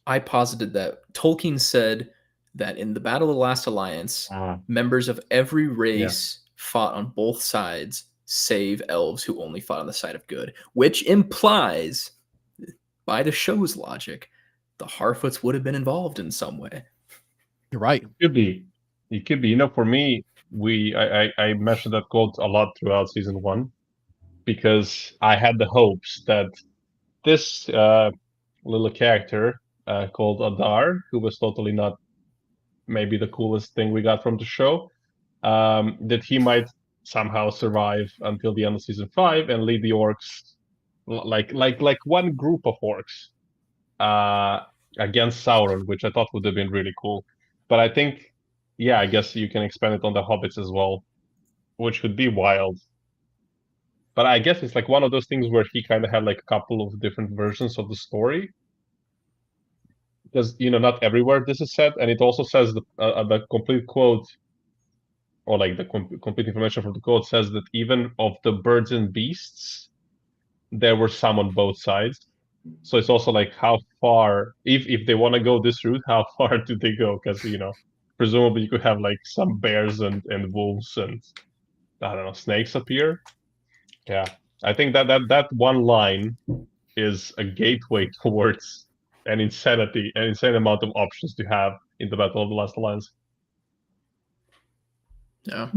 I posited that Tolkien said that in the Battle of the Last Alliance, members of every race fought on both sides, save elves who only fought on the side of good, which implies, by the show's logic, the Harfoots would have been involved in some way. You're right. It could be. For me, I mentioned that quote a lot throughout season 1 because I had the hopes that this little character called Adar, who was totally not maybe the coolest thing we got from the show, that he might somehow survive until the end of season 5 and lead the orcs like one group of orcs against Sauron, which I thought would have been really cool. But I think, I guess you can expand it on the hobbits as well, which would be wild. But I guess it's like one of those things where he kind of had like a couple of different versions of the story. Because, not everywhere this is said. And it also says the complete quote or like the complete information from the code says that even of the birds and beasts, there were some on both sides. So it's also like how far, if they want to go this route, how far do they go? Because presumably you could have like some bears and wolves and I don't know, snakes appear. Yeah, I think that one line is a gateway towards an insane amount of options to have in the Battle of the Last Alliance. Yeah.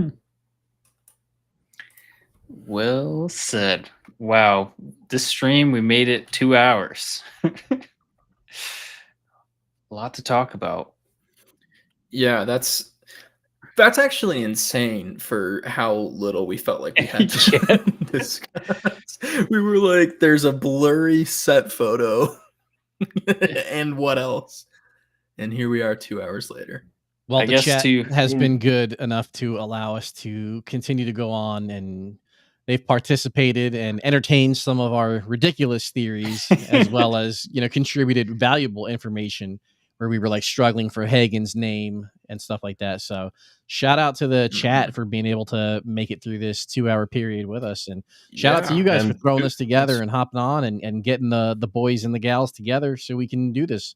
Well said. Wow. This stream, we made it 2 hours. A lot to talk about. Yeah, that's actually insane for how little we felt like we had to discuss. We were like, there's a blurry set photo. And what else? And here we are 2 hours later. Well, I the guess chat to- has been good enough to allow us to continue to go on, and they've participated and entertained some of our ridiculous theories, as well as contributed valuable information where we were like struggling for Hagen's name and stuff like that. So shout out to the chat for being able to make it through this 2 hour period with us, and shout out to you guys for and throwing this together and hopping on and getting the boys and the gals together so we can do this.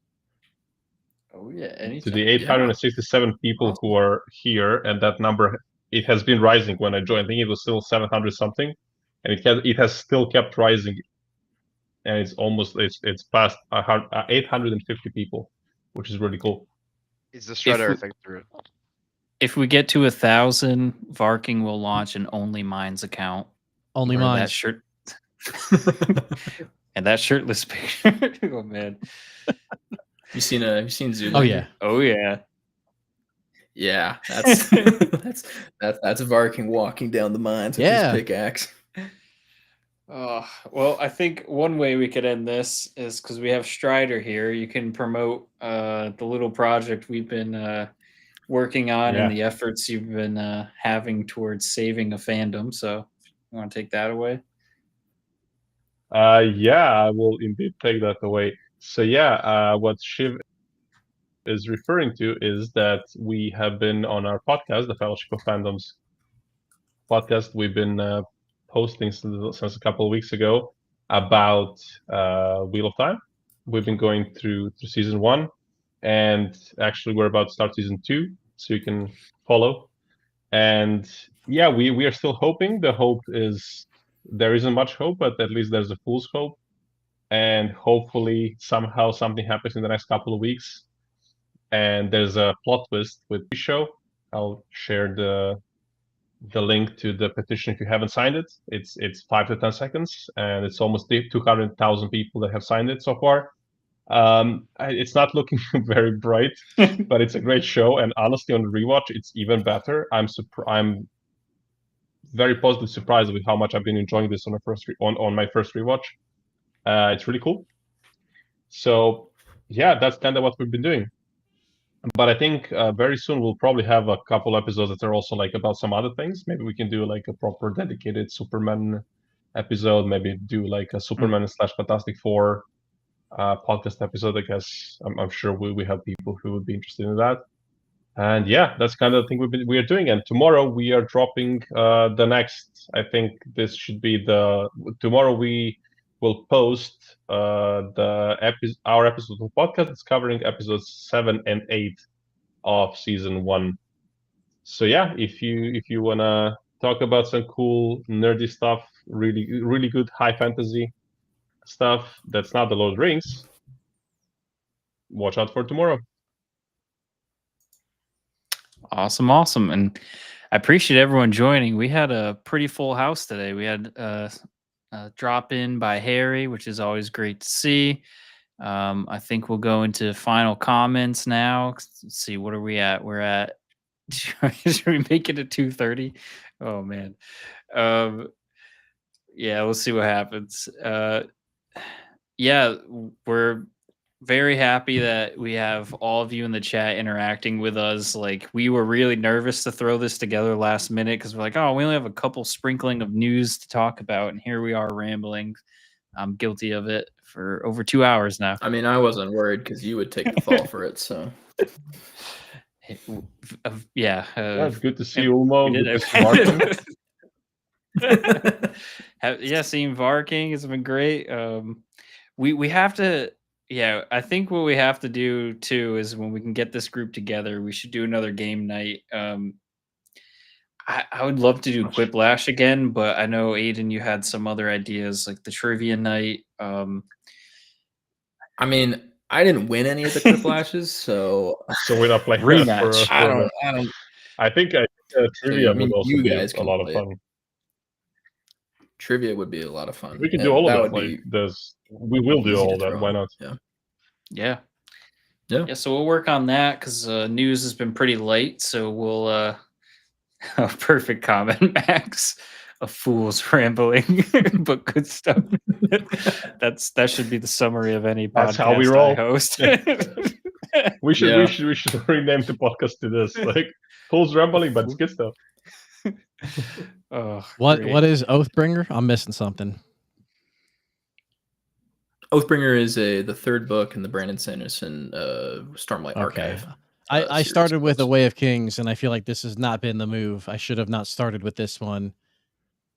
Oh yeah, anytime. To the 867 people who are here, and that number, it has been rising when I joined. I think it was still 700 something, and it has still kept rising, and it's past 850 people, which is really cool. It's the Strider we- effect through it. If we get to 1,000, Varking will launch an Only Minds account. Only where mine. that shirt and that shirtless picture. Oh man. You seen Zoolander? Oh yeah. Oh yeah. Yeah, that's that's Varking walking down the mines with Yeah. his pickaxe. Well, I think one way we could end this is because we have Strider here. You can promote the little project we've been working on and the efforts you've been having towards saving a fandom. So, you want to take that away? Yeah, I will indeed take that away. So yeah, what Shiv is referring to is that we have been on our podcast, the Fellowship of Fandoms podcast. We've been posting since a couple of weeks ago about Wheel of Time. We've been going through season 1, and actually we're about to start season 2, so you can follow. And yeah, we are still hoping. The hope is there isn't much hope, but at least there's a fool's hope. And hopefully somehow something happens in the next couple of weeks. And there's a plot twist with the show. I'll share the link to the petition if you haven't signed it. It's 5 to 10 seconds, and it's almost 200,000 people that have signed it so far. It's not looking very bright, but it's a great show, and honestly, on the rewatch, it's even better. I'm very positively surprised with how much I've been enjoying this on my first rewatch. It's really cool. So yeah, that's kind of what we've been doing. But I think very soon we'll probably have a couple episodes that are also like about some other things. Maybe we can do like a proper dedicated Superman episode. Maybe do like a Superman / Fantastic Four podcast episode. I guess I'm sure we have people who would be interested in that. And yeah, that's kind of the thing we are doing. And tomorrow we are dropping the next. I think this should be tomorrow we will post our episode of the podcast. It's covering episodes 7 and 8 of season 1. So yeah, if you wanna talk about some cool nerdy stuff, really good high fantasy stuff that's not the Lord of the Rings, watch out for tomorrow. Awesome. And I appreciate everyone joining. We had a pretty full house today. We had a drop in by Harry, which is always great to see. I think we'll go into final comments now. Let's see, what are we at? We're at should we make it at 2:30? Oh man. Yeah, we'll see what happens. Yeah, we're very happy that we have all of you in the chat interacting with us. Like, we were really nervous to throw this together last minute because we're like, oh, we only have a couple sprinkling of news to talk about, and here we are rambling. I'm guilty of it for over 2 hours now. I mean, I wasn't worried because you would take the fall for it. So Yeah. Yeah, it's good to see and Ulmo. we Good did to see Martin. Yeah, seeing Varking has been great. We have to. Yeah, I think what we have to do too is when we can get this group together, we should do another game night. I would love to do Quiplash again, but I know Aiden, you had some other ideas like the trivia night. I mean, I didn't win any of the Quiplashes, so So we're not playing that Rematch. I for don't. I think trivia I mean, would also you be guys a can lot of play fun. Trivia would be a lot of fun. We can do all of that. that. Would Like be we will do easy to all that. throw Why in. not? Yeah. Yeah. Yeah. So we'll work on that because news has been pretty light. So we'll a perfect comment, Max. A fool's rambling, but good stuff. That should be the summary of any podcast That's how we roll. I host. We should rename the podcast to this. Like Fool's Rambling, but it's good stuff. Oh, What great. is Oathbringer? I'm missing something. Oathbringer is the third book in the Brandon Sanderson Stormlight Okay. Archive. I series started of with A books. Way of Kings, and I feel like this has not been the move. I should have not started with this one.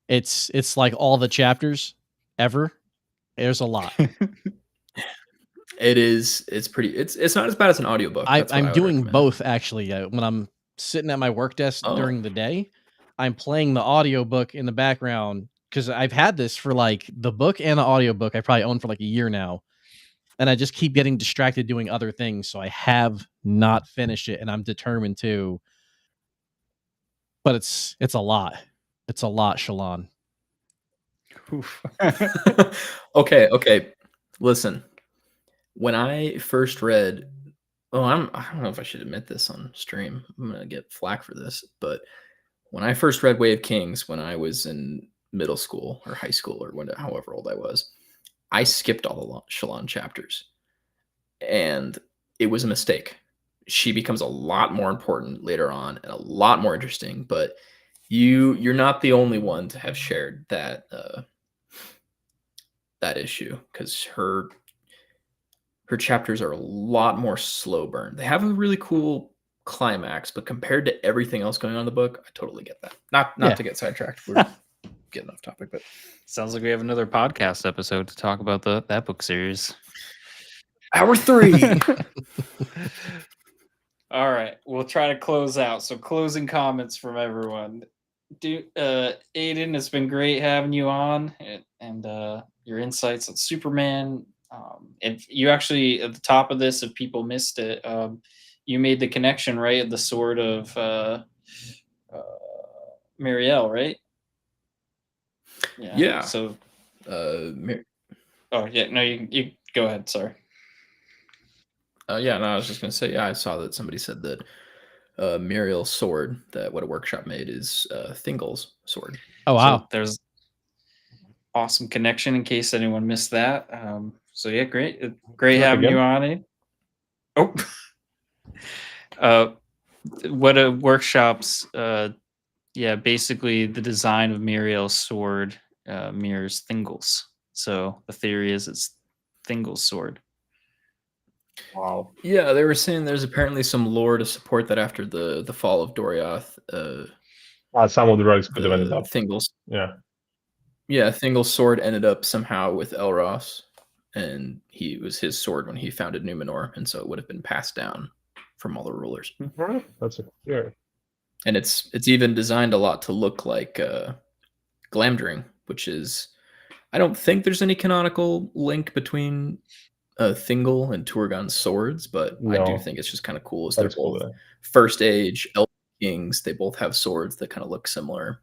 It's like all the chapters ever. There's a lot. It is. It's pretty. It's not as bad as an audiobook. That's what I I'm would doing recommend. both actually. When I'm sitting at my work desk Oh. during the day, I'm playing the audiobook in the background because I've had this for like the book and the audiobook I probably own for like a year now. And I just keep getting distracted doing other things. So I have not finished it, and I'm determined to. But it's a lot. It's a lot, Shalon. Okay. Listen, when I first read, I don't know if I should admit this on stream. I'm gonna get flack for this, but when I first read Way of Kings, when I was in middle school or high school or however old I was, I skipped all the Shalon chapters, and it was a mistake. She becomes a lot more important later on and a lot more interesting, but you're not the only one to have shared that that issue, because her chapters are a lot more slow burn. They have a really cool climax, but compared to everything else going on in the book, I totally get that. Not to get sidetracked. We're getting off topic, but Sounds like we have another podcast episode to talk about that book series. Hour 3. All right, we'll try to close out. So closing comments from everyone. Aiden, it's been great having you on and your insights on Superman. And you actually, at the top of this, if people missed it, you made the connection, right? The sword of Marielle, right? Yeah. So, Oh yeah, no, you go ahead. Sorry. Yeah, no, I was just gonna say, I saw that somebody said that Muriel's sword that What a Workshop made is Thingol's sword. Oh wow. So there's awesome connection in case anyone missed that. So yeah, great having you on it. Oh, What a Workshop's basically the design of Muriel's sword mirrors Thingol's. So the theory is it's Thingol's sword. Wow. Yeah, they were saying there's apparently some lore to support that after the fall of Dorioth. Some of the rugs could have ended up. Thingol's. Yeah. Yeah, Thingol's sword ended up somehow with Elros, and it was his sword when he founded Numenor, and so it would have been passed down from all the rulers. That's it. Yeah. And it's even designed a lot to look like Glamdring, which is, I don't think there's any canonical link between Thingol and Turgon's swords, but I do think it's just kind of cool. As they're both First Age Elf Kings, they both have swords that kind of look similar.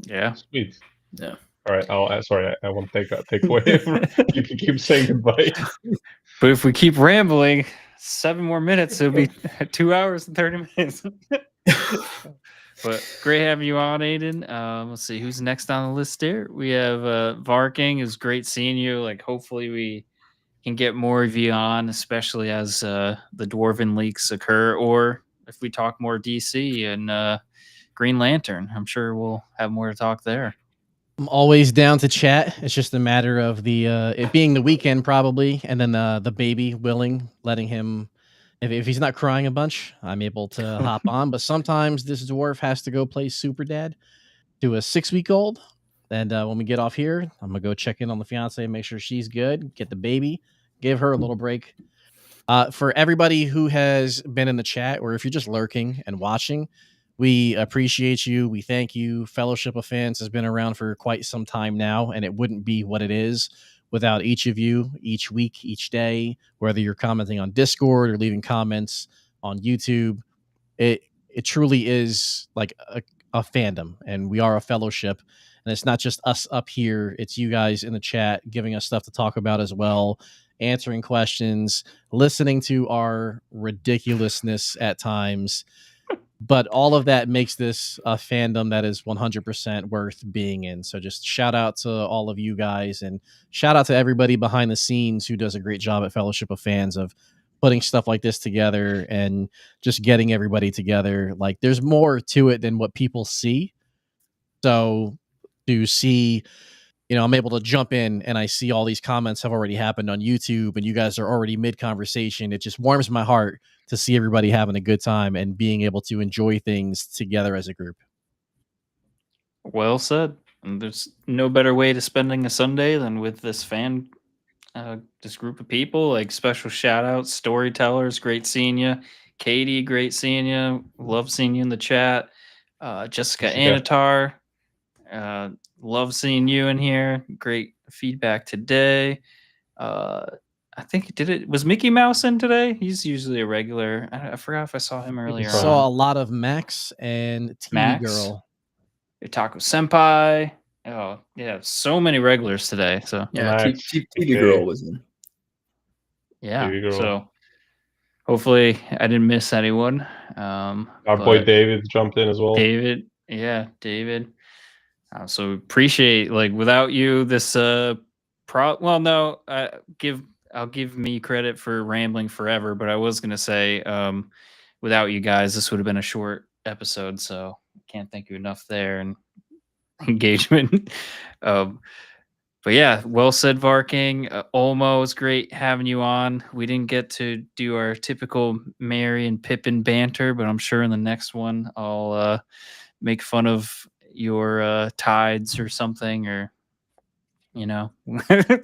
Yeah. Sweet. Yeah. All right. Sorry, I won't take away. You can keep saying goodbye. But if we keep rambling, 7 more minutes, it'll be 2 hours and 30 minutes. But great having you on, Aiden. Let's see who's next on the list here. We have Varking. It's great seeing you. Like, hopefully we can get more of you on, especially as the Dwarven leaks occur, or if we talk more DC and Green Lantern. I'm sure we'll have more to talk there. I'm always down to chat. It's just a matter of the it being the weekend probably, and then the baby letting him if he's not crying a bunch, I'm able to hop on. But sometimes this dwarf has to go play super dad to a 6-week-old. And when we get off here, I'm gonna go check in on the fiance, make sure she's good, get the baby, give her a little break. For everybody who has been in the chat, or if you're just lurking and watching, we appreciate you. We thank you. Fellowship of Fans has been around for quite some time now, and it wouldn't be what it is without each of you, each week, each day, whether you're commenting on Discord or leaving comments on YouTube. It truly is like a fandom, and we are a fellowship. And it's not just us up here, it's you guys in the chat giving us stuff to talk about as well, answering questions, listening to our ridiculousness at times. But all of that makes this a fandom that is 100% worth being in. So just shout out to all of you guys, and shout out to everybody behind the scenes who does a great job at Fellowship of Fans of putting stuff like this together and just getting everybody together. Like, there's more to it than what people see. So to see, I'm able to jump in and I see all these comments have already happened on YouTube and you guys are already mid conversation. It just warms my heart to see everybody having a good time and being able to enjoy things together as a group. Well said. And there's no better way to spending a Sunday than with this this group of people. Like, special shout outs, storytellers, great seeing you. Katie, great seeing you. Love seeing you in the chat. Jessica Anatar, love seeing you in here. Great feedback today. I think was Mickey Mouse in today? He's usually a regular. I forgot if I saw him earlier. I saw a lot of Max and TV Max? Girl. Taco Senpai. Oh yeah, so many regulars today. So Yeah, Max, TV Girl was in. yeah. TV Girl. So hopefully I didn't miss anyone. Our boy David jumped in as well. David. So appreciate, like, without you, this well, no, I'll give me credit for rambling forever, but I was gonna say, without you guys, this would have been a short episode, so can't thank you enough there, and engagement. But yeah, well said, Varking. Olmo, it's great having you on. We didn't get to do our typical Merry and Pippin banter, but I'm sure in the next one I'll make fun of your tides or something, or I'm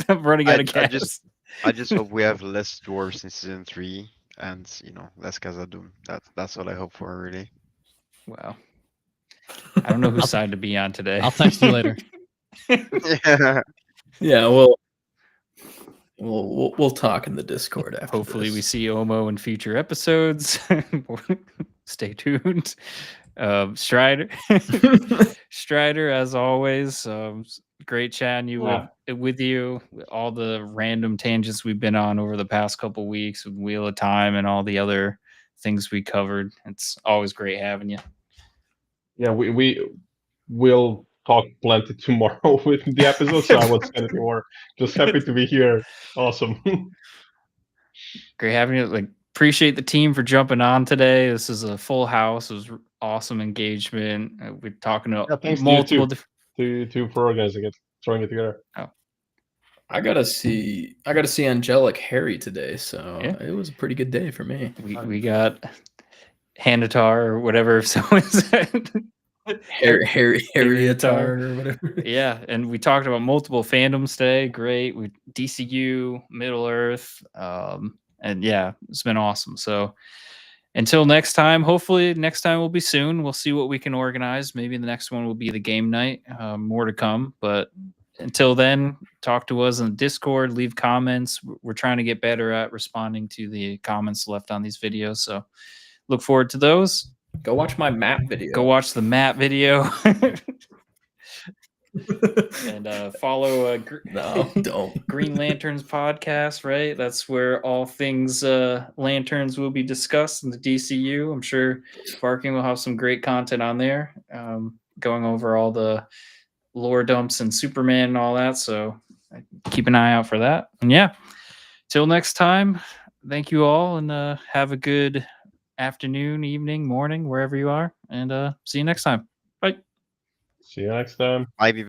running out of gas. I just hope we have less dwarves in season 3 and less Khazad-dûm. That's what I hope for, really. Wow. I don't know whose side to be on today. I'll text you later. Yeah, we'll talk in the Discord after. Hopefully we see Omo in future episodes. Stay tuned. Strider, as always, great chatting with you. All the random tangents we've been on over the past couple weeks with Wheel of Time and all the other things we covered. It's always great having you. Yeah, we will talk plenty tomorrow with the episode, so I won't say anything more. Just happy to be here. Awesome. Great having you. Like, appreciate the team for jumping on today. This is a full house. It was awesome engagement. We're talking about multiple to for organizing it, throwing it together. Oh, I gotta see Angelic Harry today, so it was a pretty good day for me. We got Hanatar or whatever someone said. Harryatar or whatever. Yeah, and we talked about multiple fandoms today. Great. We DCU, Middle Earth, and yeah, it's been awesome. So until next time, hopefully next time will be soon. We'll see what we can organize. Maybe the next one will be the game night. More to come. But until then, talk to us on the Discord, leave comments. We're trying to get better at responding to the comments left on these videos. So look forward to those. Go watch my map video. Go watch the map video. And follow no, don't. Green Lanterns podcast, right? That's where all things lanterns will be discussed in the DCU. I'm sure Barking will have some great content on there, going over all the lore dumps and Superman and all that. So keep an eye out for that. And yeah, till next time, thank you all, and have a good afternoon, evening, morning, wherever you are, and see you next time. Bye. See you next time. Bye.